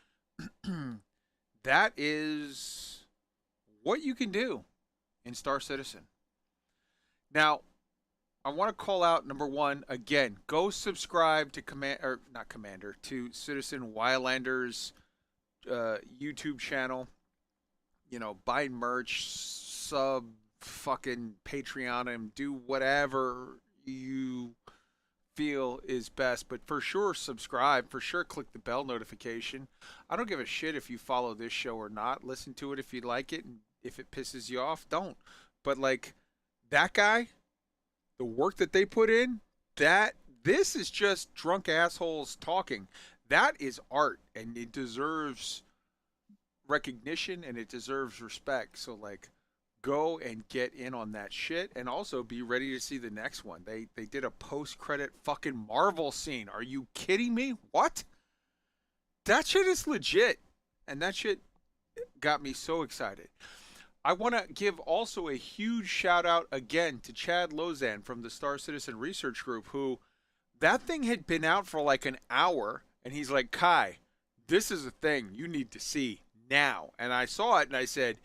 S2: That is what you can do in Star Citizen. Now, I want to call out number one again. Go subscribe to to Citizen Wylander's YouTube channel. You know, buy merch, sub, fucking Patreon him, do whatever you feel is best, but for sure subscribe, for sure click the bell notification. I don't give a shit if you follow this show or not. Listen to it if you like it, and if it pisses you off, don't. But like that guy, the work that they put in, this is just drunk assholes talking. That is art, and it deserves recognition and it deserves respect. So like, go and get in on that shit, and also be ready to see the next one. They did a post-credit fucking Marvel scene. Are you kidding me? What? That shit is legit, and that shit got me so excited. I want to give also a huge shout out again to Chad Lozan from the Star Citizen Research Group, who that thing had been out for like an hour, and he's like, Kai, this is a thing you need to see now. And I saw it and I said,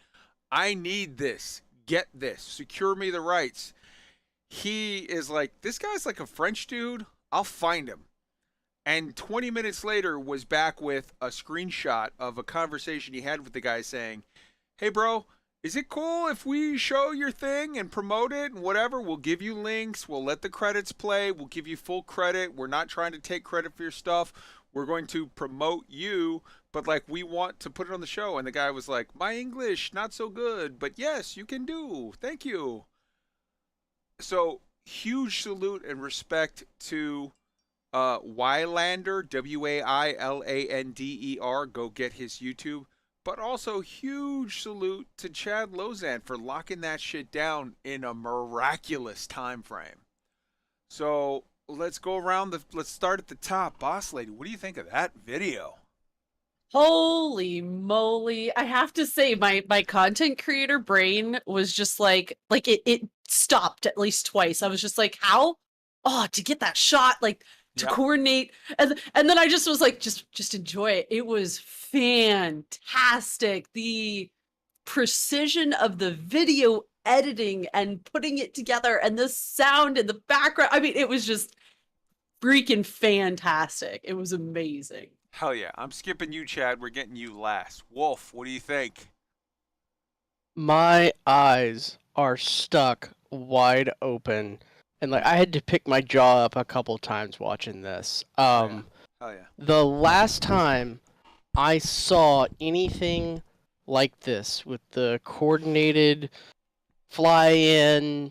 S2: I need this. Get this. Secure me the rights. He is like, this guy's like a French dude. I'll find him. And 20 minutes later was back with a screenshot of a conversation he had with the guy saying, hey, bro, is it cool if we show your thing and promote it and whatever? We'll give you links. We'll let the credits play. We'll give you full credit. We're not trying to take credit for your stuff. We're going to promote you, but like we want to put it on the show. And the guy was like, my English, not so good, but yes, you can do. Thank you. So huge salute and respect to Wylander, Wailander. Go get his YouTube. But also huge salute to Chad Lozan for locking that shit down in a miraculous time frame. So let's go around let's start at the top. Boss Lady, what do you think of that video?
S3: Holy moly. I have to say my content creator brain was just like it stopped at least twice. I was just like, how? Oh, to get that shot, like to coordinate. And then I just was like, just enjoy it. It was fantastic. The precision of the video editing and putting it together and the sound in the background. I mean, it was just freaking fantastic. It was amazing.
S2: Hell yeah. I'm skipping you, Chad. We're getting you last. Wolf, what do you think?
S5: My eyes are stuck wide open. And like I had to pick my jaw up a couple times watching this.
S2: Hell yeah.
S5: The last time I saw anything like this with the coordinated fly in,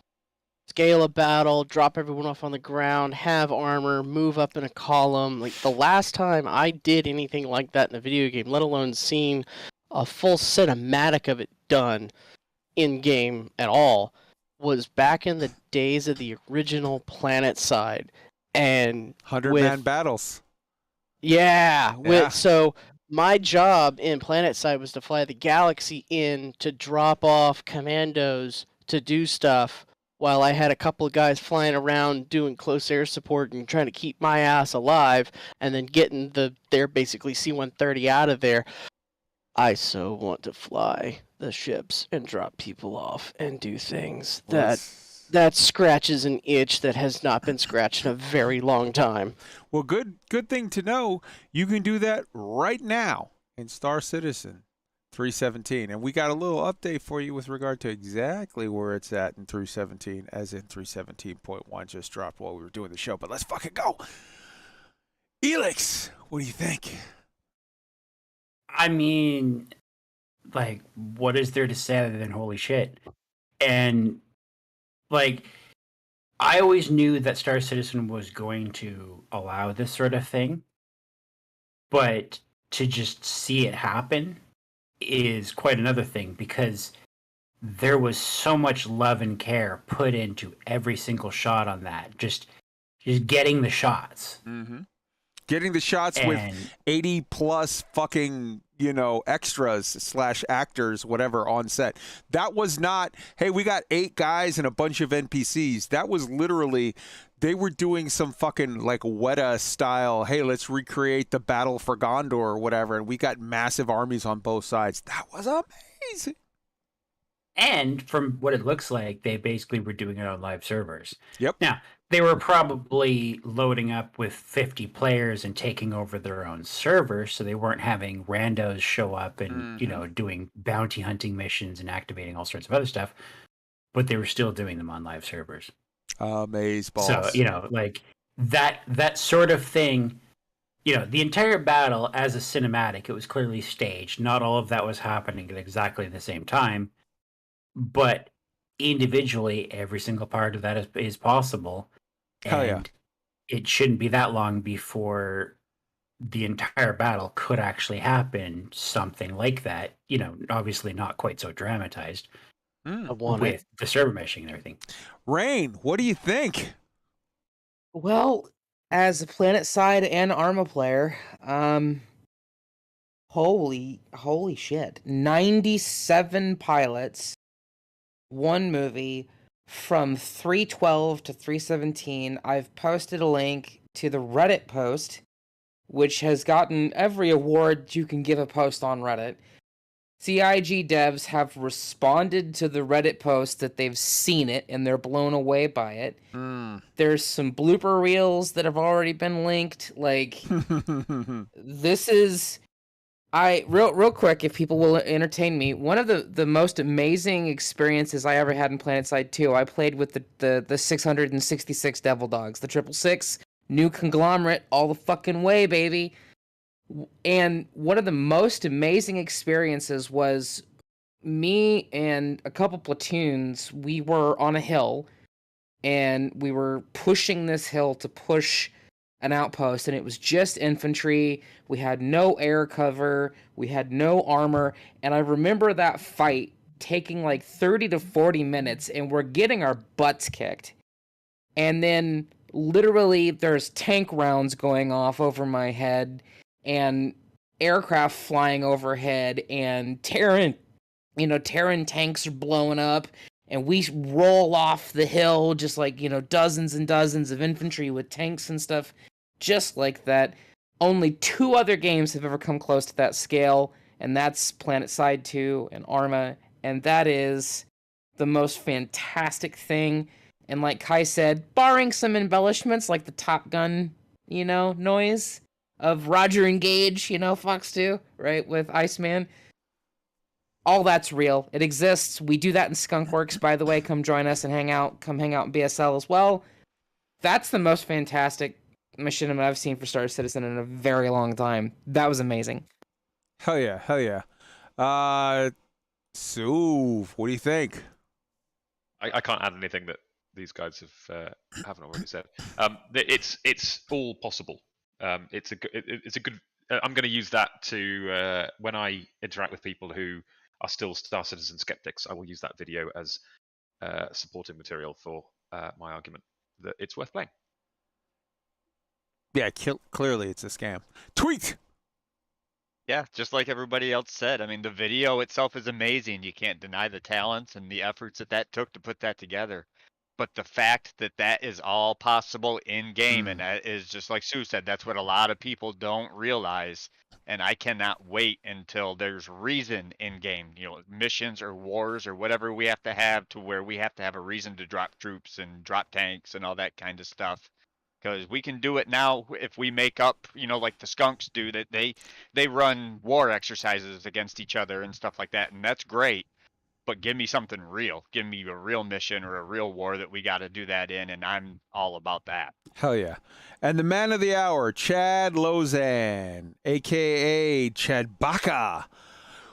S5: scale a battle, drop everyone off on the ground, have armor, move up in a column. Like the last time I did anything like that in a video game, let alone seen a full cinematic of it done in game at all, was back in the days of the original PlanetSide and
S2: 100-man battles.
S5: Yeah. So my job in PlanetSide was to fly the galaxy in to drop off commandos to do stuff while I had a couple of guys flying around doing close air support and trying to keep my ass alive and then getting their basically C-130 out of there. I so want to fly the ships and drop people off and do things that scratches an itch that has not been scratched in a very long time.
S2: Well, good thing to know. You can do that right now in Star Citizen 317. And we got a little update for you with regard to exactly where it's at in 317, as in 317.1 just dropped while we were doing the show. But let's fucking go. ELIX, what do you think?
S8: I mean, like, what is there to say other than holy shit? And, like, I always knew that Star Citizen was going to allow this sort of thing, but to just see it happen is quite another thing, because there was so much love and care put into every single shot on that. Just getting the shots.
S2: Mm-hmm. Getting the shots with 80 plus fucking, extras / actors, whatever, on set. That was not, hey, we got 8 guys and a bunch of NPCs. That was literally, they were doing some fucking like Weta style, hey, let's recreate the battle for Gondor or whatever. And we got massive armies on both sides. That was amazing.
S8: And from what it looks like, they basically were doing it on live servers.
S2: Yep.
S8: Now, they were probably loading up with 50 players and taking over their own server, so they weren't having randos show up and, doing bounty hunting missions and activating all sorts of other stuff, but they were still doing them on live servers.
S2: Amazeballs.
S8: So, like, that sort of thing, the entire battle as a cinematic, it was clearly staged. Not all of that was happening at exactly the same time, but individually, every single part of that is possible.
S2: Hell yeah.
S8: And it shouldn't be that long before the entire battle could actually happen, something like that. You know, obviously not quite so dramatized with the server meshing and everything.
S2: Rain, what do you think?
S7: Well, as a PlanetSide and Arma player, holy shit. 97 pilots, one movie from 312 to 317. I've posted a link to the Reddit post, which has gotten every award you can give a post on Reddit. CIG devs have responded to the Reddit post that they've seen it and they're blown away by it. There's some blooper reels that have already been linked. Like, this is... real quick, if people will entertain me, one of the most amazing experiences I ever had in PlanetSide 2, I played with the 666 Devil Dogs, the 666, new conglomerate, all the fucking way, baby. And one of the most amazing experiences was me and a couple platoons. We were on a hill, and we were pushing this hill to push an outpost, and it was just infantry. We had no air cover, we had no armor, and I remember that fight taking like 30 to 40 minutes, and we're getting our butts kicked. And then literally there's tank rounds going off over my head, and aircraft flying overhead, and Terran tanks are blowing up, and we roll off the hill just like, dozens and dozens of infantry with tanks and stuff just like that. Only 2 other games have ever come close to that scale, and that's PlanetSide 2 and Arma, and that is the most fantastic thing. And like Kai said, barring some embellishments like the Top Gun, noise of Roger Engage, Fox 2, right, with Iceman. All that's real. It exists. We do that in Skunkworks, by the way. Come join us and hang out. Come hang out in BSL as well. That's the most fantastic machinima I've seen for Star Citizen in a very long time. That was amazing.
S2: Hell yeah. Souv, what do you think?
S9: I can't add anything that these guys haven't already said. It's all possible. It's a good. I'm going to use that to when I interact with people who are still Star Citizen skeptics. I will use that video as supporting material for my argument that it's worth playing.
S2: Yeah, clearly it's a scam. Tweet!
S6: Yeah, just like everybody else said. I mean, the video itself is amazing. You can't deny the talents and the efforts that took to put that together. But the fact that that is all possible in-game, and that is just like Sue said, that's what a lot of people don't realize. And I cannot wait until there's reason in-game, missions or wars or whatever we have to where we have to have a reason to drop troops and drop tanks and all that kind of stuff. Because we can do it now if we make up, like the skunks do, that they run war exercises against each other and stuff like that, and that's great. But give me something real. Give me a real mission or a real war that we got to do that in, and I'm all about that.
S2: Hell yeah. And the man of the hour, Chad Lozan, a.k.a. Chad Baca.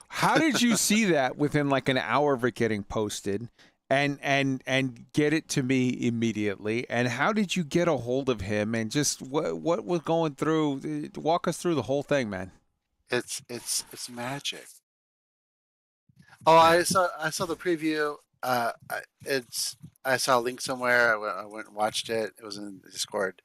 S2: How did you see that within like an hour of it getting posted and get it to me immediately? And how did you get a hold of him? And just what was going through? Walk us through the whole thing, man.
S4: It's magic. Oh, I saw the preview. I saw a link somewhere. I went and watched it. It was in Discord.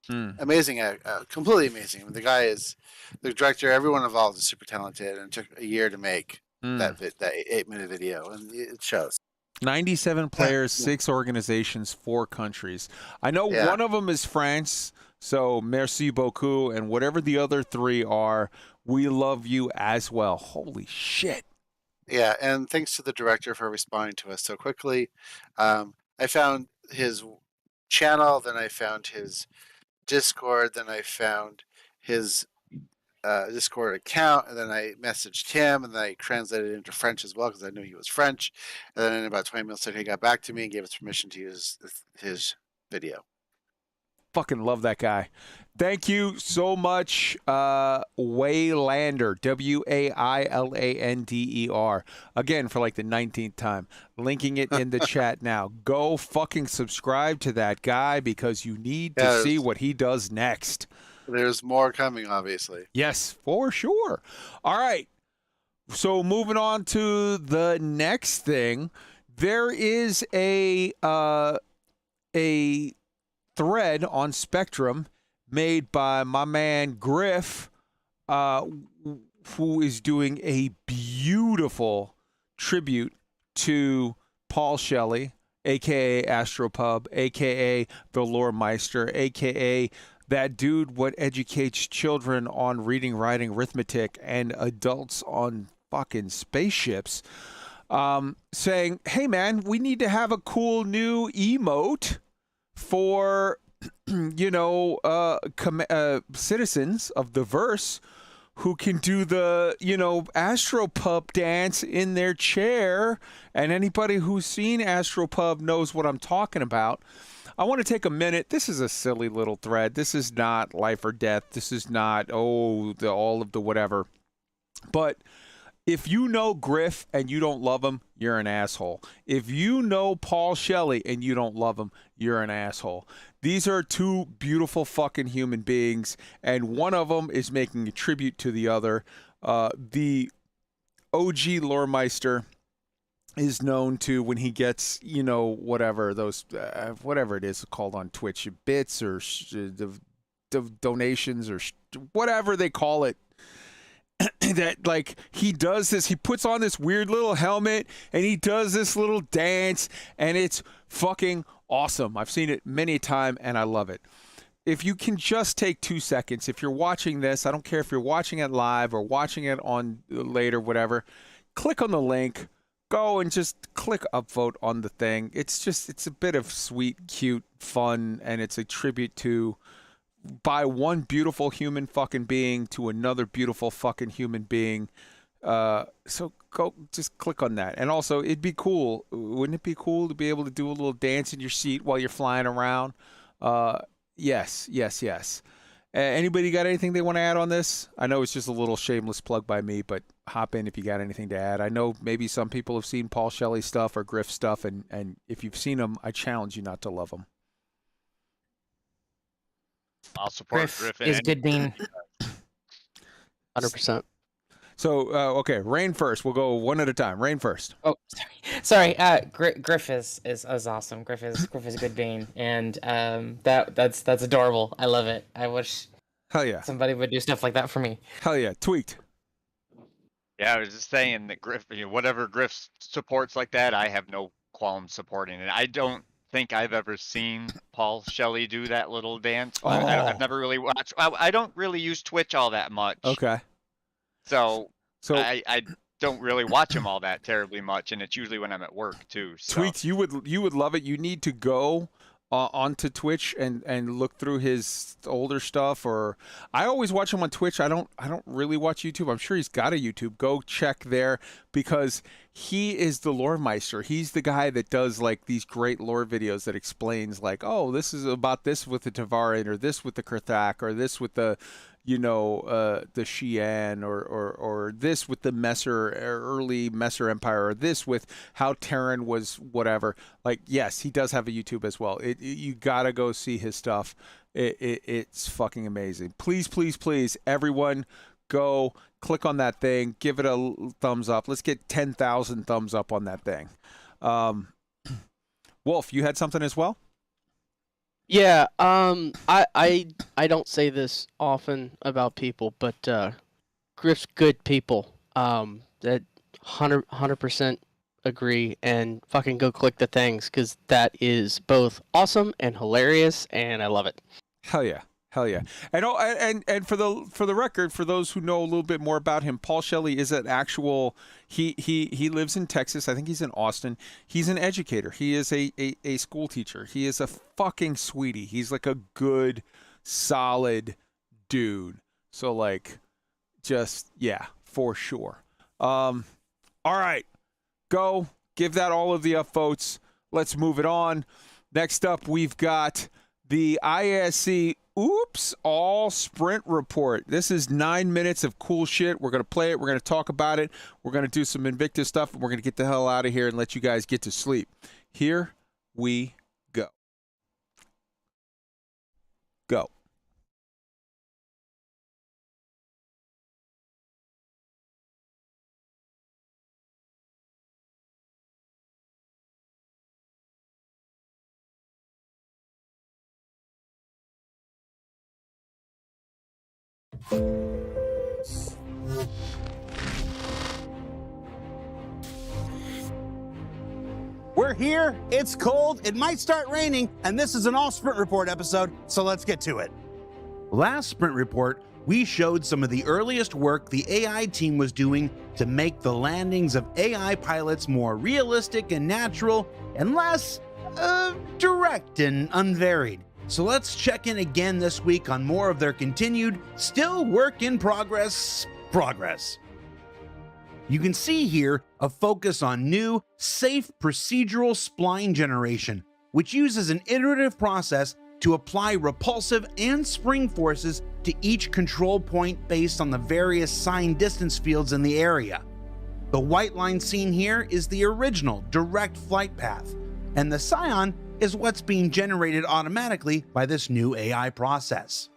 S4: Amazing, completely amazing. I mean, the guy is the director. Everyone involved is super talented, and it took a year to make that 8-minute video, and it shows.
S2: 97 players, 6 organizations, 4 countries. I know one of them is France, so merci beaucoup, and whatever the other 3 are, we love you as well. Holy shit.
S4: Yeah, and thanks to the director for responding to us so quickly. I found his channel, then I found his Discord, then I found his Discord account, and then I messaged him, and then I translated it into French as well because I knew he was French. And then in about 20 minutes later, he got back to me and gave us permission to use his video.
S2: Fucking love that guy. Thank you so much, Waylander, WAILANDER. Again, for like the 19th time. Linking it in the chat now. Go fucking subscribe to that guy because you need to see what he does next.
S4: There's more coming, obviously.
S2: Yes, for sure. All right. So moving on to the next thing, there is a thread on Spectrum made by my man GRIFF, who is doing a beautiful tribute to Paul Shelley, a.k.a. Astropub, a.k.a. the Lore Meister, a.k.a. that dude what educates children on reading, writing, arithmetic, and adults on fucking spaceships, saying, hey, man, we need to have a cool new emote for, you know, citizens of the verse who can do the, you know, Astropub dance in their chair. And anybody who's seen Astropub knows what I'm talking about. I want to take a minute. This is a silly little thread. This is not life or death. This is not, all of the whatever. But if you know GRIFF and you don't love him, you're an asshole. If you know Paul Shelley and you don't love him, you're an asshole. These are two beautiful fucking human beings, and one of them is making a tribute to the other. The OG Loremeister is known to, when he gets, you know, whatever those, whatever it is called on Twitch, bits or donations or whatever they call it. That, like, he does this, he puts on this weird little helmet and he does this little dance, and it's fucking awesome. I've seen it many times and I love it. If you can just take 2 seconds, if you're watching this, I don't care if you're watching it live or watching it on later, whatever, click on the link, go and just click upvote on the thing. It's a bit of sweet, cute fun, and it's a tribute to, by one beautiful human fucking being to another beautiful fucking human being. So go, just click on that. And also, it'd be cool. Wouldn't it be cool to be able to do a little dance in your seat while you're flying around? Yes. Anybody got anything they want to add on this? I know it's just a little shameless plug by me, but hop in if you got anything to add. I know maybe some people have seen Paul Shelley stuff or GRIFF stuff, and if you've seen them, I challenge you not to love them.
S6: I'll support
S7: GRIFF is good bean.
S5: 100%.
S2: So, okay, Rain first. We'll go one at a time. Rain first.
S7: Oh, sorry. GRIFF is awesome. GRIFF is a good bean, and that's adorable. I love it. I wish somebody would do stuff like that for me.
S2: Hell yeah, Tweaked.
S6: Yeah, I was just saying that GRIFF, whatever GRIFF supports like that, I have no qualms supporting it. I don't think I've ever seen Paul Shelley do that little dance. I've never really watched. I don't really use Twitch all that much.
S2: Okay.
S6: So I don't really watch him all that terribly much, and it's usually when I'm at work too. So.
S2: Tweets, you would love it. You need to go onto Twitch and look through his older stuff. Or I always watch him on Twitch. I don't really watch YouTube. I'm sure he's got a YouTube. Go check there, because he is the lore meister. He's the guy that does like these great lore videos that explains like, oh, this is about this with the Tevarin, or this with the Kurthak, or this with the, you know, the Xi'an, or this with the early Messer Empire, or this with how Terran was whatever. Like, yes, he does have a YouTube as well. You gotta go see his stuff. It's fucking amazing. Please, please, please, everyone, go click on that thing. Give it a thumbs up. Let's get 10,000 thumbs up on that thing. Wolf, you had something as well?
S5: Yeah, I don't say this often about people, but GRIFF's good people. That 100% agree, and fucking go click the things, because that is both awesome and hilarious, and I love it.
S2: Hell yeah. Hell yeah. And for the record, for those who know a little bit more about him, Paul Shelley is an actual, he lives in Texas. I think he's in Austin. He's an educator. He is a school teacher. He is a fucking sweetie. He's like a good, solid dude. So like, just, yeah, for sure. All right, go give that all of the upvotes. Let's move it on. Next up, we've got the ISC Oops All Sprint Report. This is 9 minutes of cool shit. We're going to play it. We're going to talk about it. We're going to do some Invictus stuff, and we're going to get the hell out of here and let you guys get to sleep. Here we go. Go.
S1: We're here, it's cold, it might start raining, and this is an all sprint report episode, so let's get to it. Last sprint report, we showed some of the earliest work the AI team was doing to make the landings of AI pilots more realistic and natural, and less, direct and unvaried. So let's check in again this week on more of their continued, still work in progress. You can see here a focus on new, safe procedural spline generation, which uses an iterative process to apply repulsive and spring forces to each control point based on the various sign distance fields in the area. The white line seen here is the original direct flight path, and the cyan is what's being generated automatically by this new AI process.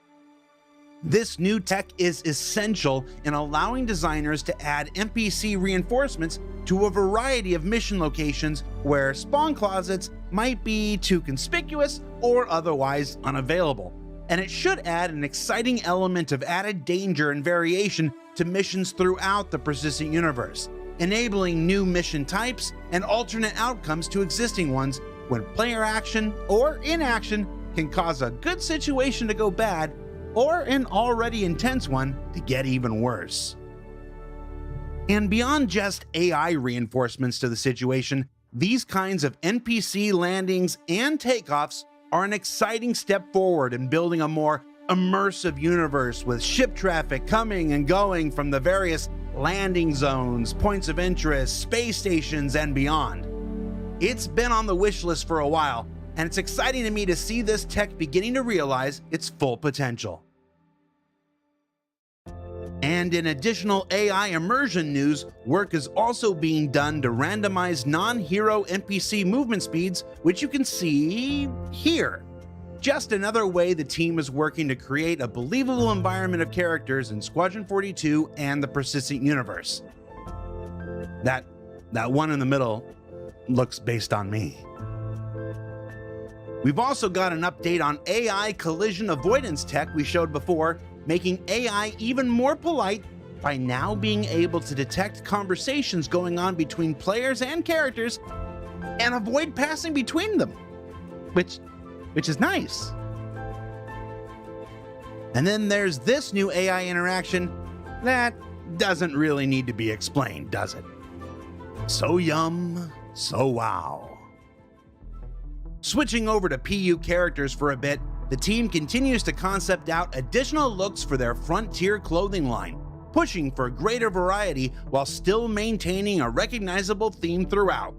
S1: This new tech is essential in allowing designers to add NPC reinforcements to a variety of mission locations where spawn closets might be too conspicuous or otherwise unavailable. And it should add an exciting element of added danger and variation to missions throughout the persistent universe, enabling new mission types and alternate outcomes to existing ones when player action or inaction can cause a good situation to go bad or an already intense one to get even worse. And beyond just AI reinforcements to the situation, these kinds of NPC landings and takeoffs are an exciting step forward in building a more immersive universe with ship traffic coming and going from the various landing zones, points of interest, space stations, and beyond. It's been on the wish list for a while, and it's exciting to me to see this tech beginning to realize its full potential. And in additional AI immersion news, work is also being done to randomize non-hero NPC movement speeds, which you can see here. Just another way the team is working to create a believable environment of characters in Squadron 42 and the persistent universe. That one in the middle looks based on me. We've also got an update on AI collision avoidance tech we showed before, making AI even more polite by now being able to detect conversations going on between players and characters and avoid passing between them, which is nice. And then there's this new AI interaction that doesn't really need to be explained, does it? So yum, so wow. Switching over to PU characters for a bit, the team continues to concept out additional looks for their Frontier clothing line, pushing for greater variety while still maintaining a recognizable theme throughout.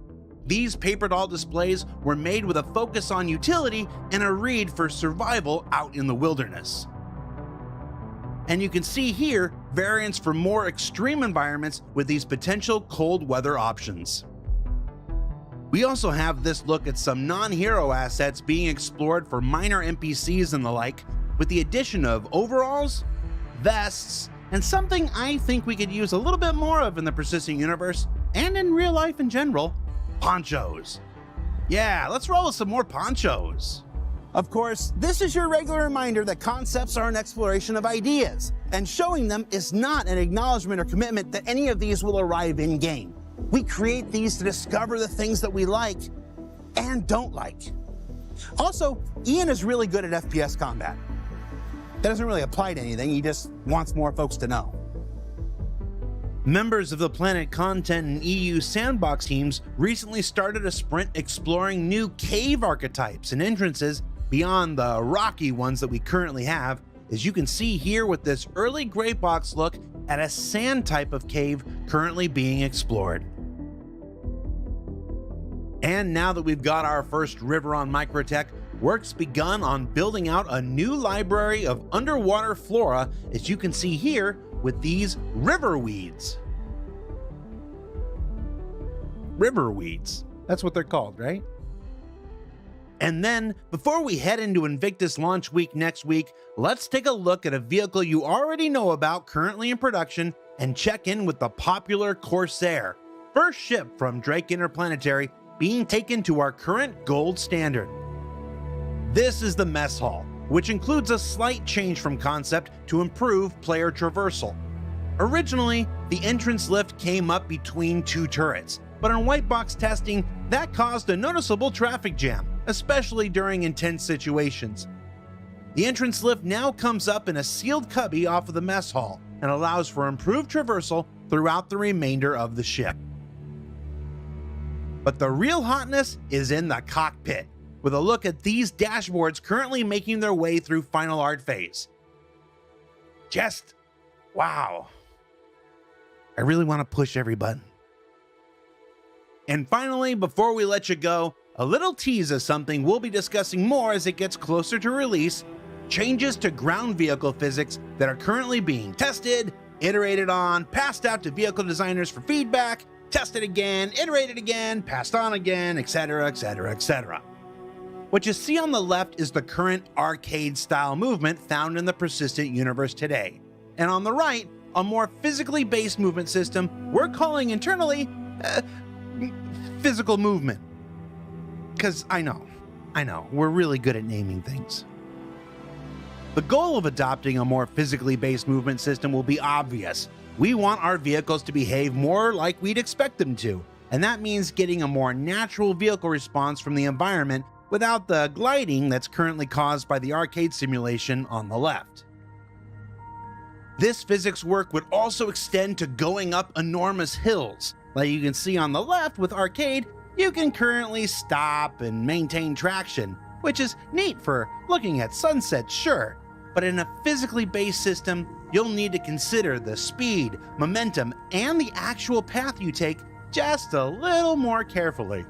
S1: These paper doll displays were made with a focus on utility and a read for survival out in the wilderness. And you can see here variants for more extreme environments with these potential cold weather options. We also have this look at some non-hero assets being explored for minor NPCs and the like, with the addition of overalls, vests, and something I think we could use a little bit more of in the persistent universe, and in real life in general, ponchos. Yeah, let's roll with some more ponchos. Of course, this is your regular reminder that concepts are an exploration of ideas, and showing them is not an acknowledgement or commitment that any of these will arrive in-game. We create these to discover the things that we like and don't like. Also, Ian is really good at FPS combat. That doesn't really apply to anything, he just wants more folks to know. Members of the Planet Content and EU Sandbox teams recently started a sprint exploring new cave archetypes and entrances beyond the rocky ones that we currently have, as you can see here with this early gray box look at a sand type of cave currently being explored. And now that we've got our first river on Microtech, work's begun on building out a new library of underwater flora, as you can see here with these river weeds. River weeds. That's what they're called, right? And then, before we head into Invictus launch week next week, let's take a look at a vehicle you already know about currently in production and check in with the popular Corsair, first ship from Drake Interplanetary being taken to our current gold standard. This is the mess hall, which includes a slight change from concept to improve player traversal. Originally, the entrance lift came up between two turrets, but in white box testing, that caused a noticeable traffic jam, especially during intense situations. The entrance lift now comes up in a sealed cubby off of the mess hall and allows for improved traversal throughout the remainder of the ship. But the real hotness is in the cockpit, with a look at these dashboards currently making their way through final art phase. Just, wow. I really want to push every button. And finally, before we let you go, a little tease of something we'll be discussing more as it gets closer to release: changes to ground vehicle physics that are currently being tested, iterated on, passed out to vehicle designers for feedback, tested again, iterated again, passed on again, etc., etc., etc. What you see on the left is the current arcade-style movement found in the persistent universe today. And on the right, a more physically based movement system we're calling internally physical movement. Because I know, we're really good at naming things. The goal of adopting a more physically based movement system will be obvious. We want our vehicles to behave more like we'd expect them to, and that means getting a more natural vehicle response from the environment without the gliding that's currently caused by the arcade simulation on the left. This physics work would also extend to going up enormous hills. Like you can see on the left with arcade, you can currently stop and maintain traction, which is neat for looking at sunsets, sure, but in a physically based system, you'll need to consider the speed, momentum, and the actual path you take just a little more carefully.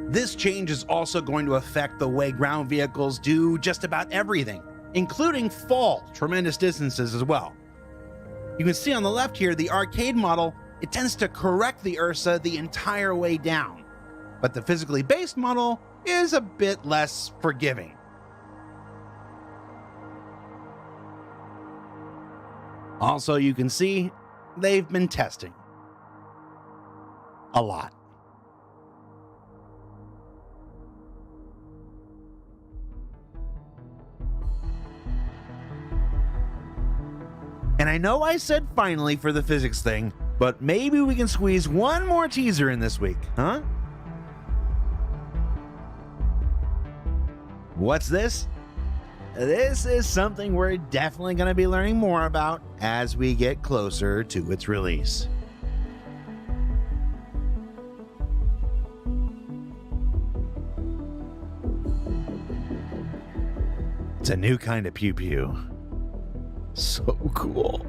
S1: This change is also going to affect the way ground vehicles do just about everything, including fall tremendous distances as well. You can see on the left here, the arcade model, it tends to correct the Ursa the entire way down, but the physically based model is a bit less forgiving. Also, you can see they've been testing a lot. And I know I said finally for the physics thing, but maybe we can squeeze one more teaser in this week, huh? What's this? This is something we're definitely going to be learning more about as we get closer to its release. It's a new kind of pew-pew. So cool.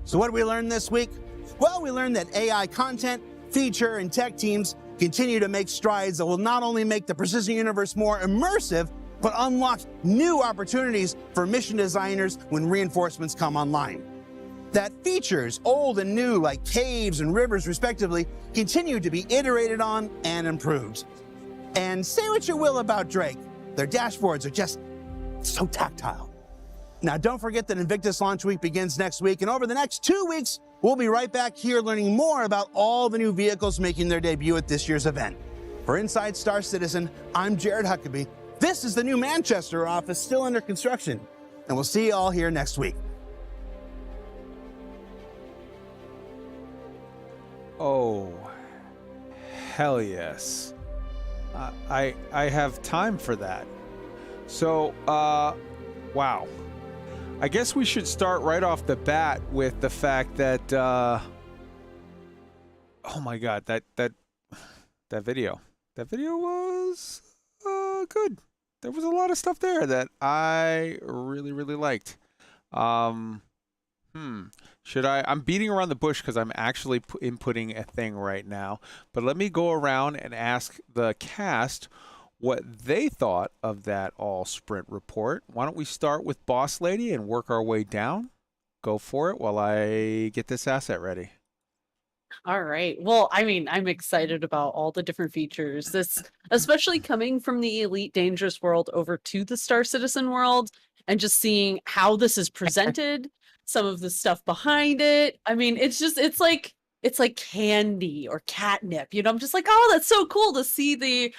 S1: So what did we learn this week? Well, we learned that AI content, feature, and tech teams continue to make strides that will not only make the Persistent Universe more immersive, but unlock new opportunities for mission designers when reinforcements come online. That features, old and new, like caves and rivers respectively, continue to be iterated on and improved. And say what you will about Drake, their dashboards are just so tactile. Now, don't forget that Invictus launch week begins next week, and over the next 2 weeks, we'll be right back here learning more about all the new vehicles making their debut at this year's event. For Inside Star Citizen, I'm Jared Huckabee. This is the new Manchester office still under construction, and we'll see you all here next week.
S2: Oh, hell yes. I have time for that. So, wow. I guess we should start right off the bat with the fact that, oh my God, that video was good. There was a lot of stuff there that I really, really liked. Should I? I'm beating around the bush because I'm actually inputting a thing right now. But let me go around and ask the cast what they thought of that all sprint report. Why don't we start with Boss Lady and work our way down? Go for it while I get this asset ready.
S3: All right. Well, I mean, I'm excited about all the different features. This, especially coming from the Elite Dangerous world over to the Star Citizen world, and just seeing how this is presented, some of the stuff behind it. I mean, it's like candy or catnip. I'm just like, oh, that's so cool to see the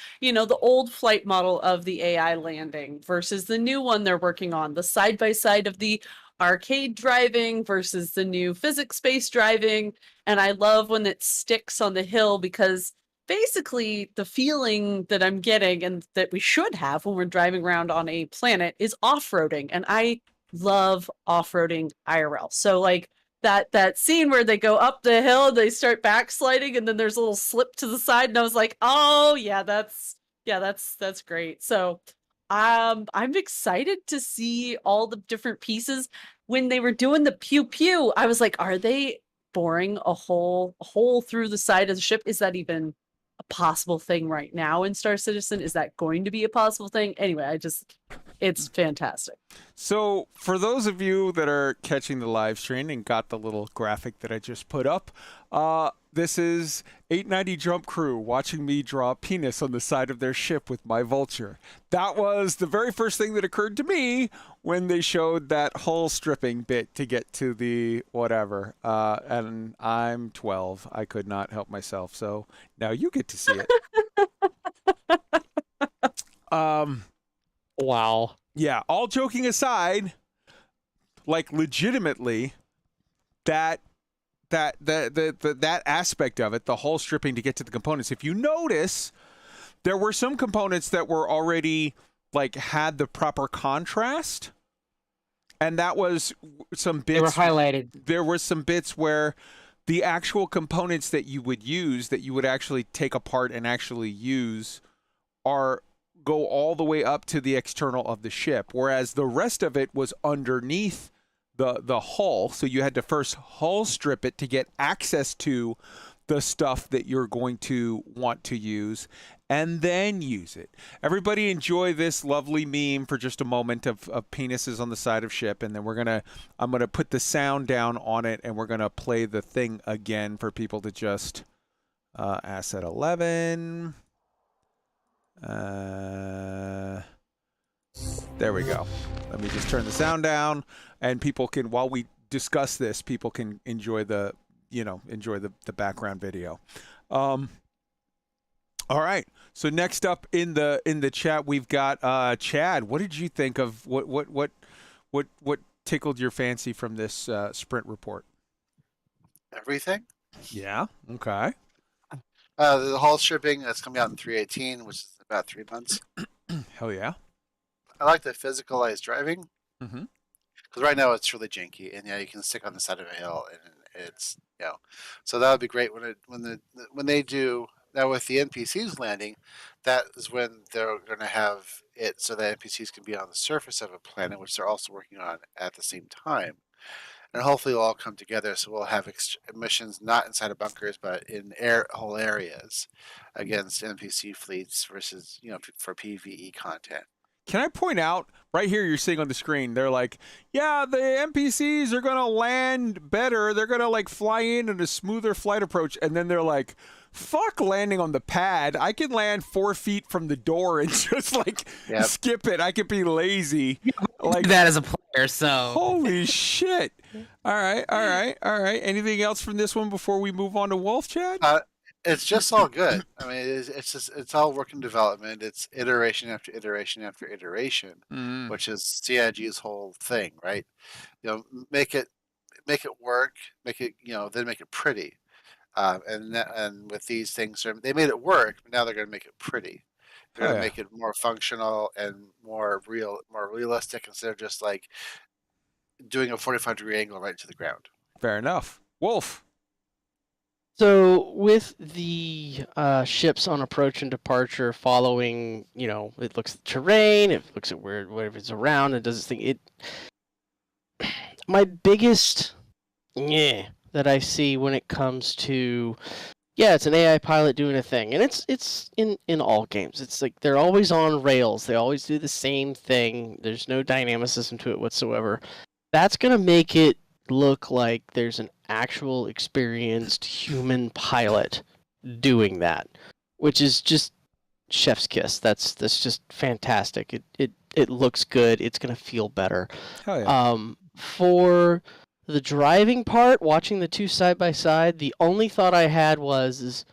S3: old flight model of the AI landing versus the new one they're working on, the side by side of the arcade driving versus the new physics-based driving. And I love when it sticks on the hill, because basically the feeling that I'm getting and that we should have when we're driving around on a planet is off-roading. And I love off-roading IRL. So like that scene where they go up the hill, they start backsliding, and then there's a little slip to the side, and I was like, oh yeah, that's great. So I'm excited to see all the different pieces. When they were doing the pew pew, I was like, are they boring a hole through the side of the ship? Is that even a possible thing right now in Star Citizen? Is that going to be a possible thing? Anyway, it's fantastic.
S2: So for those of you that are catching the live stream and got the little graphic that I just put up, this is 890 Jump Crew watching me draw a penis on the side of their ship with my vulture. That was the very first thing that occurred to me when they showed that hull stripping bit to get to the whatever. And I'm 12. I could not help myself. So now you get to see it.
S5: Wow.
S2: Yeah, all joking aside, like legitimately, that aspect of it, the whole stripping to get to the components. If you notice, there were some components that were already like had the proper contrast, and that was some bits.
S7: They were highlighted.
S2: There were some bits where the actual components that you would use, that you would actually take apart and actually use, go all the way up to the external of the ship, whereas the rest of it was underneath the hull. So you had to first hull strip it to get access to the stuff that you're going to want to use, and then use it. Everybody enjoy this lovely meme for just a moment of penises on the side of ship, and then I'm gonna put the sound down on it, and we're gonna play the thing again for people to just asset 11. There we go. Let me just turn the sound down, and people can, while we discuss this, people can enjoy the background video. All right. So next up in the chat, we've got Chad. What did you think of what tickled your fancy from this sprint report?
S4: Everything.
S2: Yeah. Okay.
S4: The hull stripping that's coming out in 3.18, which is about 3 months.
S2: Hell yeah.
S4: I like the physicalized driving.
S2: Mm-hmm.
S4: Because right now it's really janky, and you can stick on the side of a hill, and it's So that would be great when they do now with the NPCs landing. That is when they're going to have it so that NPCs can be on the surface of a planet, which they're also working on at the same time. And hopefully it'll all come together, so we'll have missions not inside of bunkers, but in whole areas against NPC fleets versus, for PvE content.
S2: Can I point out, right here you're seeing on the screen, they're like, yeah, the NPCs are going to land better. They're going to like fly in a smoother flight approach. And then they're like, fuck landing on the pad. I can land 4 feet from the door and just like skip it. I could be lazy. Like
S7: that as a player, so.
S2: Holy shit. All right. Anything else from this one before we move on to Wolf, Chad?
S4: It's just all good. I mean, it's all work in development. It's iteration after iteration after iteration, which is CIG's whole thing, right? Make it work, make it then make it pretty. And with these things, they made it work, but now they're going to make it pretty. They're going to make it more functional and more realistic instead of just like doing a 45-degree angle right to the ground.
S2: Fair enough. Wolf.
S5: So with the ships on approach and departure following, it looks at the terrain, it looks at whatever it's around, it does its thing. my biggest that I see when it comes to it's an AI pilot doing a thing, and it's in all games. It's like they're always on rails. They always do the same thing. There's no dynamicism to it whatsoever. That's gonna make it look like there's an actual experienced human pilot doing that, which is just chef's kiss. That's just fantastic. It looks good. It's gonna feel better.
S2: Hell yeah.
S5: For the driving part, watching the two side by side, the only thought I had was,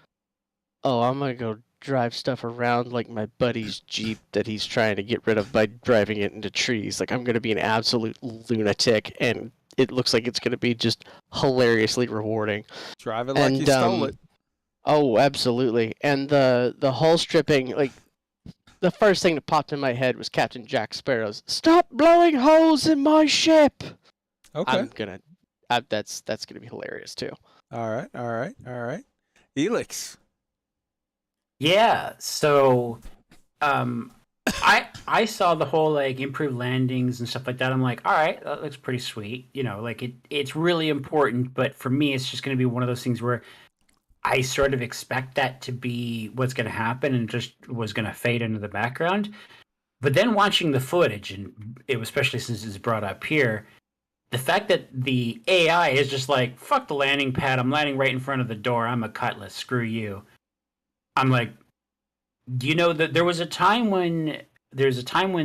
S5: I'm gonna go drive stuff around like my buddy's Jeep that he's trying to get rid of by driving it into trees. Like, I'm gonna be an absolute lunatic, and it looks like it's gonna be just hilariously rewarding.
S2: Drive it like you stole it.
S5: Oh, absolutely. And the hull stripping, like, the first thing that popped in my head was Captain Jack Sparrow's "Stop blowing holes in my ship."
S2: Okay.
S5: That's gonna be hilarious too.
S2: All right. ELIX.
S8: Yeah. So, I saw the whole like improved landings and stuff like that. I'm like, all right, that looks pretty sweet. You know, like it's really important. But for me, it's just gonna be one of those things where I sort of expect that to be what's gonna happen, and just was gonna fade into the background. But then watching the footage, and especially since it's brought up here. The fact that the AI is just like, fuck the landing pad, I'm landing right in front of the door, I'm a cutlass, screw you. I'm like, you know, that there was a time when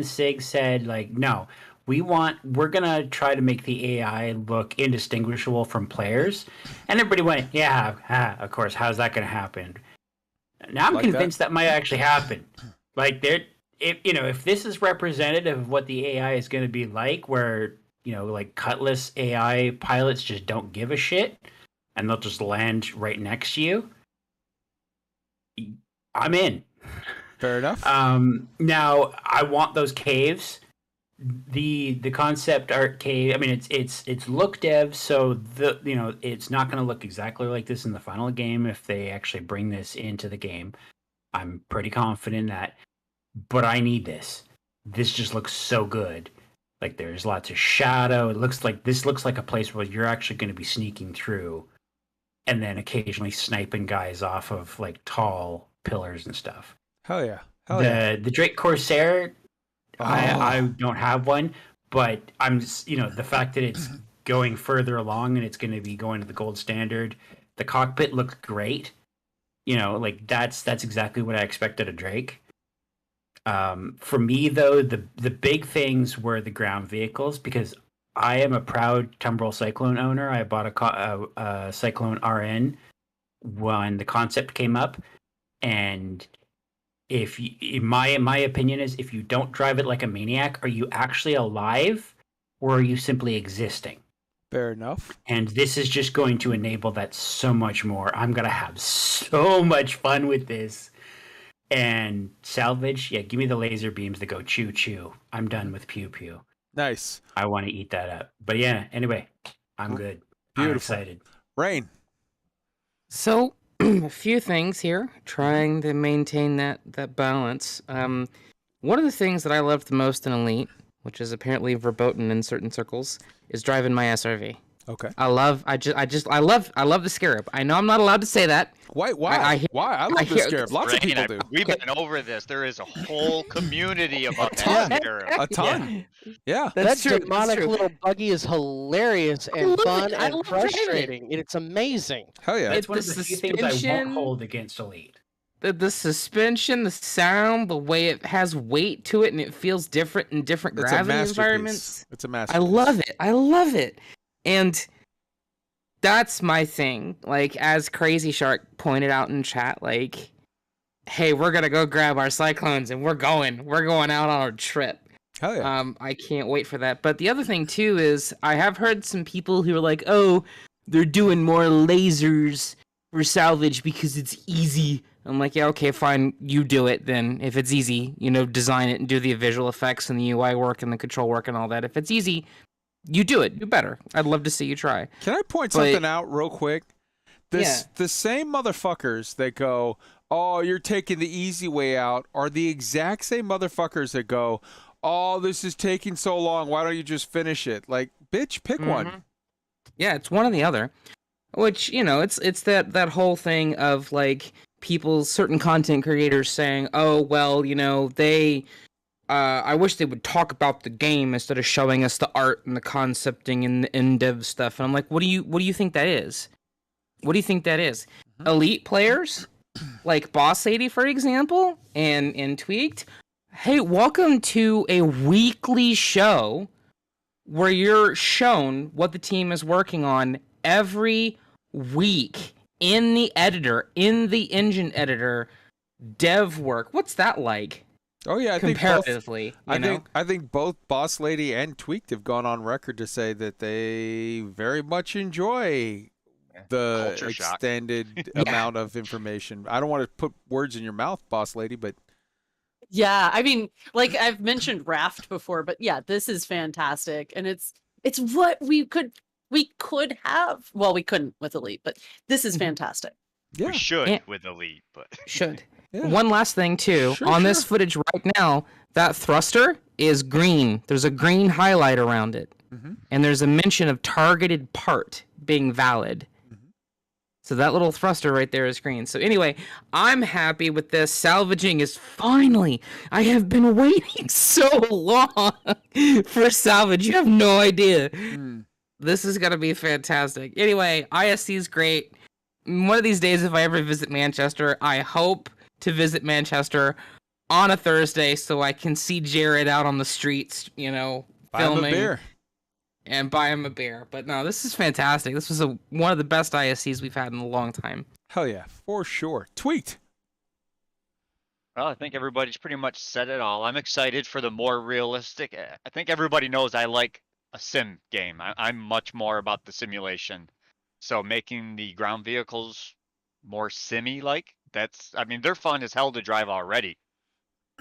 S8: SIG said, like, no, we're gonna try to make the AI look indistinguishable from players. And everybody went, yeah, of course, how's that gonna happen? Now I'm convinced that might actually happen. Like, if this is representative of what the AI is gonna be like, where like Cutlass AI pilots just don't give a shit, and they'll just land right next to you. I'm in.
S2: Fair enough.
S8: Now I want those caves. The concept art cave. I mean, it's look dev, so it's not going to look exactly like this in the final game if they actually bring this into the game. I'm pretty confident that, but I need this. This just looks so good. Like, there's lots of shadow. This looks like a place where you're actually going to be sneaking through, and then occasionally sniping guys off of like tall pillars and stuff.
S2: Hell yeah!
S8: The Drake Corsair, I don't have one, but I'm the fact that it's going further along and it's going to be going to the gold standard. The cockpit looks great. Like that's exactly what I expected of Drake. For me, though, the big things were the ground vehicles, because I am a proud Tumbrel Cyclone owner. I bought a Cyclone RN when the concept came up, and my opinion is, if you don't drive it like a maniac, are you actually alive, or are you simply existing?
S2: Fair enough.
S8: And this is just going to enable that so much more. I'm gonna have so much fun with this. And salvage, give me the laser beams that go choo choo. I'm done with pew pew.
S2: Nice.
S8: I want to eat that up. But yeah, anyway, I'm good.
S2: Beautiful.
S8: I'm excited.
S2: Rain.
S7: So, a few things here, trying to maintain that balance. One of the things that I loved the most in Elite, which is apparently verboten in certain circles, is driving my SRV.
S2: Okay.
S7: I love the Scarab. I know I'm not allowed to say that.
S2: Why? I love the Scarab. Lots of people do.
S6: We've been over this. There is a whole community about that Scarab.
S2: A ton. Yeah.
S5: That demonic little buggy is hilarious and fun and frustrating. And it's amazing.
S2: Hell yeah.
S8: It's one of the few things I won't hold against Elite.
S7: The suspension, the sound, the way it has weight to it, and it feels different in different gravity environments.
S2: It's a masterpiece.
S7: I love it. And that's my thing. Like, as Crazy Shark pointed out in chat, like, hey, we're gonna go grab our Cyclones and we're going out on our trip.
S2: Hell yeah.
S7: I can't wait for that. But the other thing too is, I have heard some people who are like, oh, they're doing more lasers for salvage because it's easy. I'm like, yeah, okay, fine, you do it then. If it's easy, design it and do the visual effects and the UI work and the control work and all that. If it's easy, you do it. Do better. I'd love to see you try.
S2: Can I point something out real quick? The same motherfuckers that go, oh, you're taking the easy way out, are the exact same motherfuckers that go, oh, this is taking so long, why don't you just finish it? Like, bitch. Pick one.
S7: Yeah, it's one or the other. Which, you know, it's that whole thing of like certain content creators saying, "Oh, well, you know, I wish they would talk about the game instead of showing us the art and the concepting and the in-dev stuff." And I'm like, what do you think that is? What do you think that is? Elite players, like BOSSLADY, for example, and Tweaked. Hey, welcome to a weekly show where you're shown what the team is working on every week in the engine editor, dev work. What's that like?
S2: Oh yeah,
S7: comparatively,
S2: I think both BOSSLADY and Tweaked have gone on record to say that they very much enjoy the
S6: Culture shock.
S2: extended amount of information. I don't want to put words in your mouth, BOSSLADY, but
S3: yeah, I mean, like I've mentioned Raft before, but yeah, this is fantastic, and it's what we could have. Well, we couldn't with Elite, but this is fantastic.
S2: Yeah,
S6: we should with Elite, but
S7: should. Yeah. One last thing too, this footage right now, that thruster is green. There's a green highlight around it, and there's a mention of targeted part being valid. So that little thruster right there is green. So anyway, I'm happy with this. Salvaging is finally. I have been waiting so long for salvage. You have no idea. This is gonna be fantastic. Anyway, ISC is great. One of these days, if I ever visit Manchester, I hope to visit Manchester on a Thursday so I can see Jared out on the streets, you know, filming.
S2: Buy him a beer.
S7: And buy him a beer. But no, this is fantastic. This was one of the best ISCs we've had in a long time.
S2: Hell yeah, for sure. Tweaked.
S6: Well, I think everybody's pretty much said it all. I'm excited for the more realistic. I think everybody knows I like a sim game. I'm much more about the simulation. So making the ground vehicles more simmy-like, I mean, they're fun as hell to drive already.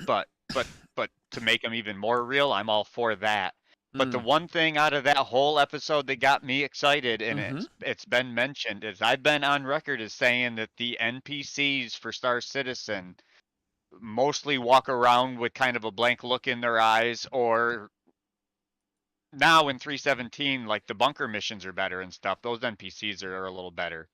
S6: But to make them even more real, I'm all for that. But the one thing out of that whole episode that got me excited, and it's been mentioned, is I've been on record as saying that the NPCs for Star Citizen mostly walk around with kind of a blank look in their eyes, or now in 3.17, like the bunker missions are better and stuff. Those NPCs are a little better.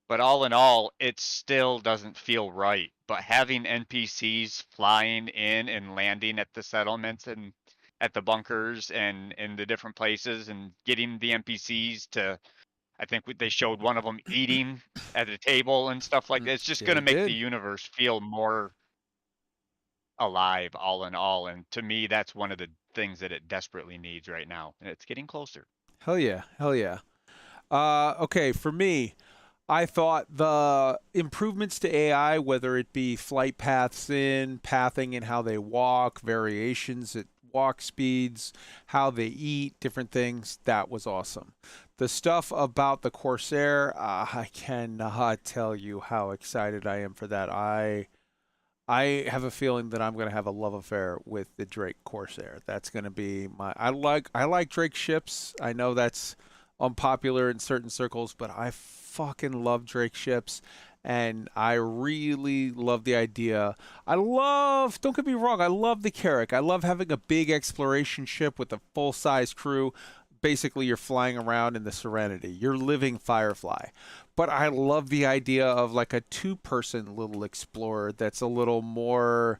S6: But all in all, it still doesn't feel right. But having NPCs flying in and landing at the settlements and at the bunkers and in the different places, and getting the NPCs to, I think they showed one of them eating at a table and stuff like that. It's just going to make the universe feel more alive, all in all. And to me, that's one of the things that it desperately needs right now. And it's getting closer.
S2: Hell yeah. Hell yeah. Okay, for me, I thought the improvements to AI, whether it be flight paths pathing and how they walk, variations at walk speeds, how they eat, different things, that was awesome. The stuff about the Corsair, I cannot tell you how excited I am for that. I have a feeling that I'm going to have a love affair with the Drake Corsair. That's going to be I like Drake ships. I know that's unpopular in certain circles, but I fucking love Drake ships, and I really love the idea. Don't get me wrong, I love the Carrack. I love having a big exploration ship with a full-size crew. Basically, you're flying around in the Serenity. You're living Firefly. But I love the idea of like a two-person little explorer that's a little more,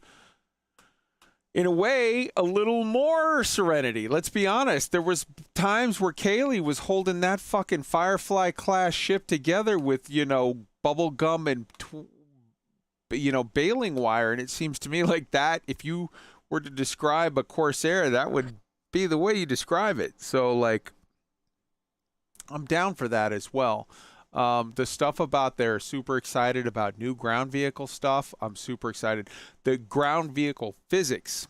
S2: in a way, a little more Serenity. Let's be honest. There was times where Kaylee was holding that fucking Firefly class ship together with, bubble gum and, baling wire. And it seems to me like that, if you were to describe a Corsair, that would be the way you describe it. So, I'm down for that as well. The stuff about they're super excited about new ground vehicle stuff. I'm super excited. The ground vehicle physics.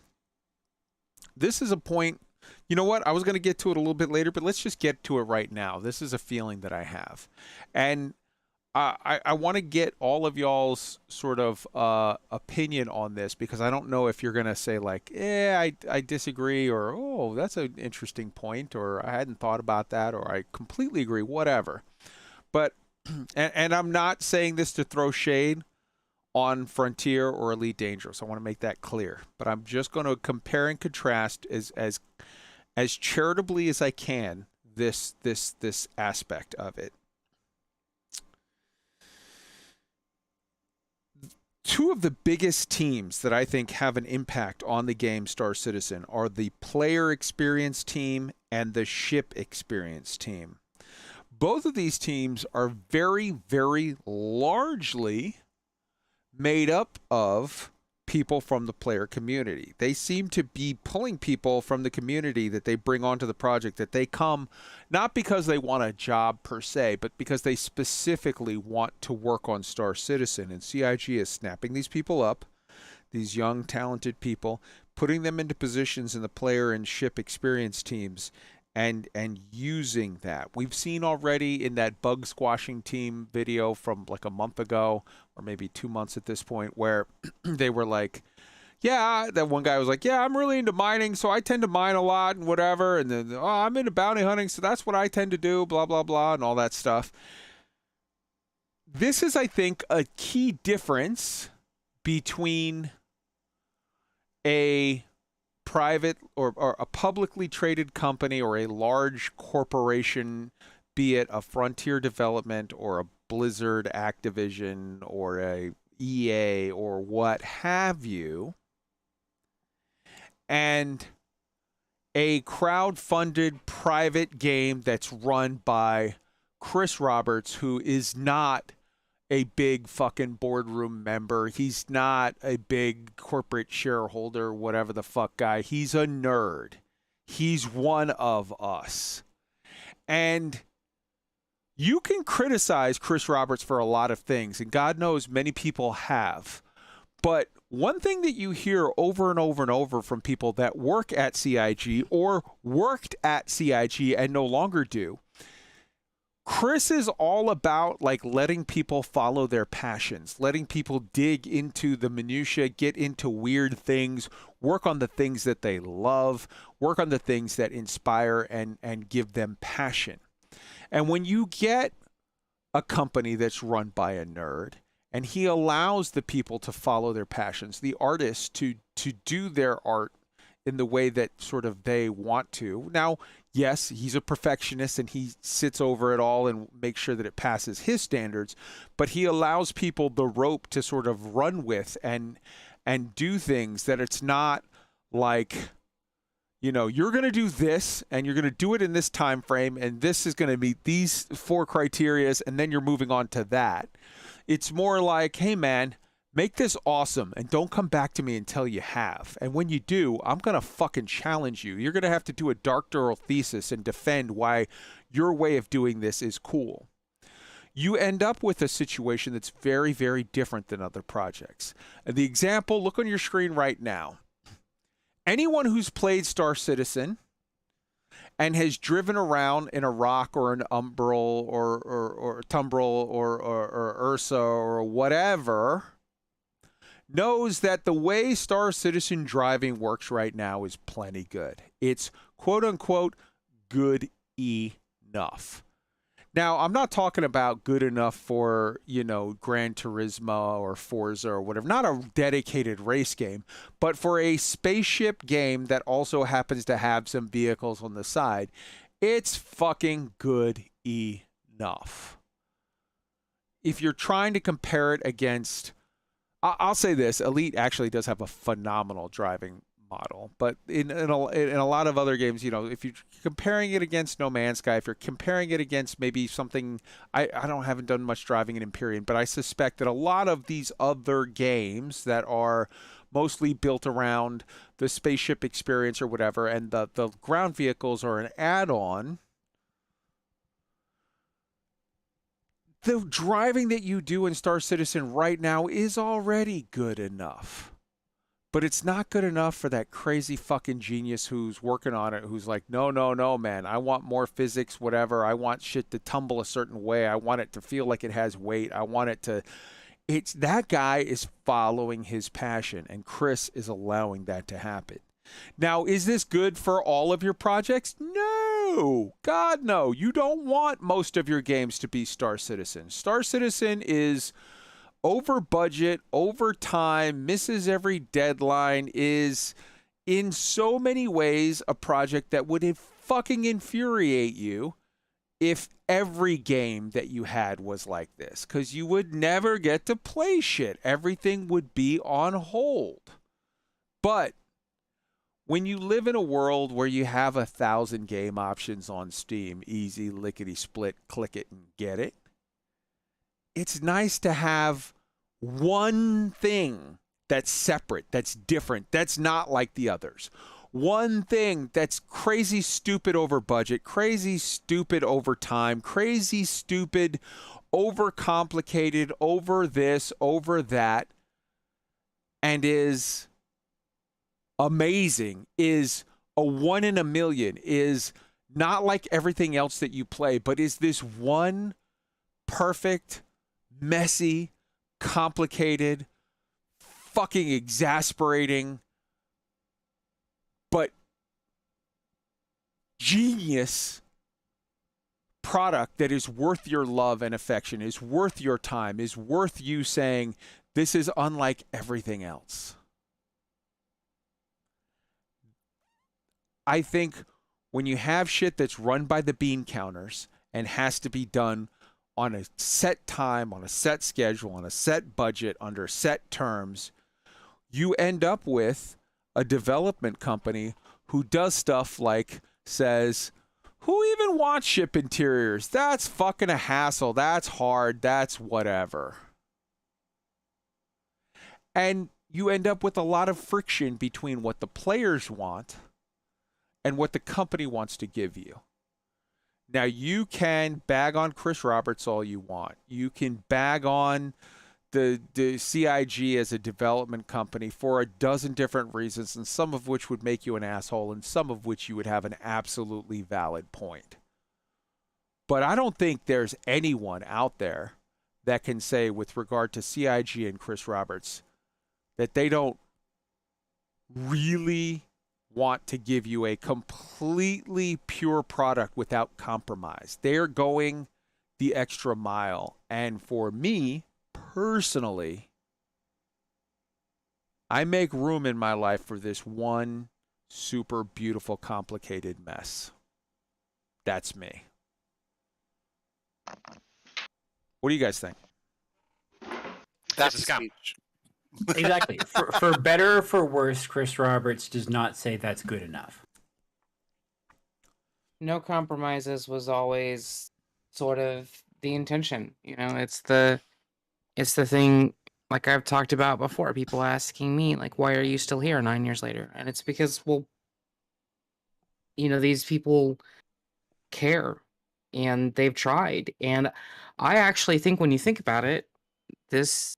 S2: This is a point, you know what? I was going to get to it a little bit later, but let's just get to it right now. This is a feeling that I have. And I want to get all of y'all's sort of opinion on this, because I don't know if you're going to say I disagree, or, oh, that's an interesting point, or I hadn't thought about that, or I completely agree, whatever. But, and I'm not saying this to throw shade on Frontier or Elite Dangerous. I want to make that clear. But I'm just going to compare and contrast as charitably as I can this aspect of it. Two of the biggest teams that I think have an impact on the game Star Citizen are the player experience team and the ship experience team. Both of these teams are very, very largely made up of people from the player community. They seem to be pulling people from the community that they bring onto the project, that they come not because they want a job per se, but because they specifically want to work on Star Citizen. And CIG is snapping these people up, these young, talented people, putting them into positions in the player and ship experience teams, and using that. We've seen already in that bug squashing team video from like a month ago, or maybe 2 months at this point, where they were like, yeah, that one guy was like, yeah, I'm really into mining, so I tend to mine a lot and whatever, and then, oh, I'm into bounty hunting, so that's what I tend to do, blah, blah, blah, and all that stuff. This is, I think, a key difference between a private or a publicly traded company or a large corporation, be it a Frontier Development or a Blizzard, Activision, or a EA or what have you, and a crowd-funded private game that's run by Chris Roberts, who is not a big fucking boardroom member. He's not a big corporate shareholder, whatever the fuck guy. He's a nerd. He's one of us. And you can criticize Chris Roberts for a lot of things, and God knows many people have. But one thing that you hear over and over and over from people that work at CIG or worked at CIG and no longer do, Chris is all about like letting people follow their passions, letting people dig into the minutia, get into weird things, work on the things that they love, work on the things that inspire and give them passion. And when you get a company that's run by a nerd, and he allows the people to follow their passions, the artists to do their art in the way that sort of they want to. Now, yes, he's a perfectionist and he sits over it all and makes sure that it passes his standards, but he allows people the rope to sort of run with and do things that it's not like, you know, you're going to do this and you're going to do it in this time frame and this is going to meet these 4 criterias and then you're moving on to that. It's more like, hey man, make this awesome and don't come back to me until you have. And when you do, I'm going to fucking challenge you. You're going to have to do a doctoral thesis and defend why your way of doing this is cool. You end up with a situation that's very, very different than other projects. And the example, look on your screen right now. Anyone who's played Star Citizen and has driven around in a Rock or an Umbrel or Tumbrel or Ursa or whatever knows that the way Star Citizen driving works right now is plenty good. It's quote-unquote good enough. Now, I'm not talking about good enough for, you know, Gran Turismo or Forza or whatever. Not a dedicated race game, but for a spaceship game that also happens to have some vehicles on the side, it's fucking good enough. If you're trying to compare it against... I'll say this, Elite actually does have a phenomenal driving model, but in a lot of other games, you know, if you're comparing it against No Man's Sky, if you're comparing it against maybe something, I haven't done much driving in Empyrean, but I suspect that a lot of these other games that are mostly built around the spaceship experience or whatever, and the ground vehicles are an add-on, the driving that you do in Star Citizen right now is already good enough. But it's not good enough for that crazy fucking genius who's working on it, who's like, no, man, I want more physics, whatever. I want shit to tumble a certain way. I want it to feel like it has weight. I want it to... That guy is following his passion, and Chris is allowing that to happen. Now, is this good for all of your projects? No. God, no. You don't want most of your games to be Star Citizen. Star Citizen is over budget, over time, misses every deadline, is in so many ways a project that would have fucking infuriate you if every game that you had was like this, because you would never get to play shit. Everything would be on hold. But when you live in a world where you have 1,000 game options on Steam, easy, lickety-split, click it and get it, it's nice to have one thing that's separate, that's different, that's not like the others. One thing that's crazy stupid over budget, crazy stupid over time, crazy stupid over complicated, over this, over that, and is amazing, is a 1 in a million, is not like everything else that you play, but is this one perfect, messy, complicated, fucking exasperating, but genius product that is worth your love and affection, is worth your time, is worth you saying, this is unlike everything else. I think when you have shit that's run by the bean counters and has to be done on a set time, on a set schedule, on a set budget, under set terms, you end up with a development company who does stuff like says, who even wants ship interiors? That's fucking a hassle. That's hard. That's whatever. And you end up with a lot of friction between what the players want and what the company wants to give you. Now, you can bag on Chris Roberts all you want. You can bag on the CIG as a development company for a dozen different reasons, and some of which would make you an asshole, and some of which you would have an absolutely valid point. But I don't think there's anyone out there that can say, with regard to CIG and Chris Roberts, that they don't really want to give you a completely pure product without compromise. They're going the extra mile. And for me, personally, I make room in my life for this one super beautiful, complicated mess. That's me. What do you guys think?
S4: That's
S9: a scam.
S8: Exactly. For better or for worse, Chris Roberts does not say that's good enough.
S7: No compromises was always sort of the intention. You know, it's the thing, like I've talked about before, people asking me, like, why are you still here 9 years later? And it's because, well, you know, these people care and they've tried. And I actually think, when you think about it, this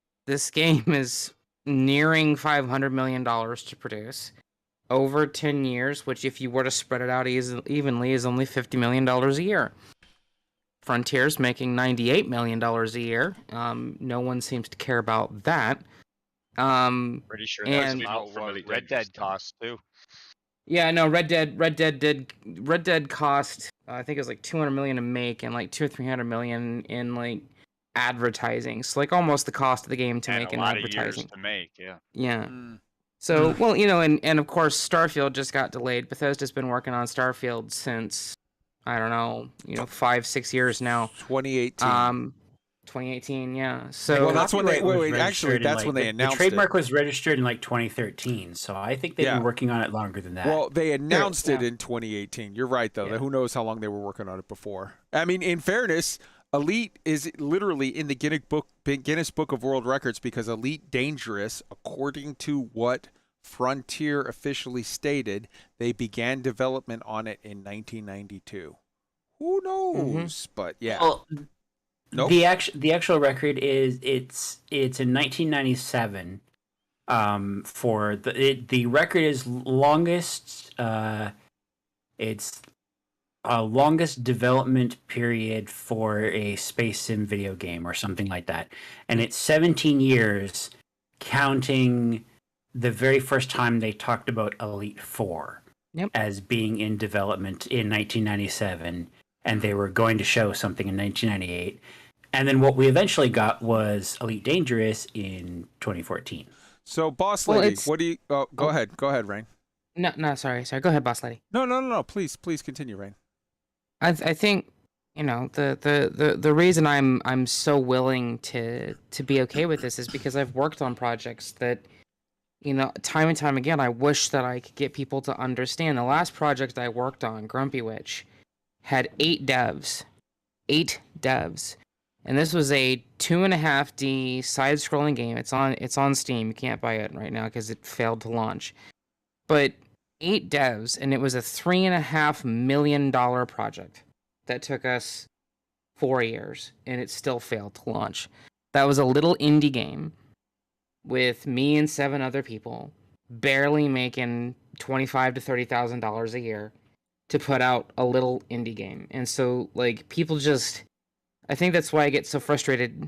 S7: game is nearing $500 million to produce over 10 years, which, if you were to spread it out evenly, is only $50 million a year. Frontier's making $98 million a year. No one seems to care about that.
S6: Pretty sure that's about what Red Dead cost too.
S7: Yeah, no, Red Dead cost, I think it was like $200 million to make, and like $200 or $300 million in like advertising. So like almost the cost of the game to make in advertising.
S6: A lot of years to make, yeah.
S7: Yeah. So, well, you know, and of course Starfield just got delayed. Bethesda's been working on Starfield since, I don't know, 5-6 years now.
S2: 2018.
S7: 2018, yeah. So
S2: well, that's when they actually that's
S8: like,
S2: when they announced
S8: the trademark was registered in like 2013. So I think they've been working on it longer than that.
S2: Well, they announced it in 2018. You're right, though. Who knows how long they were working on it before? I mean, in fairness, Elite is literally in the Guinness Book of World Records because Elite Dangerous, according to what Frontier officially stated, they began development on it in 1992. Who knows? But yeah.
S8: Well,
S2: nope.
S8: The actual record is it's in 1997. For the record is longest. It's longest development period for a space sim video game or something like that, and it's 17 years, counting the very first time they talked about Elite 4 as being in development in 1997, and they were going to show something in 1998. And then what we eventually got was Elite Dangerous in 2014.
S2: So, Boss Lady, what do you... go ahead, Rain.
S7: No, sorry. Go ahead, Boss Lady.
S2: No. Please continue, Rain.
S7: I think, the reason I'm so willing to be okay with this is because I've worked on projects that, time and time again, I wish that I could get people to understand. The last project I worked on, Grumpy Witch, had 8 devs. 8 devs. And this was a 2.5D side-scrolling game. It's on Steam. You can't buy it right now because it failed to launch. But 8 devs, and it was a $3.5 million project that took us 4 years, and it still failed to launch. That was a little indie game with me and 7 other people, barely making $25,000 to $30,000 a year to put out a little indie game. And so, people just... I think that's why I get so frustrated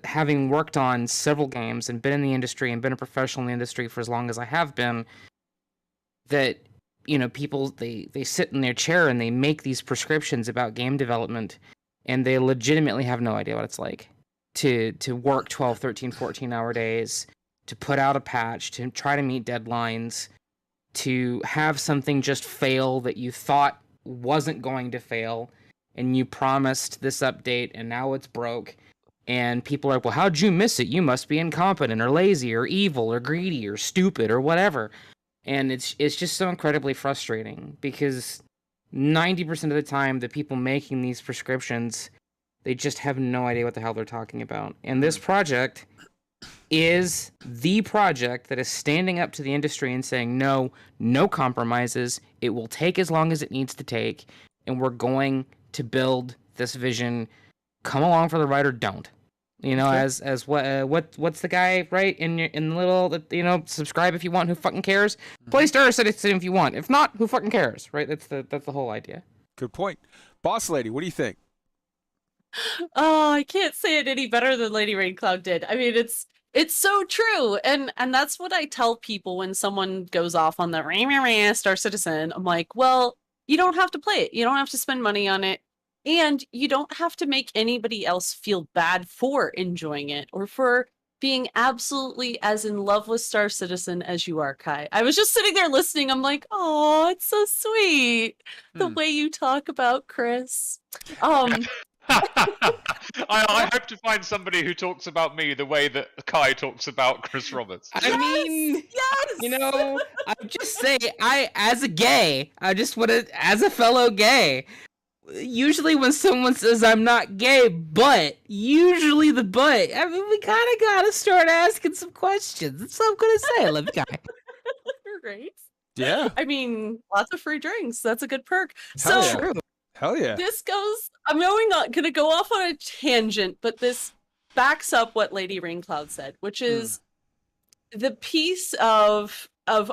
S7: having worked on several games and been in the industry and been a professional in the industry for as long as I have been, that, people, they sit in their chair and they make these prescriptions about game development, and they legitimately have no idea what it's like to work 12, 13, 14-hour days, to put out a patch, to try to meet deadlines, to have something just fail that you thought wasn't going to fail, and you promised this update, and now it's broke, and people are like, well, how'd you miss it? You must be incompetent, or lazy, or evil, or greedy, or stupid, or whatever. And it's just so incredibly frustrating, because 90% of the time, the people making these prescriptions, they just have no idea what the hell they're talking about. And this project is the project that is standing up to the industry and saying, no compromises, it will take as long as it needs to take, and we're going to build this vision. Come along for the ride or don't. As what's the guy, right? In the little, subscribe if you want, who fucking cares? Play Star Citizen if you want. If not, who fucking cares, right? That's the whole idea.
S2: Good point. Boss Lady, what do you think?
S3: Oh, I can't say it any better than Lady Raincloud did. I mean, it's so true. And that's what I tell people when someone goes off on the Star Citizen. I'm like, well, you don't have to play it. You don't have to spend money on it. And you don't have to make anybody else feel bad for enjoying it or for being absolutely as in love with Star Citizen as you are, Kai. I was just sitting there listening. I'm like, oh, it's so sweet. The way you talk about Chris.
S6: I hope to find somebody who talks about me the way that Kai talks about Chris Roberts.
S7: I mean, I just say, as a fellow gay, usually when someone says I'm not gay, but, usually the but, I mean, we kind of got to start asking some questions. That's what I'm going to say. I love you, Kai.
S3: Right?
S2: Yeah.
S3: I mean, lots of free drinks. That's a good perk.
S2: Hell yeah.
S3: This goes, I'm going to go off on a tangent, but this backs up what Lady Raincloud said, which is the piece of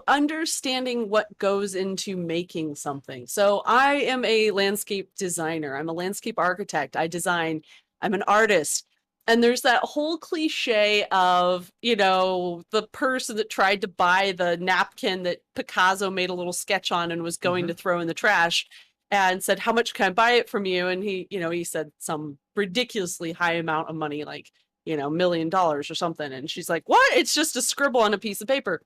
S3: understanding what goes into making something. So I am a landscape designer. I'm a landscape architect. I design. I'm an artist. And there's that whole cliche of, the person that tried to buy the napkin that Picasso made a little sketch on and was going to throw in the trash and said, how much can I buy it from you? And he said some ridiculously high amount of money, like, $1 million or something. And she's like, what? It's just a scribble on a piece of paper.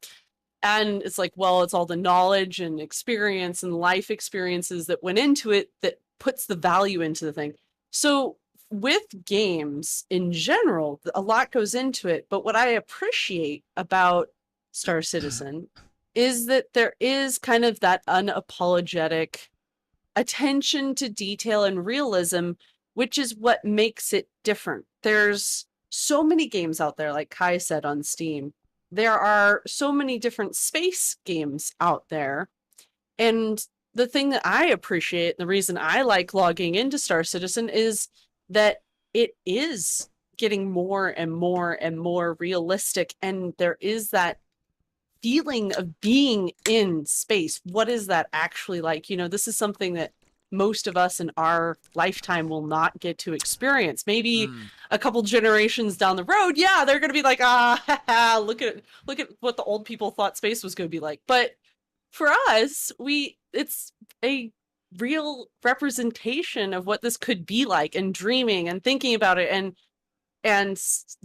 S3: And it's like, well, it's all the knowledge and experience and life experiences that went into it that puts the value into the thing. So with games in general, a lot goes into it. But what I appreciate about Star Citizen is that there is kind of that unapologetic attention to detail and realism, which is what makes it different. There's so many games out there, like Kai said, on Steam. There are so many different space games out there. And the thing that I appreciate, the reason I like logging into Star Citizen, is that it is getting more and more and more realistic. And there is that feeling of being in space. What is that actually like? This is something that most of us in our lifetime will not get to experience. Maybe a couple generations down the road, they're going to be like, look at what the old people thought space was going to be like. But for us, it's a real representation of what this could be like, and dreaming and thinking about it. And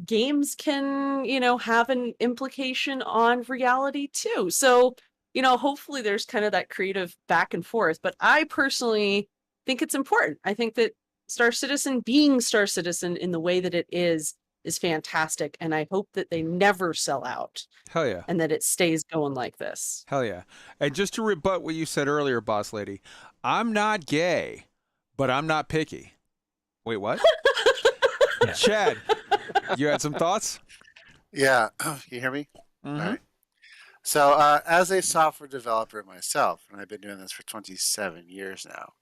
S3: games can, have an implication on reality too. So you know, hopefully there's kind of that creative back and forth. But I personally think it's important. I think that Star Citizen being Star Citizen in the way that it is fantastic. And I hope that they never sell out.
S2: Hell yeah.
S3: And that it stays going like this.
S2: Hell yeah. And just to rebut what you said earlier, Boss Lady, I'm not gay, but I'm not picky. Wait, what? Chad, you had some thoughts?
S4: Yeah. You hear me?
S2: Mm-hmm.
S4: All right. So as a software developer myself, and I've been doing this for 27 years now,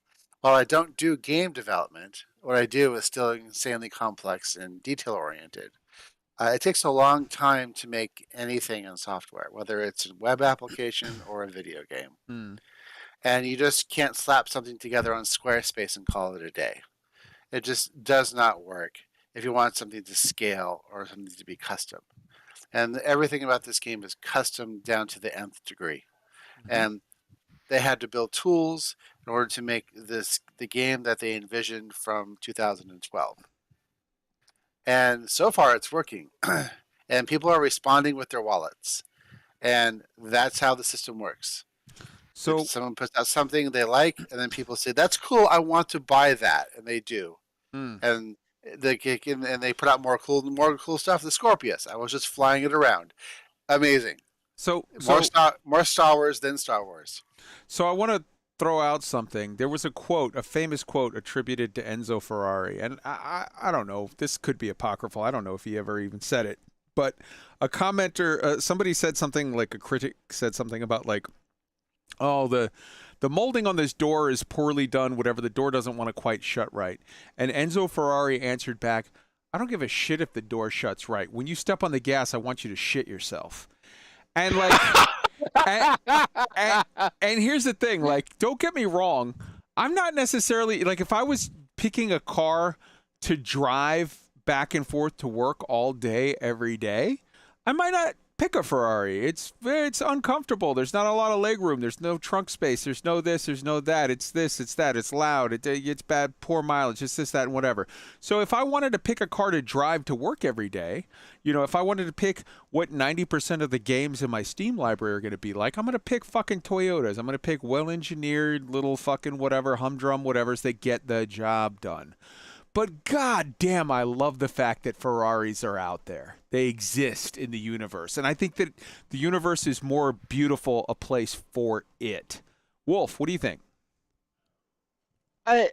S4: while I don't do game development, what I do is still insanely complex and detail-oriented. It takes a long time to make anything in software, whether it's a web application or a video game. And you just can't slap something together on Squarespace and call it a day. It just does not work if you want something to scale or something to be custom. And everything about this game is custom down to the nth degree. And they had to build tools in order to make this the game that they envisioned from 2012. And so far it's working. And people are responding with their wallets. And that's how the system works.
S2: So
S4: if someone puts out something they like, and then people say, that's cool, I want to buy that. And they do. And they kick in and they put out more cool stuff. The Scorpius. I was just flying it around. Amazing. More Star Wars than Star Wars.
S2: So I want to throw out something. There was a quote, a famous quote attributed to Enzo Ferrari, and I don't know. This could be apocryphal. I don't know if he ever even said it, but a commenter, somebody said something like a critic said something about like, oh, the molding on this door is poorly done. Whatever, the door doesn't want to quite shut right. And Enzo Ferrari answered back, I don't give a shit if the door shuts right. When you step on the gas, I want you to shit yourself. And like, and here's the thing, like, don't get me wrong. I'm not necessarily, like, if I was picking a car to drive back and forth to work all day, every day, I might not pick a Ferrari. It's uncomfortable. There's not a lot of leg room. There's no trunk space. There's no this. There's no that. It's this. It's that. It's loud. It's bad, poor mileage. It's this, that, and whatever. So if I wanted to pick a car to drive to work every day, you know, if I wanted to pick what 90% of the games in my Steam library are going to be like, I'm going to pick fucking Toyotas. I'm going to pick well-engineered little fucking whatever, humdrum whatevers that get the job done. But god damn, I love the fact that Ferraris are out there. They exist in the universe. And I think that the universe is more beautiful a place for it. Wolf, what do you think?
S5: I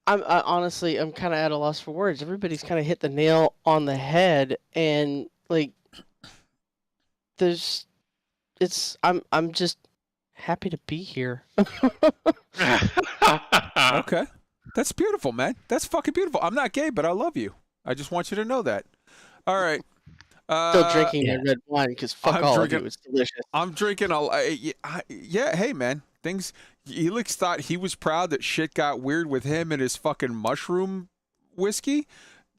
S5: honestly, I'm kind of at a loss for words. Everybody's kind of hit the nail on the head, and like, I'm just happy to be here.
S2: Okay. That's beautiful, man. That's fucking beautiful. I'm not gay, but I love you. I just want you to know that. All right.
S5: Still drinking that red wine because fuck all of you. It's delicious.
S2: I'm drinking yeah, hey, man. ELIX thought he was proud that shit got weird with him and his fucking mushroom whiskey.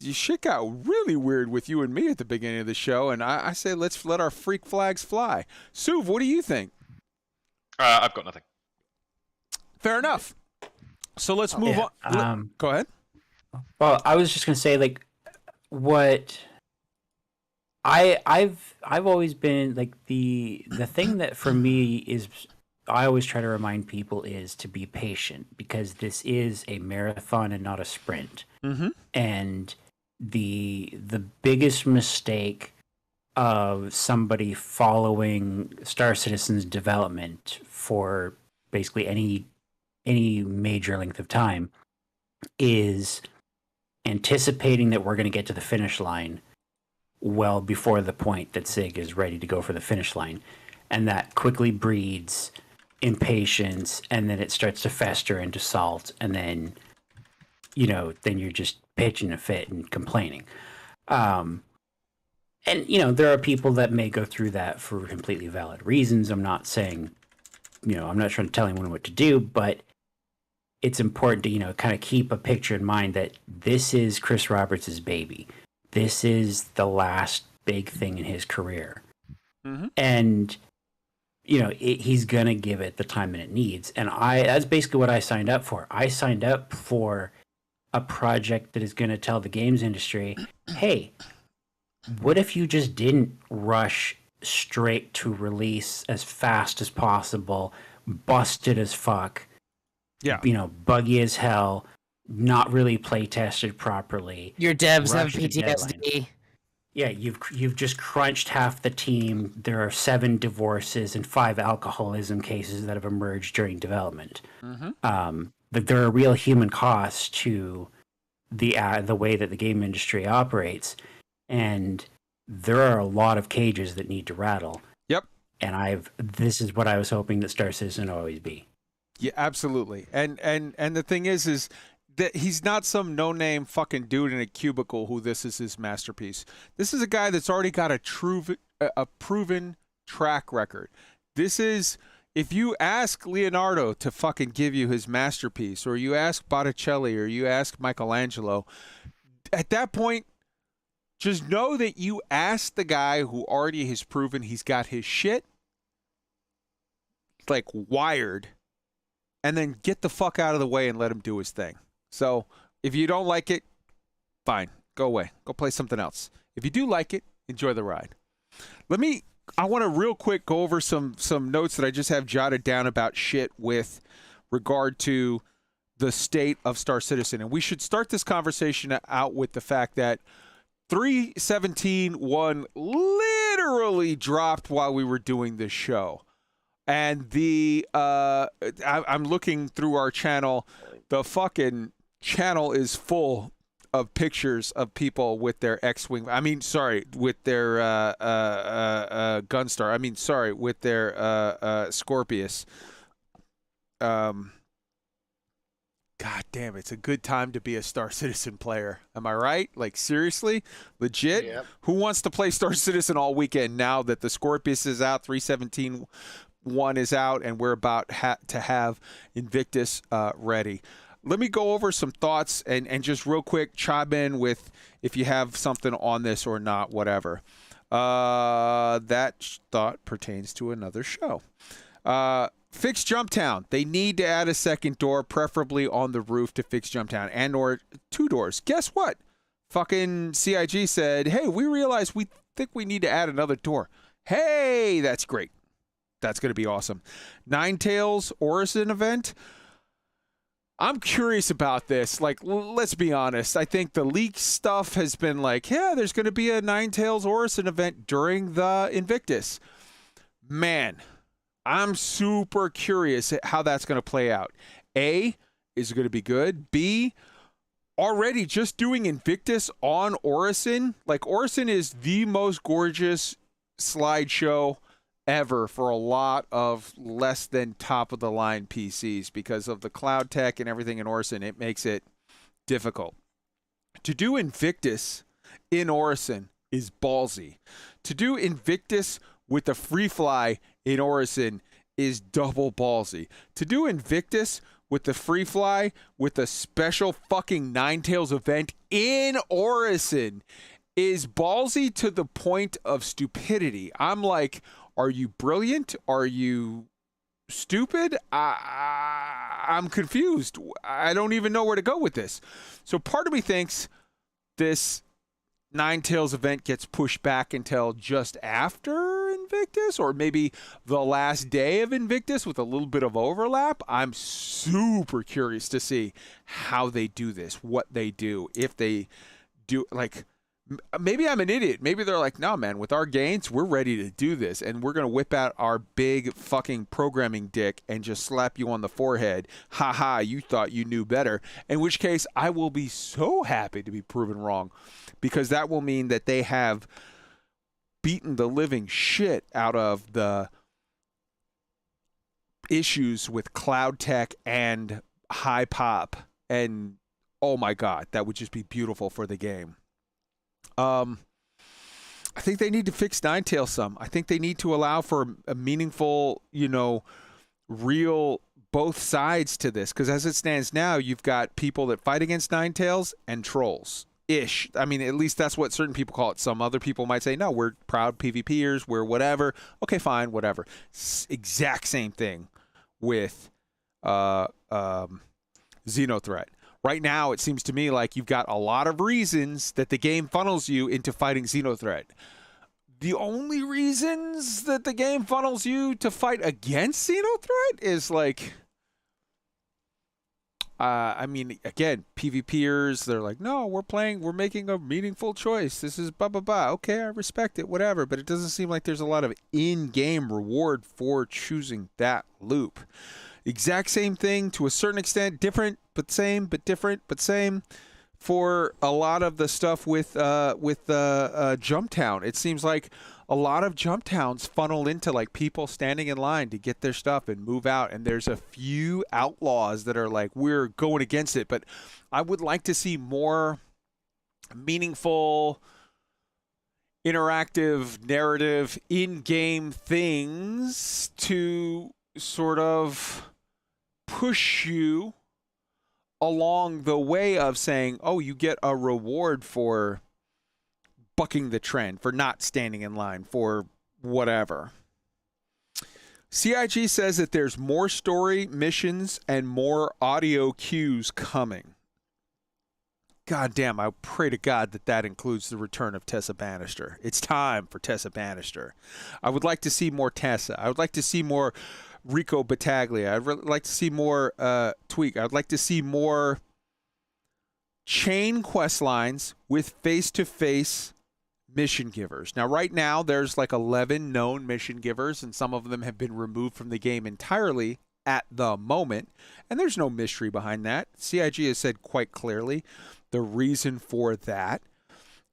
S2: Shit got really weird with you and me at the beginning of the show, and I say let's let our freak flags fly. Suv, what do you think?
S9: I've got nothing.
S2: Fair enough. So let's move on. Go ahead.
S8: Well, I was just gonna say, like, what I've always been like the thing that for me is I always try to remind people is to be patient, because this is a marathon and not a sprint.
S2: Mm-hmm.
S8: And the biggest mistake of somebody following Star Citizen's development for basically any major length of time is anticipating that we're going to get to the finish line well before the point that SIG is ready to go for the finish line. And that quickly breeds impatience, and then it starts to fester into salt, and then, you know, then you're just pitching a fit and complaining. And, you know, there are people that may go through that for completely valid reasons. I'm not saying, you know, I'm not trying to tell anyone what to do, but it's important to, you know, kind of keep a picture in mind that this is Chris Roberts' baby. This is the last big thing in his career.
S2: Mm-hmm.
S8: And, you know, he's going to give it the time that it needs. And that's basically what I signed up for. I signed up for a project that is going to tell the games industry, hey, what if you just didn't rush straight to release as fast as possible, busted as fuck.
S2: Yeah.
S8: You know, buggy as hell, not really play tested properly.
S16: Your devs have
S8: rushed deadline.
S16: PTSD.
S8: Yeah, you've just crunched half the team. There are 7 divorces and 5 alcoholism cases that have emerged during development. But there are real human costs to the way that the game industry operates, and there are a lot of cages that need to rattle.
S2: Yep.
S8: And this is what I was hoping that Star Citizen would always be.
S2: Yeah, absolutely. And the thing is that he's not some no-name fucking dude in a cubicle who this is his masterpiece. This is a guy that's already got a proven track record. This is, if you ask Leonardo to fucking give you his masterpiece, or you ask Botticelli, or you ask Michelangelo, at that point, just know that you asked the guy who already has proven he's got his shit like wired, and then get the fuck out of the way and let him do his thing. So if you don't like it, fine, go away, go play something else. If you do like it, enjoy the ride. I want to real quick go over some notes that I just have jotted down about shit with regard to the state of Star Citizen. And we should start this conversation out with the fact that 3.17.1 literally dropped while we were doing this show. And I'm looking through our channel. The fucking channel is full of pictures of people with their X-Wing. I mean, sorry, with their Gunstar. I mean, sorry, with their Scorpius. God damn, it's a good time to be a Star Citizen player. Am I right? Like, seriously? Legit?
S4: Yep.
S2: Who wants to play Star Citizen all weekend now that the Scorpius is out, 3.17.1 is out, and we're about to have Invictus ready? Let me go over some thoughts and just real quick chime in with if you have something on this or not, whatever. That thought pertains to another show. Fix Jumptown. They need to add a second door, preferably on the roof, to fix Jumptown, and or 2 doors. Guess what? Fucking CIG said, hey, we realize we think we need to add another door. Hey, that's great. That's going to be awesome. Ninetales Orison event. I'm curious about this. Like, let's be honest. I think the leak stuff has been like, yeah, there's going to be a Ninetales Orison event during the Invictus. Man, I'm super curious at how that's going to play out. A, is it going to be good? B, already just doing Invictus on Orison. Like, Orison is the most gorgeous slideshow ever for a lot of less than top-of-the-line PCs because of the cloud tech and everything in Orison. It makes it difficult. To do Invictus in Orison is ballsy. To do Invictus with the free fly in Orison is double ballsy. To do Invictus with the free fly with a special fucking Ninetales event in Orison is ballsy to the point of stupidity. I'm like, are you brilliant? Are you stupid? I'm confused. I don't even know where to go with this. So part of me thinks this Ninetales event gets pushed back until just after Invictus, or maybe the last day of Invictus with a little bit of overlap. I'm super curious to see how they do this, what they do, if they do, like, maybe I'm an idiot. Maybe they're like, no, man, with our gains, we're ready to do this, and we're going to whip out our big fucking programming dick and just slap you on the forehead. Ha ha, you thought you knew better. In which case, I will be so happy to be proven wrong, because that will mean that they have beaten the living shit out of the issues with cloud tech and high pop. And, oh my God, that would just be beautiful for the game. I think they need to fix Ninetales some. I think they need to allow for a meaningful, real both sides to this. Because as it stands now, you've got people that fight against Ninetales and trolls-ish. I mean, at least that's what certain people call it. Some other people might say, no, we're proud PvPers, we're whatever. Okay, fine, whatever. Exact same thing with Xenothreat. Right now, it seems to me like you've got a lot of reasons that the game funnels you into fighting Xenothreat. the only reasons that the game funnels you to fight against Xenothreat is like, I mean, again, PvPers, they're like, no, we're making a meaningful choice. This is blah, blah, blah. Okay, I respect it, whatever. But it doesn't seem like there's a lot of in-game reward for choosing that loop. Exact same thing to a certain extent, different, but same, but different, but same. For a lot of the stuff with Jump Town, it seems like a lot of Jump Towns funnel into like people standing in line to get their stuff and move out, and there's a few outlaws that are like, we're going against it. But I would like to see more meaningful, interactive, narrative, in-game things to sort of push you along the way of saying, oh, you get a reward for bucking the trend, for not standing in line, for whatever. CIG says that there's more story missions and more audio cues coming. God damn, I pray to God that that includes the return of Tessa Bannister. It's time for Tessa Bannister. I would like to see more Tessa. I would like to see more Rico Battaglia. I'd like to see more Tweak. I'd like to see more chain quest lines with face-to-face mission givers. Now, right now, there's like 11 known mission givers, and some of them have been removed from the game entirely at the moment, and there's no mystery behind that. CIG has said quite clearly the reason for that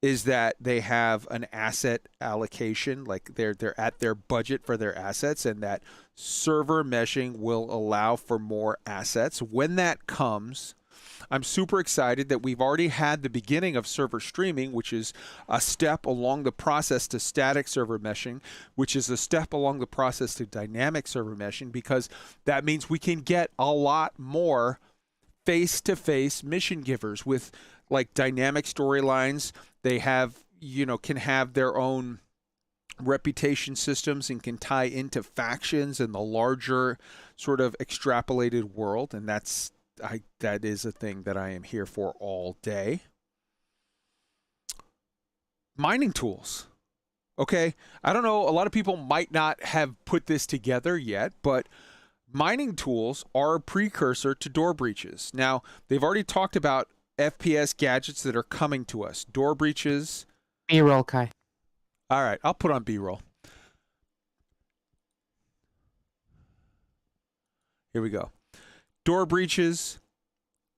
S2: is that they have an asset allocation, like they're at their budget for their assets, and that server meshing will allow for more assets. When that comes, I'm super excited that we've already had the beginning of server streaming, which is a step along the process to static server meshing, which is a step along the process to dynamic server meshing, because that means we can get a lot more face-to-face mission givers with like dynamic storylines. They have, can have their own reputation systems and can tie into factions in the larger sort of extrapolated world. And that is a thing that I am here for all day. Mining tools. Okay. I don't know. A lot of people might not have put this together yet, but mining tools are a precursor to door breaches. Now, they've already talked about FPS gadgets that are coming to us. Door breaches.
S7: B-roll, Kai.
S2: All right, I'll put on B-roll. Here we go. Door breaches,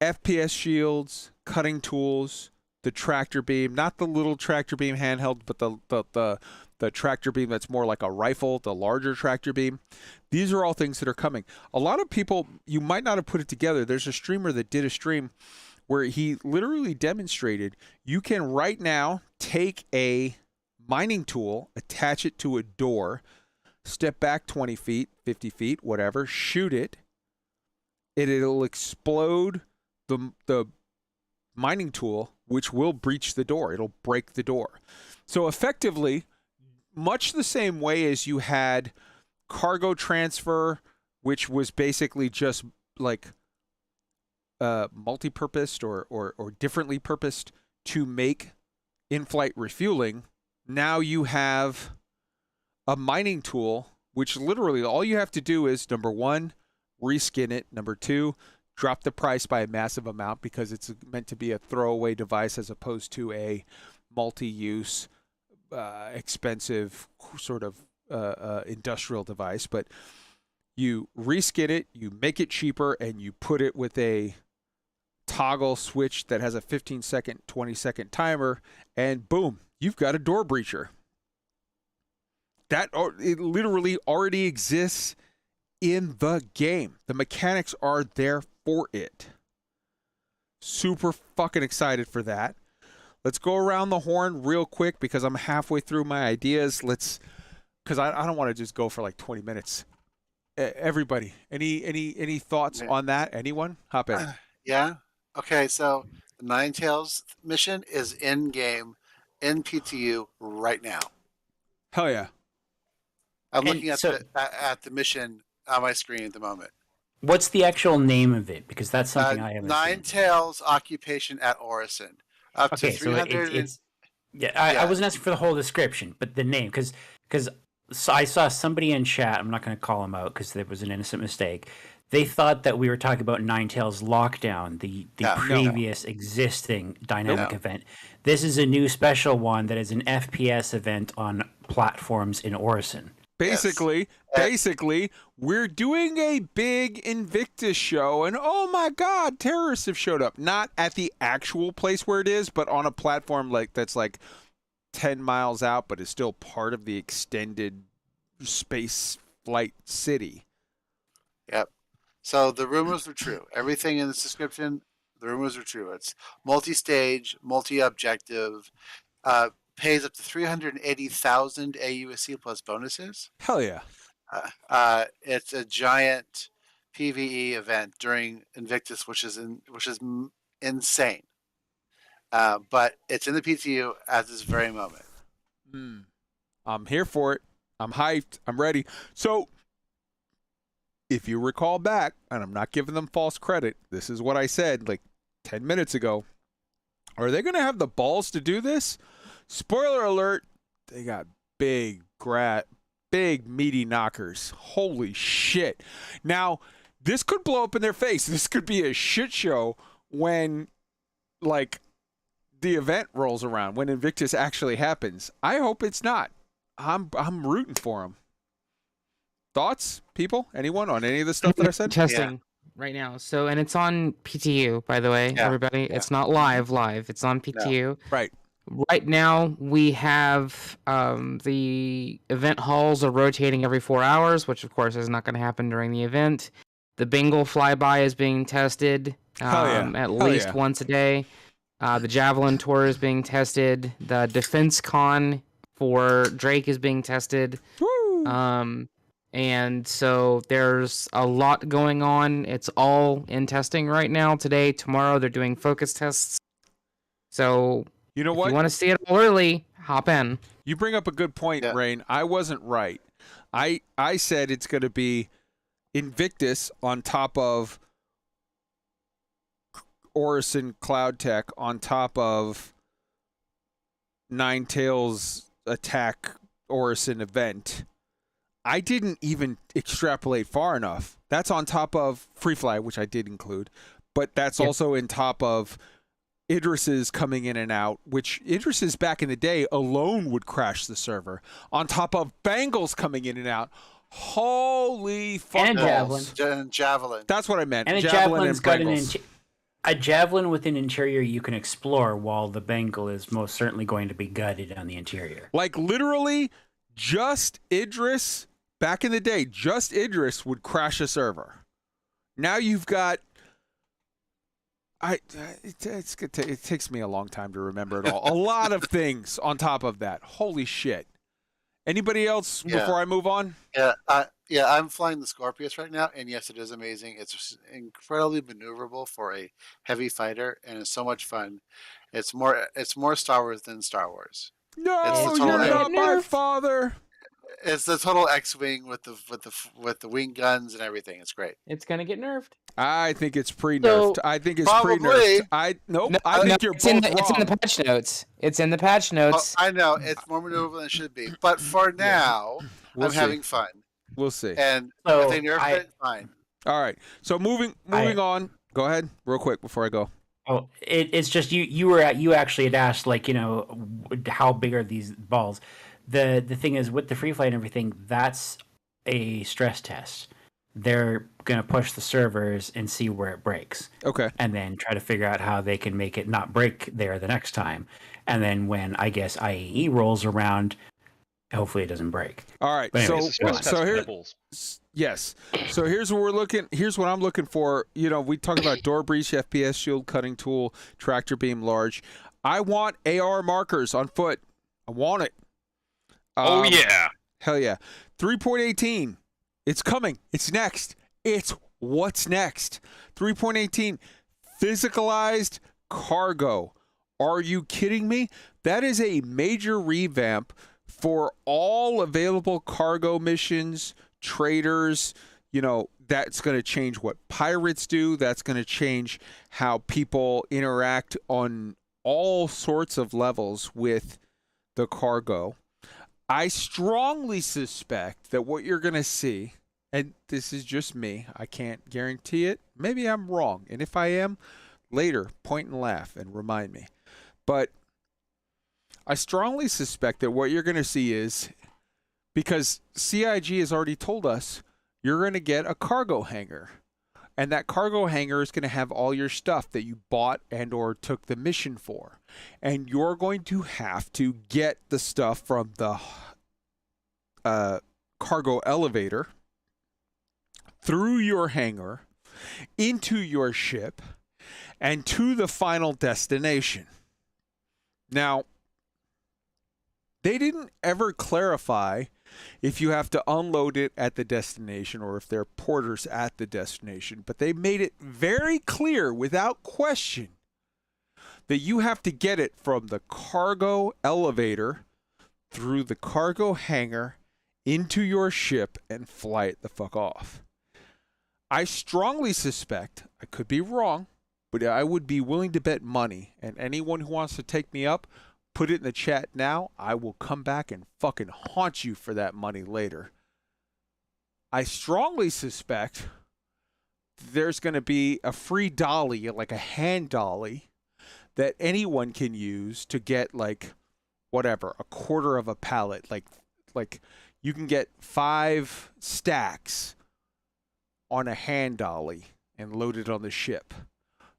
S2: FPS shields, cutting tools, the tractor beam, not the little tractor beam handheld, but the tractor beam that's more like a rifle, the larger tractor beam. These are all things that are coming. A lot of people, you might not have put it together. There's a streamer that did a stream where he literally demonstrated you can right now take a mining tool, attach it to a door, step back 20 feet, 50 feet, whatever, shoot it, and it'll explode the mining tool, which will breach the door. It'll break the door. So effectively, much the same way as you had cargo transfer, which was basically just like multi-purposed or differently purposed to make in-flight refueling. Now you have a mining tool, which literally all you have to do is, number one, reskin it. Number two, drop the price by a massive amount because it's meant to be a throwaway device as opposed to a multi-use, expensive sort of industrial device. But you reskin it, you make it cheaper, and you put it with a toggle switch that has a 15-second, 20-second timer, and boom, you've got a door breacher. It literally already exists in the game. The mechanics are there for it. Super fucking excited for that. Let's go around the horn real quick because I'm halfway through my ideas. Because I don't want to just go for like 20 minutes. Everybody, any thoughts on that? Anyone? Hop in.
S4: Yeah. Okay, so the Ninetales mission is in game, in PTU right now.
S2: Hell yeah!
S4: I'm looking at the mission on my screen at the moment.
S8: What's the actual name of it? Because that's something I haven't seen.
S4: Ninetales Occupation at Orison. Up to 300.
S8: Yeah, I wasn't asking for the whole description, but the name, because I saw somebody in chat. I'm not going to call them out because there was an innocent mistake. They thought that we were talking about Ninetales Lockdown, the previous existing dynamic event. This is a new special one that is an FPS event on platforms in Orison.
S2: Basically, we're doing a big Invictus show, and oh my God, terrorists have showed up. Not at the actual place where it is, but on a platform that's 10 miles out, but is still part of the extended space flight city.
S4: Yep. So the rumors were true. Everything in this description, the rumors are true. It's multi-stage, multi-objective, pays up to 380,000 AUSC plus bonuses.
S2: Hell yeah.
S4: It's a giant PvE event during Invictus, which is insane. But it's in the PTU at this very moment.
S2: I'm here for it. I'm hyped. I'm ready. So, if you recall back, and I'm not giving them false credit, this is what I said like 10 minutes ago. Are they going to have the balls to do this? Spoiler alert, they got big meaty knockers. Holy shit. Now, this could blow up in their face. This could be a shit show when, the event rolls around, when Invictus actually happens. I hope it's not. I'm rooting for them. Thoughts, people? Anyone on any of the stuff that I said?
S7: Testing right now. So, and it's on PTU, by the way, everybody. Yeah. It's not live. It's on PTU.
S2: Right.
S7: Right now, we have the event halls are rotating every 4 hours, which, of course, is not going to happen during the event. The Bengal flyby is being tested at least once a day. The Javelin Tour is being tested. The Defense Con for Drake is being tested.
S2: Woo!
S7: And so there's a lot going on. It's all in testing right now. Today, tomorrow, they're doing focus tests. So,
S2: you know what?
S7: If you want to see it all early, hop in.
S2: You bring up a good point, Rain. I wasn't right. I said it's going to be Invictus on top of Orison Cloud Tech on top of Ninetales Attack Orison event. I didn't even extrapolate far enough. That's on top of Free Fly, which I did include, but that's also in top of Idris's coming in and out, which Idris's back in the day alone would crash the server. On top of Bangles coming in and out. Holy fuck.
S8: And
S4: Javelin.
S2: That's what I meant.
S8: And Javelin's got a Javelin with an interior you can explore, while the Bengal is most certainly going to be gutted on the interior.
S2: Like literally just Idris, back in the day, just Idris would crash a server. Now you've got it takes me a long time to remember it all. A lot of things on top of that. Holy shit. Anybody else before I move on?
S4: Yeah, I'm flying the Scorpius right now, and yes, it is amazing. It's incredibly maneuverable for a heavy fighter, and it's so much fun. It's more Star Wars than Star Wars.
S2: No, you're not my father.
S4: It's the total X-wing with the wing guns and everything. It's great.
S7: It's gonna get nerfed.
S2: I think it's pre-nerfed. I think it's pre-nerfed. I think you're both wrong.
S7: It's in the patch notes. It's in the patch notes.
S4: I know it's more maneuverable than it should be, but for now, I'm having fun.
S2: We'll see.
S4: And if they nerf it, fine.
S2: All right. So moving on. Go ahead, real quick before I go.
S8: Oh, it's just you actually had asked, like, how big are these balls? The thing is, with the free flight and everything, that's a stress test. They're going to push the servers and see where it breaks.
S2: Okay.
S8: And then try to figure out how they can make it not break there the next time. And then when, I guess, IAE rolls around, hopefully it doesn't break.
S2: All right.
S8: Anyway,
S2: So here, yes. So here's what I'm looking for. We talk about door breach, FPS shield cutting tool, tractor beam large. I want AR markers on foot. I want it.
S9: Oh yeah.
S2: Hell yeah. 3.18. It's coming. It's next. It's what's next. 3.18. Physicalized cargo. Are you kidding me? That is a major revamp for all available cargo missions, traders. That's going to change what pirates do. That's going to change how people interact on all sorts of levels with the cargo. I strongly suspect that what you're going to see, and this is just me, I can't guarantee it. Maybe I'm wrong. And if I am, later, point and laugh and remind me. But I strongly suspect that what you're going to see is, because CIG has already told us, you're going to get a cargo hangar. And that cargo hangar is going to have all your stuff that you bought and or took the mission for. And you're going to have to get the stuff from the cargo elevator through your hangar into your ship and to the final destination. Now, they didn't ever clarify if you have to unload it at the destination or if there are porters at the destination, but they made it very clear without question that you have to get it from the cargo elevator through the cargo hangar into your ship and fly it the fuck off. I strongly suspect, I could be wrong, but I would be willing to bet money, and anyone who wants to take me up, put it in the chat now. I will come back and fucking haunt you for that money later. I strongly suspect there's going to be a free dolly, like a hand dolly, that anyone can use to get, like, whatever, a quarter of a pallet. Like you can get 5 stacks on a hand dolly and load it on the ship.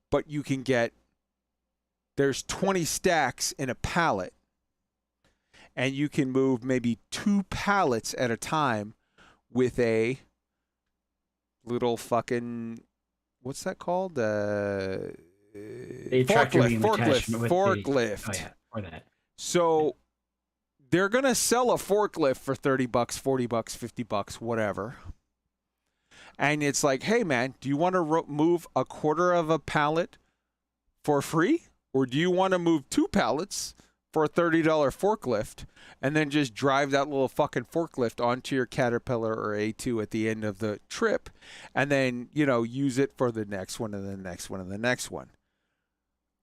S2: But you can get, there's 20 stacks in a pallet, and you can move maybe 2 pallets at a time with a little fucking, what's that called? Forklift.
S8: Oh yeah, or that.
S2: So they're going to sell a forklift for $30, $40, $50, whatever. And it's like, hey man, do you want to move a quarter of a pallet for free? Or do you want to move 2 pallets for a $30 forklift and then just drive that little fucking forklift onto your Caterpillar or A2 at the end of the trip and then, you know, use it for the next one and the next one and the next one?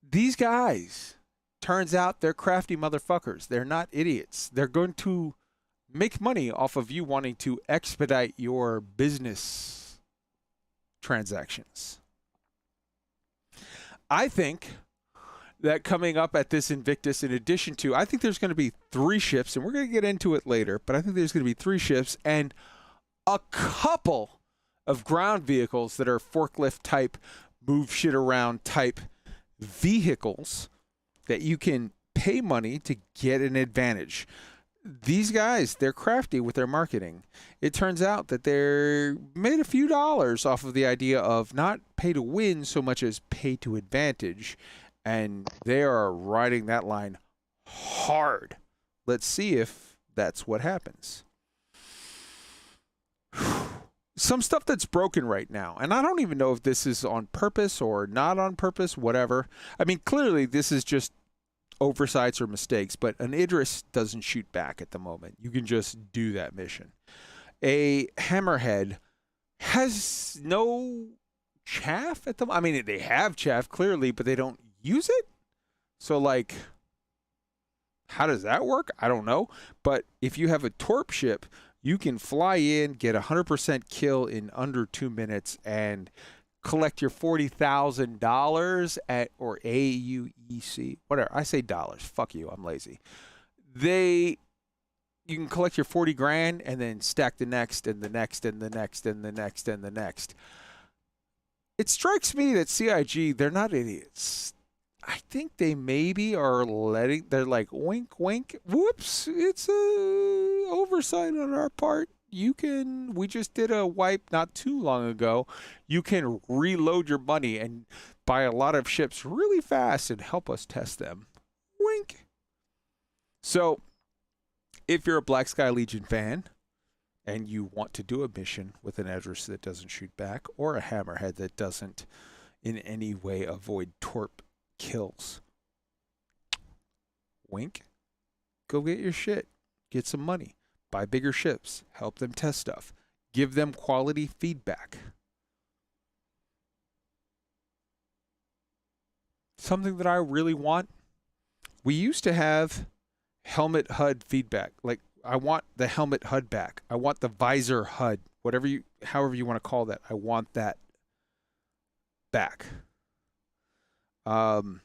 S2: These guys, turns out they're crafty motherfuckers. They're not idiots. They're going to make money off of you wanting to expedite your business transactions. I think that coming up at this Invictus, in addition to, I think there's going to be 3 ships, and we're going to get into it later, but I think there's going to be 3 ships and a couple of ground vehicles that are forklift type, move shit around type vehicles that you can pay money to get an advantage. These guys, they're crafty with their marketing. It turns out that they're made a few dollars off of the idea of not pay to win so much as pay to advantage. And they are riding that line hard. Let's see if that's what happens. Some stuff that's broken right now. And I don't even know if this is on purpose or not on purpose, whatever. I mean, clearly this is just oversights or mistakes, but an Idris doesn't shoot back at the moment. You can just do that mission. A Hammerhead has no chaff at the moment. I mean, they have chaff clearly, but they don't use it. So, like, how does that work? I don't know. But if you have a torp ship, you can fly in, get 100% kill in under 2 minutes, and collect your $40,000 at, or AUEC, whatever. I say dollars. Fuck you. I'm lazy. You can collect your 40 grand and then stack the next and the next and the next and the next and the next. It strikes me that CIG, they're not idiots. I think they maybe are they're like, wink, wink, whoops, it's a oversight on our part. We just did a wipe not too long ago. You can reload your money and buy a lot of ships really fast and help us test them. Wink. So, if you're a Black Sky Legion fan and you want to do a mission with an Edris that doesn't shoot back or a Hammerhead that doesn't in any way avoid torp kills, wink, go get your shit. Get some money. Buy bigger ships. Help them test stuff. Give them quality feedback. Something that I really want. We used to have helmet HUD feedback. Like, I want the helmet HUD back. I want the visor HUD, however you want to call that. I want that back. And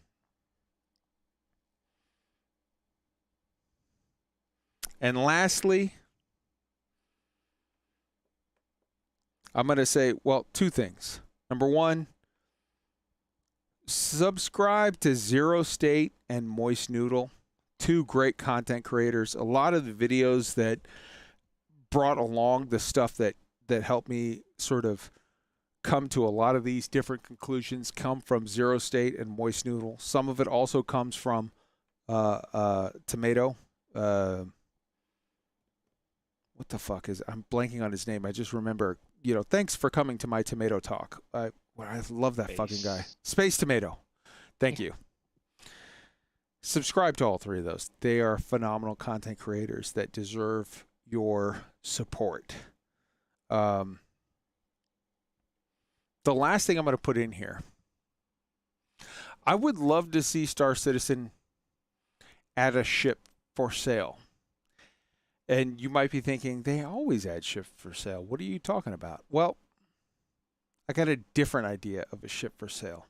S2: lastly, I'm going to say, well, two things. Number one, subscribe to Zero State and Moist Noodle, two great content creators. A lot of the videos that brought along the stuff that helped me sort of come to a lot of these different conclusions come from Zero State and Moist Noodle. Some of it also comes from Tomato. What the fuck is it? I'm blanking on his name. I just remember, thanks for coming to my Tomato talk. I love that fucking guy. Space Tomato. Thank you. Subscribe to all three of those. They are phenomenal content creators that deserve your support. The last thing I'm going to put in here. I would love to see Star Citizen add a ship for sale. And you might be thinking, they always add ship for sale. What are you talking about? Well, I got a different idea of a ship for sale.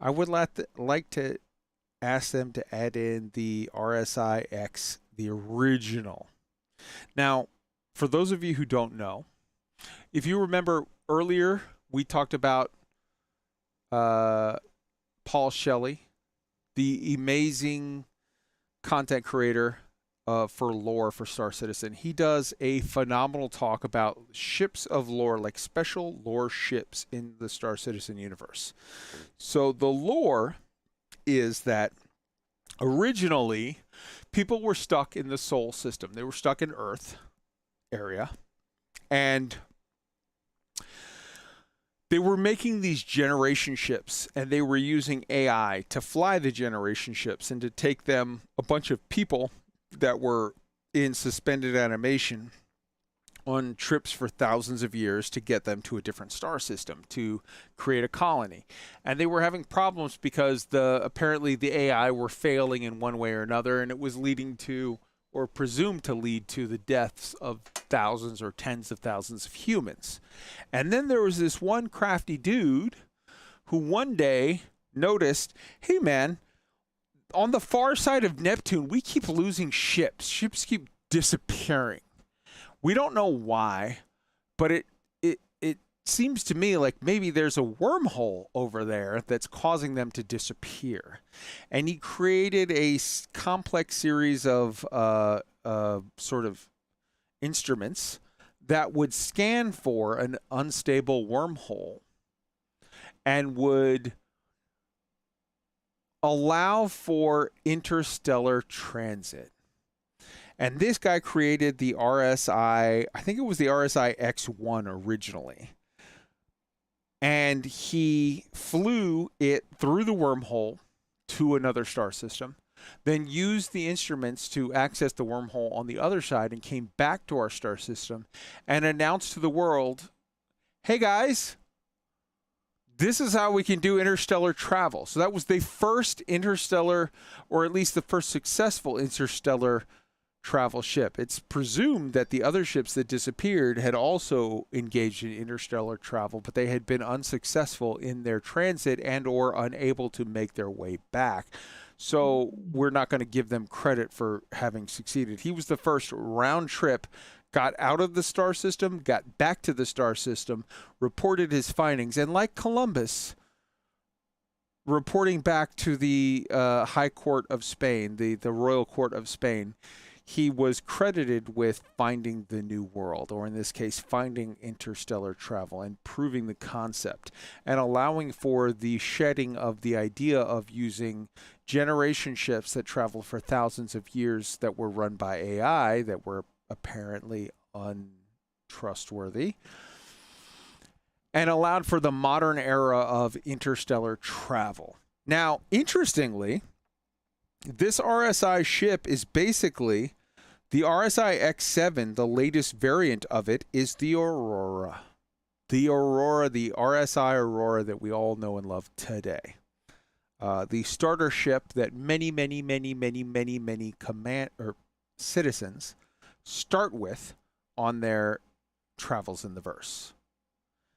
S2: I would like to ask them to add in the RSI-X, the original. Now, for those of you who don't know, if you remember earlier, we talked about Paul SHELLEY, the amazing content creator for lore for Star Citizen. He does a phenomenal talk about ships of lore, like special lore ships in the Star Citizen universe. So the lore is that originally people were stuck in the Sol system. They were stuck in Earth area, and they were making these generation ships, and they were using AI to fly the generation ships and to take them, a bunch of people that were in suspended animation, on trips for thousands of years to get them to a different star system to create a colony. And they were having problems because apparently the AI were failing in one way or another, and it was leading to, or presumed to lead to, the deaths of thousands or tens of thousands of humans. And then there was this one crafty dude who one day noticed, hey man, on the far side of Neptune, we keep losing ships. Ships keep disappearing. We don't know why, but it seems to me like maybe there's a wormhole over there that's causing them to disappear. And he created a complex series of sort of instruments that would scan for an unstable wormhole and would allow for interstellar transit. And this guy created the RSI, I think it was the RSI X1 originally. And he flew it through the wormhole to another star system, then used the instruments to access the wormhole on the other side, and came back to our star system and announced to the world, hey guys, this is how we can do interstellar travel. So that was the first interstellar, or at least the first successful interstellar travel ship. It's presumed that the other ships that disappeared had also engaged in interstellar travel, but they had been unsuccessful in their transit and or unable to make their way back. So we're not going to give them credit for having succeeded. He was the first round trip, got out of the star system, got back to the star system, reported his findings, and like Columbus, reporting back to the High Court of Spain, the Royal Court of Spain, he was credited with finding the new world, or in this case, finding interstellar travel and proving the concept and allowing for the shedding of the idea of using generation ships that travel for thousands of years that were run by AI that were apparently untrustworthy, and allowed for the modern era of interstellar travel. Now, interestingly, this RSI ship is basically the RSI X7. The latest variant of it is the Aurora. The RSI Aurora that we all know and love today. the starter ship that many command or citizens start with on their travels in the verse.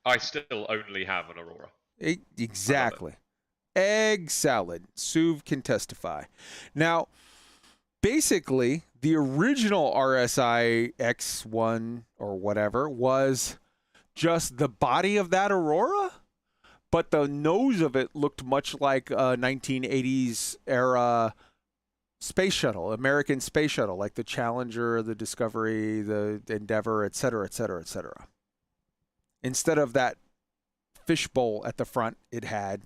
S9: I still only have an Aurora.
S2: Exactly. Egg salad. Suv can testify. Now, basically, the original RSI X1 or whatever was just the body of that Aurora, but the nose of it looked much like a 1980s era space shuttle, American space shuttle, like the Challenger, the Discovery, the Endeavour, et cetera, et cetera, et cetera. Instead of that fishbowl at the front, it had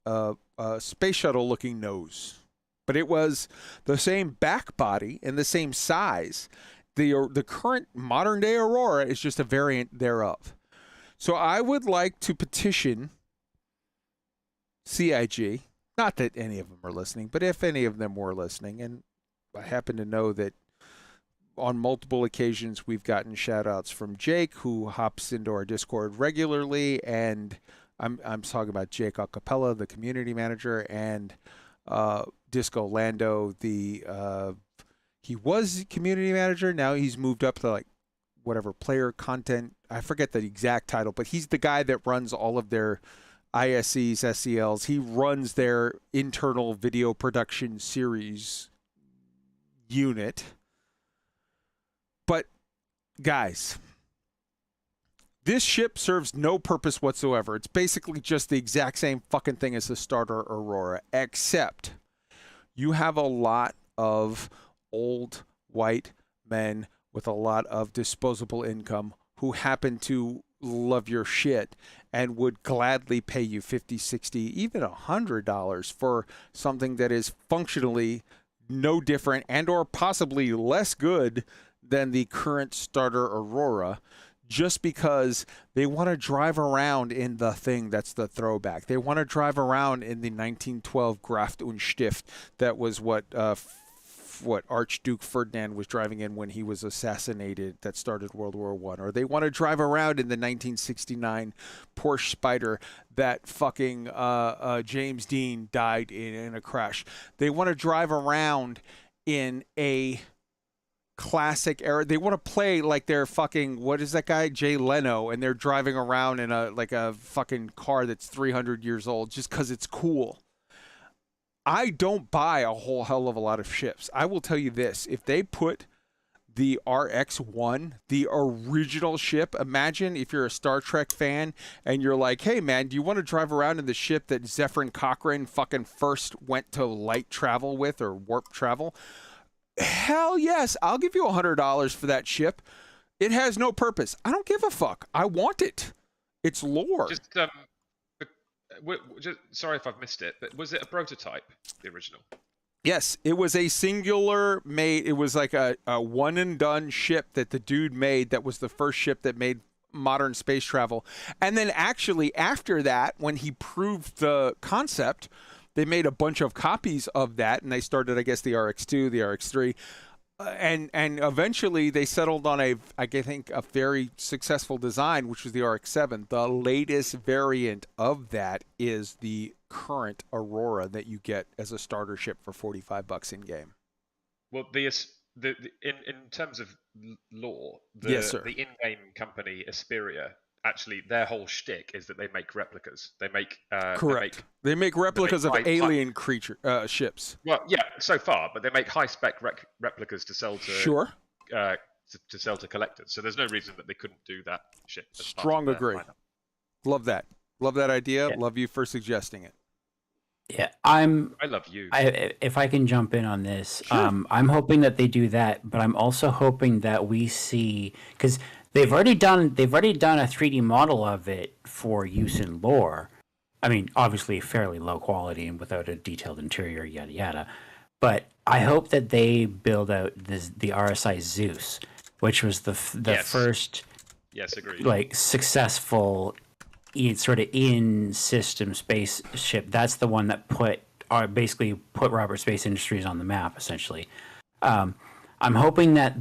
S2: a space shuttle looking nose, but it was the same back body and the same size. The current modern day Aurora is just a variant thereof. So I would like to petition CIG, not that any of them are listening, but if any of them were listening, and I happen to know that on multiple occasions we've gotten shout outs from Jake, who hops into our Discord regularly, and I'm talking about Jake Acapella, the community manager, and Disco Lando, he was community manager, now he's moved up to like whatever player content, I forget the exact title, but he's the guy that runs all of their ISCs, SCLs. He runs their internal video production series unit. But guys, this ship serves no purpose whatsoever. It's basically just the exact same fucking thing as the starter Aurora, except you have a lot of old white men with a lot of disposable income who happen to love your shit and would gladly pay you $50, $60, even $100 for something that is functionally no different and or possibly less good than the current starter Aurora, just because they want to drive around in the thing that's the throwback. They want to drive around in the 1912 Graft und Stift that was what Archduke Ferdinand was driving in when he was assassinated, that started World War I. Or they want to drive around in the 1969 Porsche Spider that fucking James Dean died in a crash. They want to drive around in a classic era. They want to play like they're fucking, what is that guy, Jay Leno, and they're driving around in a fucking car that's 300 years old just because it's cool. I don't buy a whole hell of a lot of ships. I will tell you this, if they put the RX-1, the original ship, imagine if you're a Star Trek fan and you're like, hey man, do you want to drive around in the ship that Zephyrin Cochrane fucking first went to light travel with, or warp travel? Hell yes, I'll give you $100 for that ship. It has no purpose. I don't give a fuck. I want it. It's lore.
S9: Sorry if I've missed it, but was it a prototype, the original?
S2: Yes, it was a singular made. It was like a one and done ship that the dude made. That was the first ship that made modern space travel. And then actually after that, when he proved the concept, they made a bunch of copies of that, and they started, I guess, the RX-2, the RX-3, and eventually they settled on I think, a very successful design, which was the RX-7. The latest variant of that is the current Aurora that you get as a starter ship for $45 in game.
S9: Well, in terms of lore,
S2: yes, sir.
S9: The in-game company Asperia, actually, their whole shtick is that they make replicas. They make
S2: correct. They make replicas of alien creature ships.
S9: Well, yeah, so far, but they make high-spec replicas to sell to to sell to collectors. So there's no reason that they couldn't do that shit.
S2: Strong agree. Love that. Love that idea.
S8: Yeah.
S2: Love you for suggesting it.
S8: Yeah,
S9: I love you.
S8: If I can jump in on this,
S2: sure.
S8: I'm hoping that they do that, but I'm also hoping that we see, because they've already done a 3D model of it for use in lore. I mean, obviously fairly low quality and without a detailed interior, yada yada. But I hope that they build out the RSI Zeus, which was the first,
S9: agreed,
S8: like successful sort of in-system spaceship. That's the one that basically put Robert Space Industries on the map, essentially. I'm hoping that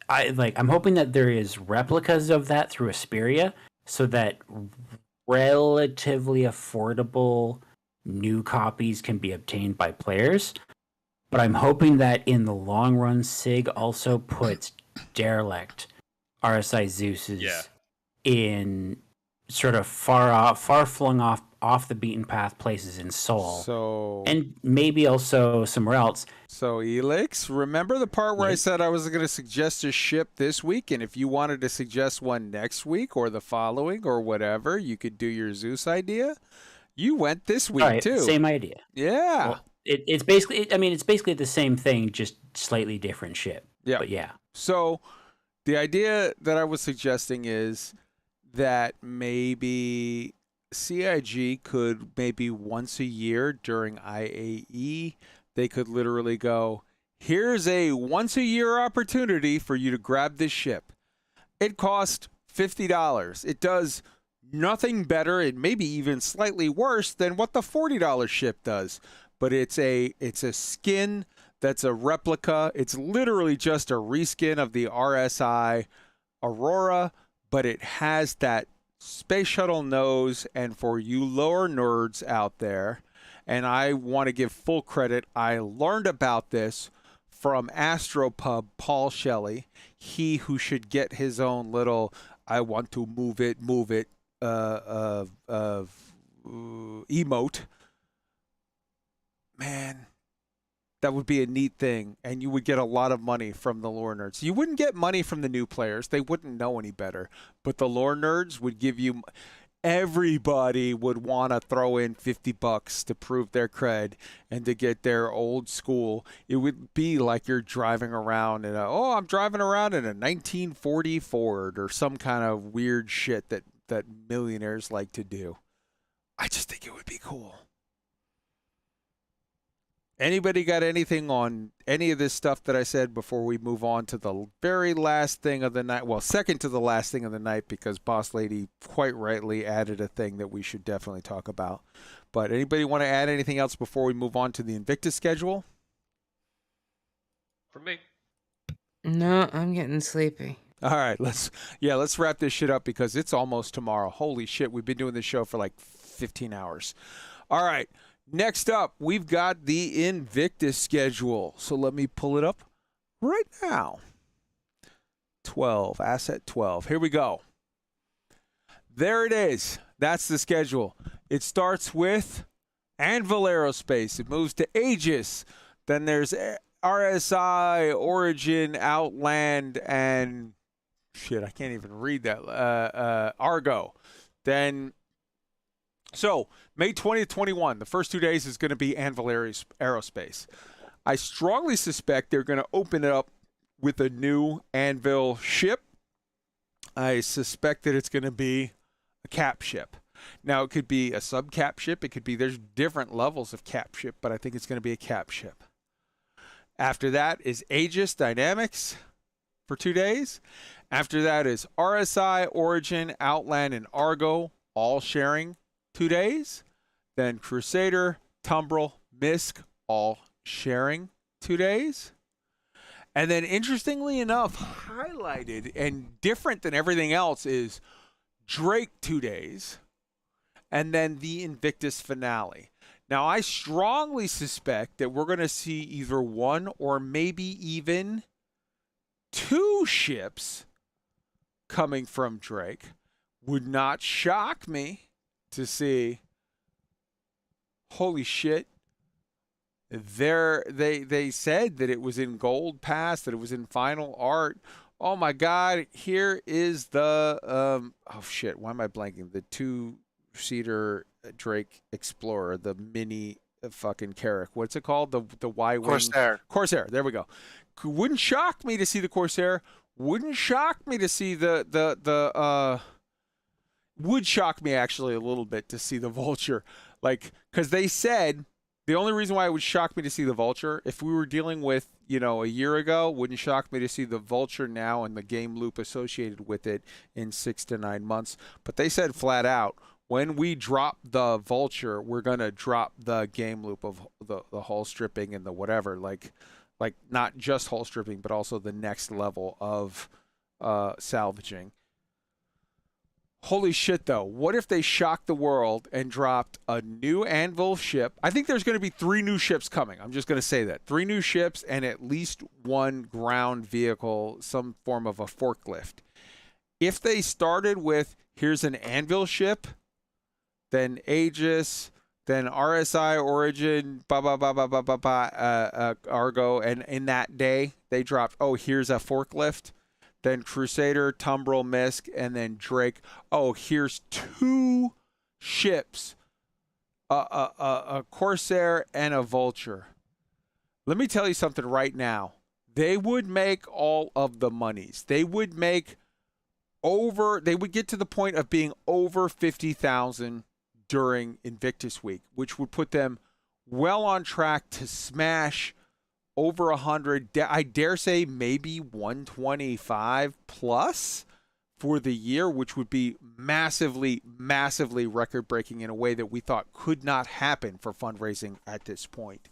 S8: I'm hoping that there is replicas of that through Asperia, so that relatively affordable new copies can be obtained by players. But I'm hoping that in the long run, SIG also puts Derelict, RSI Zeus's in sort of far flung off the beaten path places in Seoul, and maybe also somewhere else.
S2: So ELIX, remember the part where I said I was going to suggest a ship this week, and if you wanted to suggest one next week or the following or whatever, you could do your Zeus idea. You went this week too.
S8: Same idea.
S2: Yeah.
S8: Well, it's basically, I mean, it's basically the same thing, just slightly different ship.
S2: Yeah.
S8: But yeah.
S2: So the idea that I was suggesting is that maybe CIG could maybe once a year during IAE, they could literally go, here's a once a year opportunity for you to grab this ship. It costs $50. It does nothing better and maybe even slightly worse than what the $40 ship does. But it's a skin that's a replica. It's literally just a reskin of the RSI Aurora, but it has that space shuttle nose. And for you lower nerds out there, and I want to give full credit, I learned about this from Astropub Paul Shelley, he who should get his own little I want to move it emote. Man, that would be a neat thing, and you would get a lot of money from the lore nerds. You wouldn't get money from the new players. They wouldn't know any better. But the lore nerds would give you... Everybody would want to throw in $50 to prove their cred and to get their old school. It would be like you're driving around in I'm driving around in a 1940 Ford or some kind of weird shit that millionaires like to do. I just think it would be cool. Anybody got anything on any of this stuff that I said before we move on to the very last thing of the night? Well, second to the last thing of the night, because Boss Lady quite rightly added a thing that we should definitely talk about. But anybody want to add anything else before we move on to the Invictus schedule?
S9: From me.
S16: No, I'm getting sleepy.
S2: All right, let's wrap this shit up because it's almost tomorrow. Holy shit, we've been doing this show for like 15 hours. All right. Next up, we've got the Invictus schedule. So let me pull it up right now. 12, asset 12. Here we go. There it is. That's the schedule. It starts with Anvil Aerospace. It moves to Aegis. Then there's RSI, Origin, Outland, and shit, I can't even read that. Argo. Then... So, May 20th, 21, the first 2 days is going to be Anvil Aerospace. I strongly suspect they're going to open it up with a new Anvil ship. I suspect that it's going to be a cap ship. Now, it could be a sub-cap ship. It could be, there's different levels of cap ship, but I think it's going to be a cap ship. After that is Aegis Dynamics for 2 days. After that is RSI, Origin, Outland, and Argo, all sharing 2 days. Then Crusader, Tumbril, Misk, all sharing 2 days. And then interestingly enough, highlighted and different than everything else is Drake 2 days. And then the Invictus finale. Now, I strongly suspect that we're going to see either one or maybe even 2 ships coming from Drake. Would not shock me to see, holy shit, they said that it was in Gold Pass, that it was in Final Art. Oh my God, here is the, oh shit, why am I blanking? The 2-seater Drake Explorer, the mini fucking Carrack. What's it called? The Y-Wing? Corsair, there we go. Wouldn't shock me to see the Corsair. Wouldn't shock me to see would shock me actually a little bit to see the Vulture, like, because they said the only reason why it would shock me to see the Vulture, if we were dealing with, a year ago, wouldn't shock me to see the Vulture now and the game loop associated with it in 6 to 9 months. But they said flat out, when we drop the Vulture, we're gonna drop the game loop of the hull stripping and the whatever, like not just hull stripping, but also the next level of salvaging. Holy shit, though. What if they shocked the world and dropped a new Anvil ship? I think there's going to be 3 new ships coming. I'm just going to say that. 3 new ships and at least 1 ground vehicle, some form of a forklift. If they started with, here's an Anvil ship, then Aegis, then RSI, Origin, Argo, and in that day, they dropped, oh, here's a forklift. Then Crusader, Tumbril, Misk, and then Drake. Oh, here's 2 ships, a Corsair and a Vulture. Let me tell you something right now. They would make all of the monies. They would make they would get to the point of being over 50,000 during Invictus Week, which would put them well on track to smash over 100, I dare say maybe 125 plus for the year, which would be massively, massively record-breaking in a way that we thought could not happen for fundraising at this point.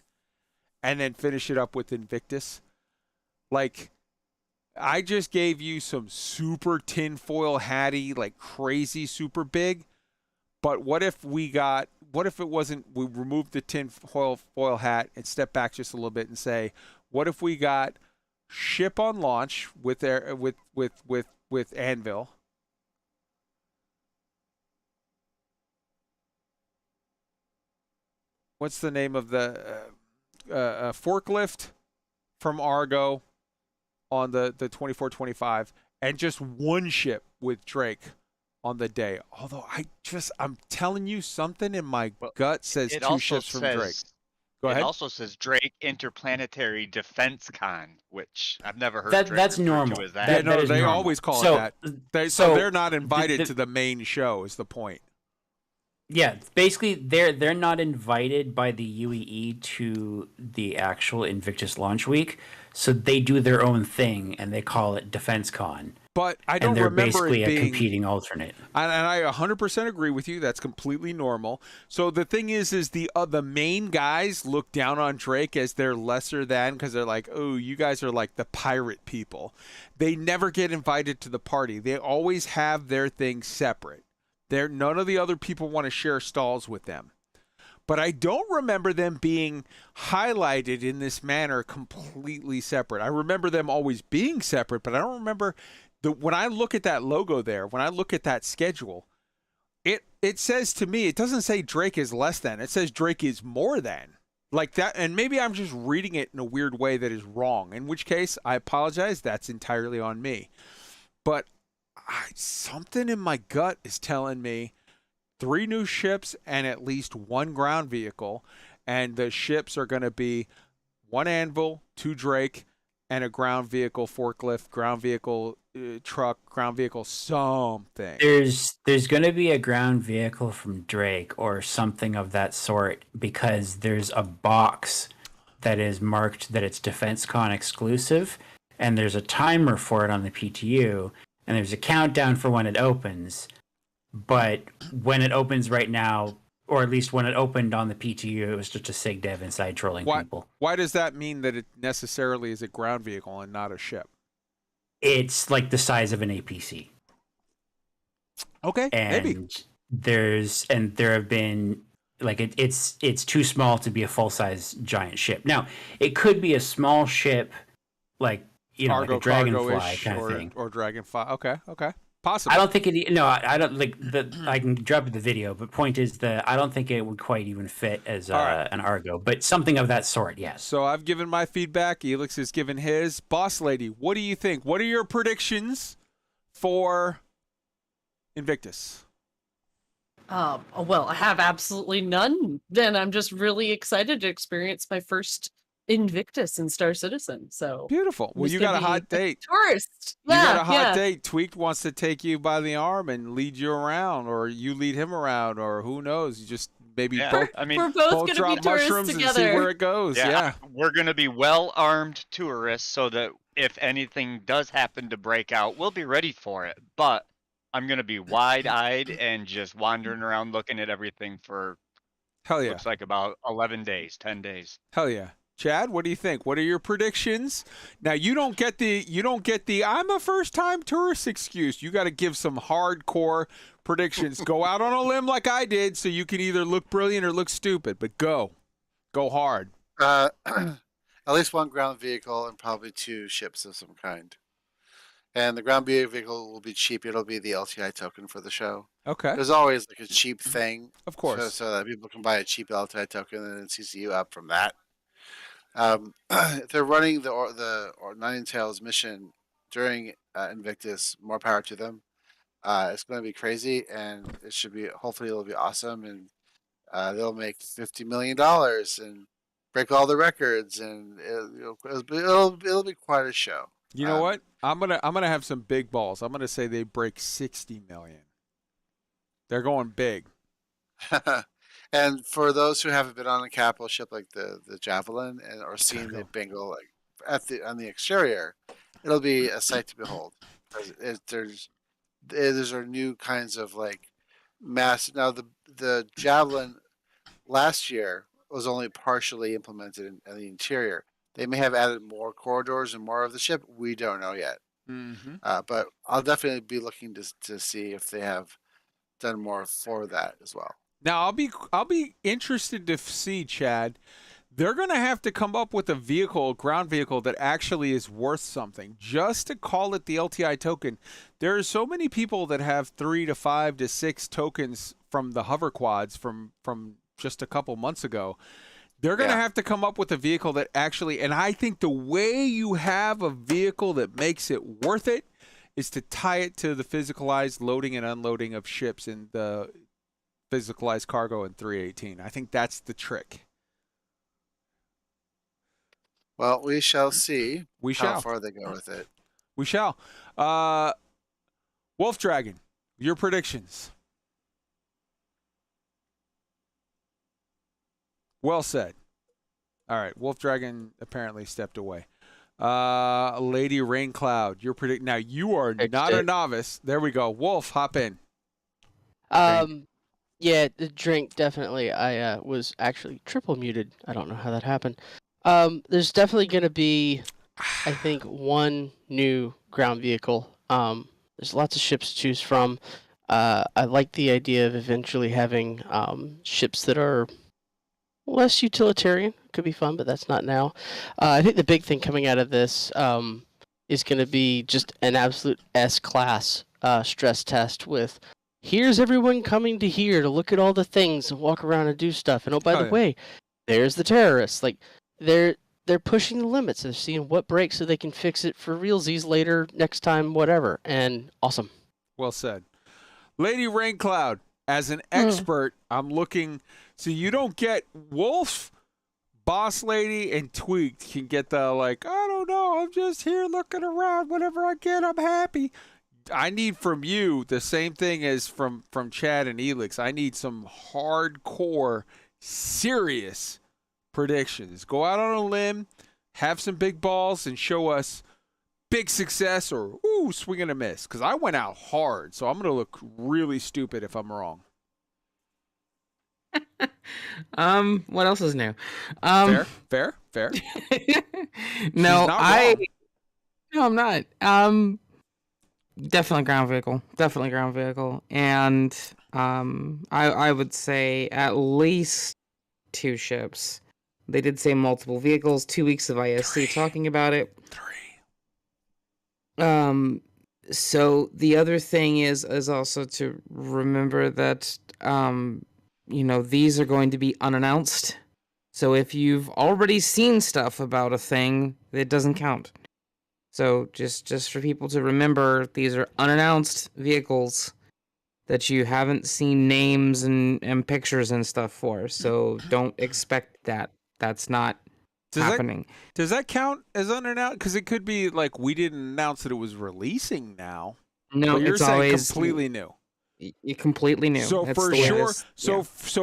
S2: And then finish it up with Invictus. Like, I just gave you some super tinfoil hatty, like crazy super big, but what if it wasn't, we removed the tinfoil hat and step back just a little bit and say, what if we got ship on launch with Anvil? What's the name of the forklift from Argo on the 24-25, and just 1 ship with Drake on the day. Although I'm telling you, something in my gut says 2 ships from Drake. Go ahead.
S6: It also says Drake Interplanetary Defense Con, which I've never heard.
S8: That's normal.
S6: To as that.
S2: Yeah, no, they
S8: normal.
S2: always call it that. So they're not invited to the main show. Is the point?
S8: Yeah, basically they're not invited by the UEE to the actual Invictus launch week, so they do their own thing and they call it Defense Con.
S2: But I don't remember
S8: basically
S2: it being
S8: a competing alternate.
S2: And I 100% agree with you. That's completely normal. So the thing is the main guys look down on Drake as they're lesser than, because they're like, oh, you guys are like the pirate people. They never get invited to the party. They always have their thing separate. None of the other people want to share stalls with them. But I don't remember them being highlighted in this manner completely separate. I remember them always being separate, but I don't remember when I look at that logo there, when I look at that schedule, it says to me, it doesn't say Drake is less than. It says Drake is more than. Like that, and maybe I'm just reading it in a weird way that is wrong, in which case I apologize. That's entirely on me. But something in my gut is telling me 3 new ships and at least 1 ground vehicle, and the ships are going to be 1 Anvil, 2 Drake, and a ground vehicle forklift, ground vehicle truck, ground vehicle something.
S8: There's going to be a ground vehicle from Drake or something of that sort, because there's a box that is marked that it's Defense Con exclusive, and there's a timer for it on the PTU, and there's a countdown for when it opens. But when it opens right now, or at least when it opened on the PTU, it was just a sig dev inside trolling people.
S2: Why does that mean that it necessarily is a ground vehicle and not a ship?
S8: It's like the size of an APC.
S2: Okay,
S8: and
S2: maybe.
S8: There have been, like, it's too small to be a full-size giant ship. Now, it could be a small ship, like,
S2: Argo,
S8: like a Dragonfly
S2: cargo-ish
S8: kind of thing.
S2: Or Dragonfly. Okay. Possibly.
S8: I don't think it. No, I don't like the. I can drop the video, but point is that I don't think it would quite even fit as an Argo, but something of that sort. Yes.
S2: So I've given my feedback. ELIX has given his. Boss Lady, what do you think? What are your predictions for Invictus?
S3: Well, I have absolutely none. And I'm just really excited to experience my first Invictus in Star Citizen. So
S2: beautiful. Well, you got a hot date.
S3: Tourist.
S2: You got a hot date. Tweaked wants to take you by the arm and lead you around, or you lead him around, or who knows? You just maybe both.
S6: I mean,
S3: we're both gonna
S2: drop
S3: be tourists
S2: mushrooms
S3: together.
S2: and see where it goes. Yeah.
S6: We're gonna be well-armed tourists, so that if anything does happen to break out, we'll be ready for it. But I'm gonna be wide-eyed and just wandering around looking at everything for
S2: hell yeah.
S6: Looks like about 11 days, 10 days.
S2: Hell yeah. Chad, what do you think? What are your predictions? Now you don't get the I'm a first time tourist excuse. You got to give some hardcore predictions. Go out on a limb like I did, so you can either look brilliant or look stupid. But go hard.
S4: At least one ground vehicle and probably 2 ships of some kind. And the ground vehicle will be cheap. It'll be the LTI token for the show.
S2: Okay.
S4: There's always like a cheap thing,
S2: of course,
S4: so that people can buy a cheap LTI token and then CCU up from that. If they're running the Nine Tails mission during Invictus, more power to them. It's going to be crazy, and it should be. Hopefully, it'll be awesome, and they'll make $50 million and break all the records, and it'll be quite a show.
S2: You know what? I'm gonna have some big balls. I'm gonna say they break 60 million. They're going big.
S4: And for those who haven't been on a capital ship like the Javelin or seen the Bengal like on the exterior, it'll be a sight to behold. There's are new kinds of like mass. Now the Javelin last year was only partially implemented in the interior. They may have added more corridors and more of the ship. We don't know yet.
S2: Mm-hmm.
S4: But I'll definitely be looking to see if they have done more for that as well.
S2: Now I'll be interested to see, Chad. They're going to have to come up with a ground vehicle that actually is worth something. Just to call it the LTI token, there are so many people that have 3 to 5 to 6 tokens from the hover quads from just a couple months ago. They're going to have to come up with a vehicle that actually, and I think the way you have a vehicle that makes it worth it is to tie it to the physicalized loading and unloading of ships in the physicalized cargo in 318. I think that's the trick.
S4: Well, we shall see
S2: how
S4: far they go with it.
S2: We shall. WOLFDRAGON, your predictions. Well said. All right, WOLFDRAGON apparently stepped away. Lady Raincloud, your predict. Now you are not a novice. There we go. Wolf, hop in.
S5: Yeah, the drink definitely. I was actually triple muted. I don't know how that happened. There's definitely going to be, I think, one new ground vehicle. There's lots of ships to choose from. I like the idea of eventually having ships that are less utilitarian. Could be fun, but that's not now. I think the big thing coming out of this is going to be just an absolute S-class stress test with, here's everyone coming to here to look at all the things and walk around and do stuff. And oh, by the way, there's the terrorists. Like, they're pushing the limits. They're seeing what breaks so they can fix it for realsies later, next time, whatever. And awesome.
S2: Well said. Lady Raincloud, as an expert, I'm looking. So you don't get Wolf, Boss Lady, and Tweaked can get the like, I don't know, I'm just here looking around. Whatever I get, I'm happy. I need from you the same thing as from Chad and ELIX. I need some hardcore, serious predictions. Go out on a limb, have some big balls, and show us big success or swing and a miss. Because I went out hard, so I'm going to look really stupid if I'm wrong.
S7: What else is new?
S2: Fair.
S7: No, I'm not. Definitely ground vehicle. And I would say at least 2 ships. They did say multiple vehicles, 2 weeks of ISC talking about it. 3. So the other thing is also to remember that these are going to be unannounced. So if you've already seen stuff about a thing, it doesn't count. So just for people to remember, these are unannounced vehicles that you haven't seen names and pictures and stuff for. So don't expect that. That's not happening.
S2: Does that count as unannounced? Because it could be like we didn't announce that it was releasing now.
S7: No,
S2: but you're
S7: it's
S2: saying
S7: always
S2: completely new.
S7: Completely new.
S2: So
S7: That's
S2: for
S7: the way
S2: sure,
S7: it is.
S2: so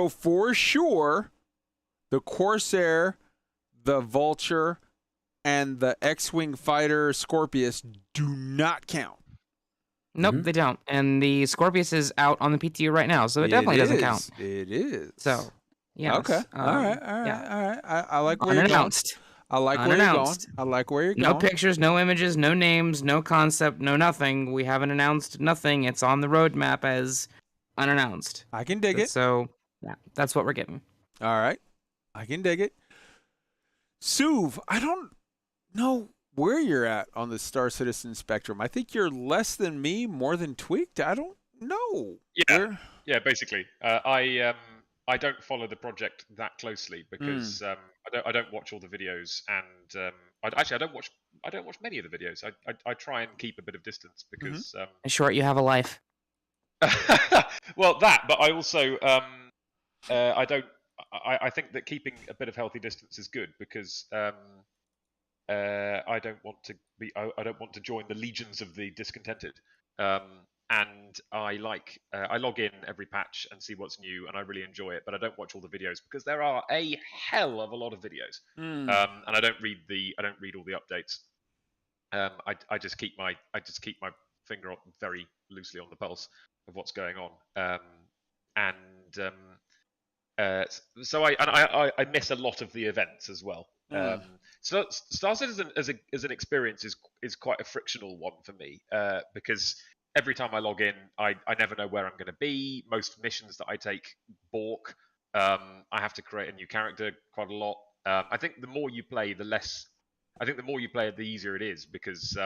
S2: for sure, the Corsair, the Vulture, and the X-Wing fighter Scorpius do not count.
S7: Nope, they don't. And the Scorpius is out on the PTU right now, so it definitely doesn't count.
S2: It is.
S7: So, yeah.
S2: Okay. All right.
S7: Yeah.
S2: I like where you're going. I like where you're going.
S7: Unannounced.
S2: I like where you're
S7: No
S2: going.
S7: pictures, no images, no names, no concept, no nothing. We haven't announced nothing. It's on the roadmap as unannounced.
S2: I can dig it.
S7: So, yeah, that's what we're getting.
S2: All right. I can dig it. Suv, I don't know where you're at on the Star Citizen spectrum. I think you're less than me, more than Tweaked. I don't know.
S9: Yeah, basically. I don't follow the project that closely because I don't watch all the videos, and I don't watch many of the videos. I try and keep a bit of distance because
S7: In short, you have a life.
S9: well, that, but I also I think that keeping a bit of healthy distance is good because I don't want to join the legions of the discontented. And I log in every patch and see what's new, and I really enjoy it. But I don't watch all the videos because there are a hell of a lot of videos, and I don't read all the updates. I just keep my finger very loosely on the pulse of what's going on, so I miss a lot of the events as well. So Star Citizen as an experience is quite a frictional one for me because every time I log in, I never know where I'm going to be. Most missions that I take balk. I have to create a new character quite a lot. I think the more you play, the easier it is because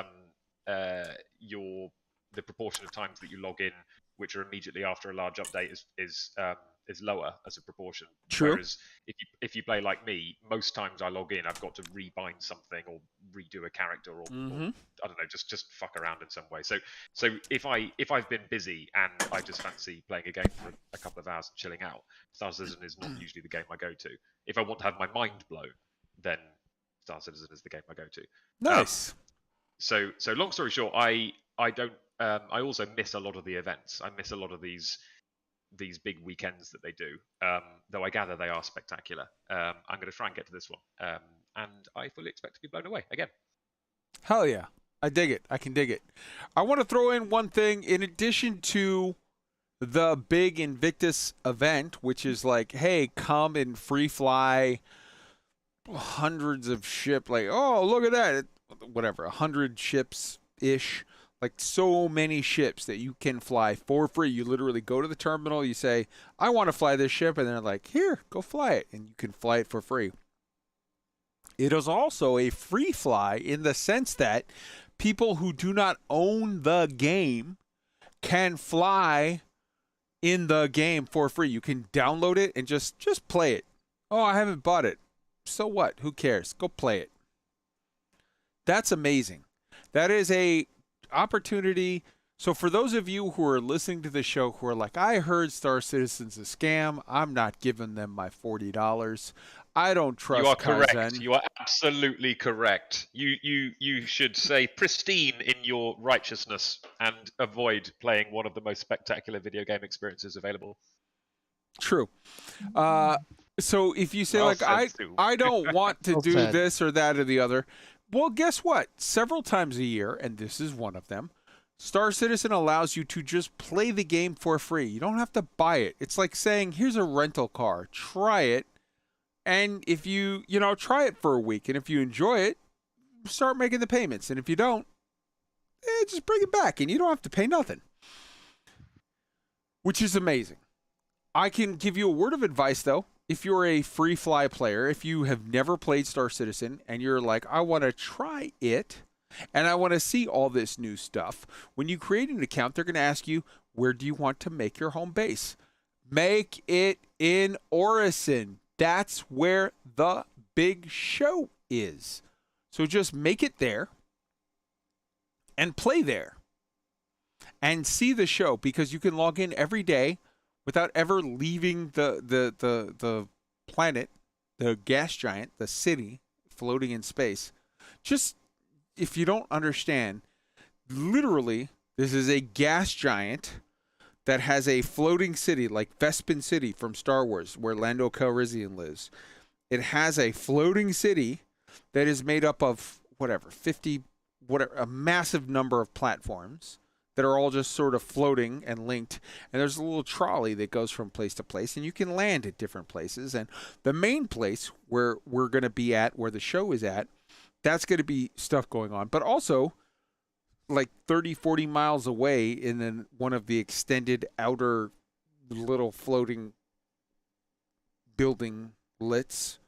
S9: the proportion of times that you log in, which are immediately after a large update, is lower as a proportion.
S2: True.
S9: Whereas if you play like me, most times I log in, I've got to rebind something or redo a character or I don't know, just fuck around in some way. So if I've been busy and I just fancy playing a game for a couple of hours and chilling out, Star Citizen is not usually the game I go to. If I want to have my mind blown, then Star Citizen is the game I go to.
S2: Nice.
S9: So long story short, I don't. I also miss a lot of the events. I miss a lot of these big weekends that they do. Though I gather they are spectacular. I'm going to try and get to this one, and I fully expect to be blown away again.
S2: Hell yeah. I dig it. I can dig it. I want to throw in one thing in addition to the big Invictus event, which is like, hey, come and free fly hundreds of ships. Like, oh, look at that. Whatever, 100 ships-ish. Like so many ships that you can fly for free. You literally go to the terminal, you say, I want to fly this ship, and they're like, here, go fly it. And you can fly it for free. It is also a free fly in the sense that people who do not own the game can fly in the game for free. You can download it and just play it. Oh, I haven't bought it. So what? Who cares? Go play it. That's amazing. That is a opportunity. So for those of you who are listening to the show who are like, I heard Star Citizen's a scam, I'm not giving them my $40. I don't trust
S9: You are correct.
S2: Kaizen.
S9: You are absolutely correct. You should say pristine in your righteousness and avoid playing one of the most spectacular video game experiences available.
S2: True. So if you say
S9: Well
S2: like
S9: said,
S2: I don't want to
S5: Well
S2: do
S5: said.
S2: this or that or the other, well, guess what? Several times a year, and this is one of them, Star Citizen allows you to just play the game for free. You don't have to buy it. It's like saying, here's a rental car. Try it. And if you try it for a week, and if you enjoy it, start making the payments. And if you don't, just bring it back, and you don't have to pay nothing. Which is amazing. I can give you a word of advice, though. If you're a free fly player, if you have never played Star Citizen and you're like, I want to try it and I want to see all this new stuff, when you create an account, they're going to ask you, where do you want to make your home base? Make it in Orison. That's where the big show is. So just make it there and play there and see the show, because you can log in every day without ever leaving the planet, the gas giant, the city floating in space. Just, if you don't understand, literally, this is a gas giant that has a floating city like Vespin City from Star Wars, where Lando Calrissian lives. It has a floating city that is made up of, 50, a massive number of platforms that are all just sort of floating and linked. And there's a little trolley that goes from place to place, and you can land at different places. And the main place where we're going to be at, where the show is at, that's going to be stuff going on. But also, like 30, 40 miles away in then one of the extended outer little floating building lits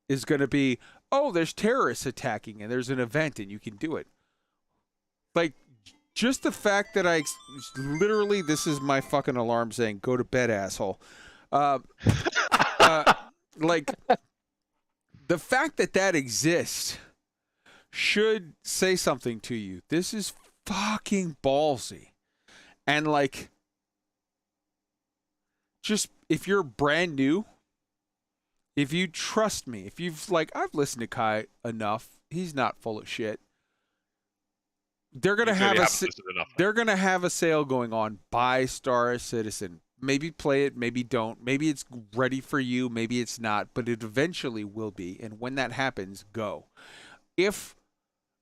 S2: is going to be, oh, there's terrorists attacking and there's an event and you can do it. Like, just the fact that literally, this is my fucking alarm saying, go to bed, asshole. Like, the fact that that exists should say something to you. This is fucking ballsy. And like, just if you're brand new, if you trust me, if you've like, I've listened to Kai enough, he's not full of shit. They're gonna have a sale going on. Buy Star Citizen. Maybe play it, maybe don't. Maybe it's ready for you, maybe it's not, but it eventually will be. And when that happens, go. If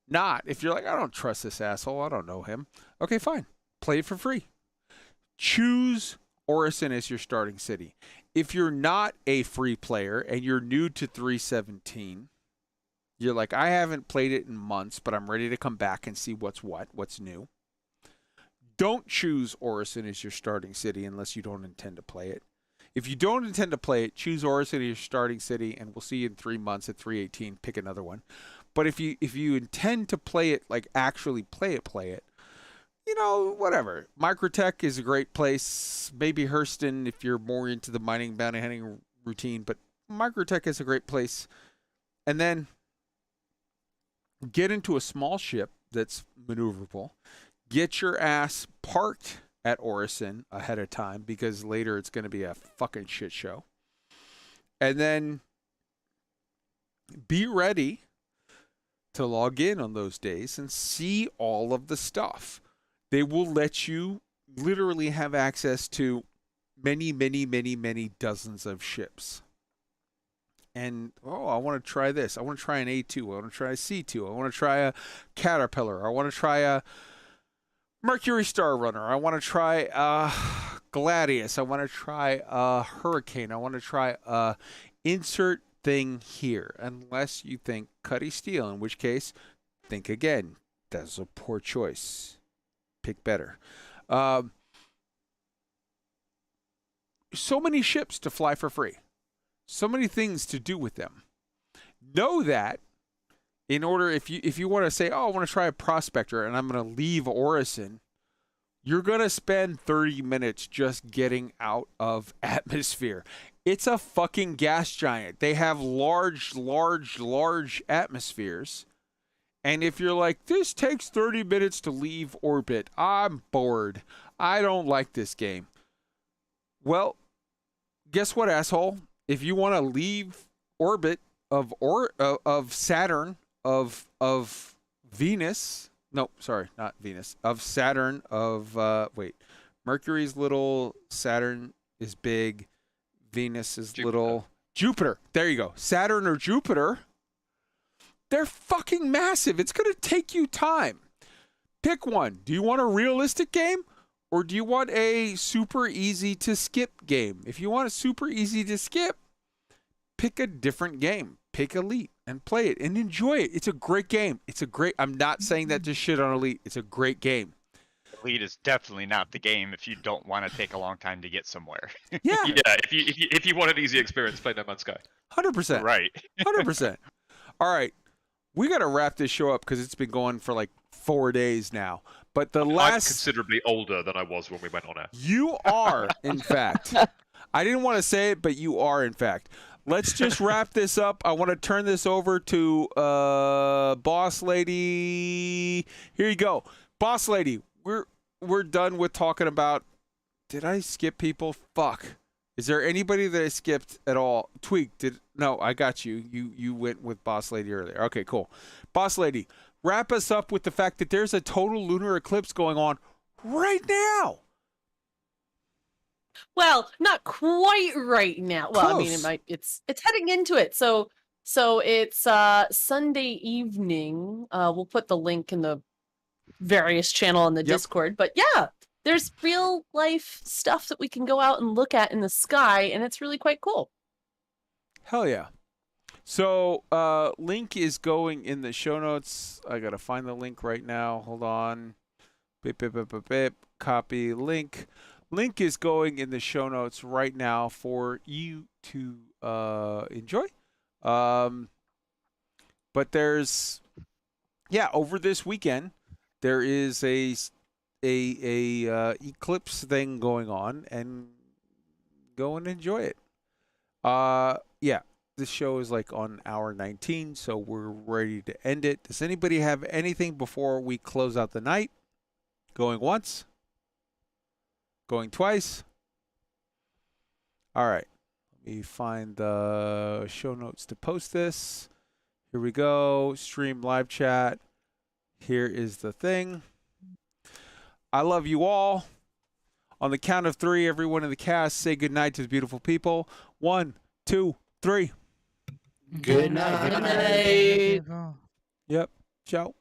S2: not, if you're like, I don't trust this asshole, I don't know him. Okay, fine. Play it for free. Choose Orison as your starting city. If you're not a free player and you're new to 317, you're like, I haven't played it in months, but I'm ready to come back and see what's new. Don't choose Orison as your starting city unless you don't intend to play it. If you don't intend to play it, choose Orison as your starting city, and we'll see you in 3 months at 318. Pick another one. But if you intend to play it, like actually play it, you know, whatever. Microtech is a great place. Maybe Hurston if you're more into the mining, bounty hunting routine, but Microtech is a great place. And then get into a small ship that's maneuverable. Get your ass parked at Orison ahead of time because later it's going to be a fucking shit show. And then be ready to log in on those days and see all of the stuff. They will let you literally have access to many, many, many, many dozens of ships. And, oh, I want to try this. I want to try an A2. I want to try a C2. I want to try a Caterpillar. I want to try a Mercury Star Runner. I want to try a Gladius. I want to try a Hurricane. I want to try a insert thing here. Unless you think Cuddy Steel, in which case, think again. That's a poor choice. Pick better. So many ships to fly for free. So many things to do with them. Know that in order, if you want to say, oh, I want to try a Prospector and I'm going to leave Orison, you're going to spend 30 minutes just getting out of atmosphere. It's a fucking gas giant. They have large, large, large atmospheres. And if you're like, this takes 30 minutes to leave orbit, I'm bored. I don't like this game. Well, guess what, asshole? If you want to leave orbit of Saturn, of Venus, no, sorry, not Venus, of Saturn, Mercury's little, Saturn is big, Venus is little, Jupiter, there you go, Saturn or Jupiter, they're fucking massive. It's going to take you time. Pick one. Do you want a realistic game? Or do you want a super easy to skip game? If you want a super easy to skip, pick a different game. Pick Elite and play it and enjoy it. It's a great game. I'm not saying that to shit on Elite. It's a great game.
S6: Elite is definitely not the game if you don't want to take a long time to get somewhere.
S2: Yeah.
S9: Yeah, if you want an easy experience, play No Man's Sky.
S2: 100%.
S6: Right.
S2: 100%. All right. We got to wrap this show up because it's been going for like 4 days now. But I'm
S9: considerably older than I was when we went on air.
S2: You are, in fact. I didn't want to say it, but you are, in fact. Let's just wrap this up. I want to turn this over to Boss Lady. Here you go. Boss Lady, we're done with talking about... Did I skip people? Fuck. Is there anybody that I skipped at all? Tweak, no, I got you. You went with Boss Lady earlier. Okay, cool. Boss Lady, wrap us up with the fact that there's a total lunar eclipse going on right now.
S3: Well, not quite right now. Well,
S2: Close.
S3: I mean, it's heading into it. So it's Sunday evening. We'll put the link in the various channel in the Discord. But yeah, there's real life stuff that we can go out and look at in the sky, and it's really quite cool.
S2: Hell yeah. So link is going in the show notes. I gotta find the link right now. Hold on. Bip, bip, bip, bip, bip. Copy link. Link is going in the show notes right now for you to enjoy. But there's, over this weekend there is a eclipse thing going on, and go and enjoy it. This show is like on hour 19, so we're ready to end it. Does anybody have anything before we close out the night? Going once? Going twice? All right. Let me find the show notes to post this. Here we go. Stream live chat. Here is the thing. I love you all. On the count of 3, everyone in the cast, say goodnight to the beautiful people. 1, 2, 3.
S8: Good night.
S2: Yep. Ciao.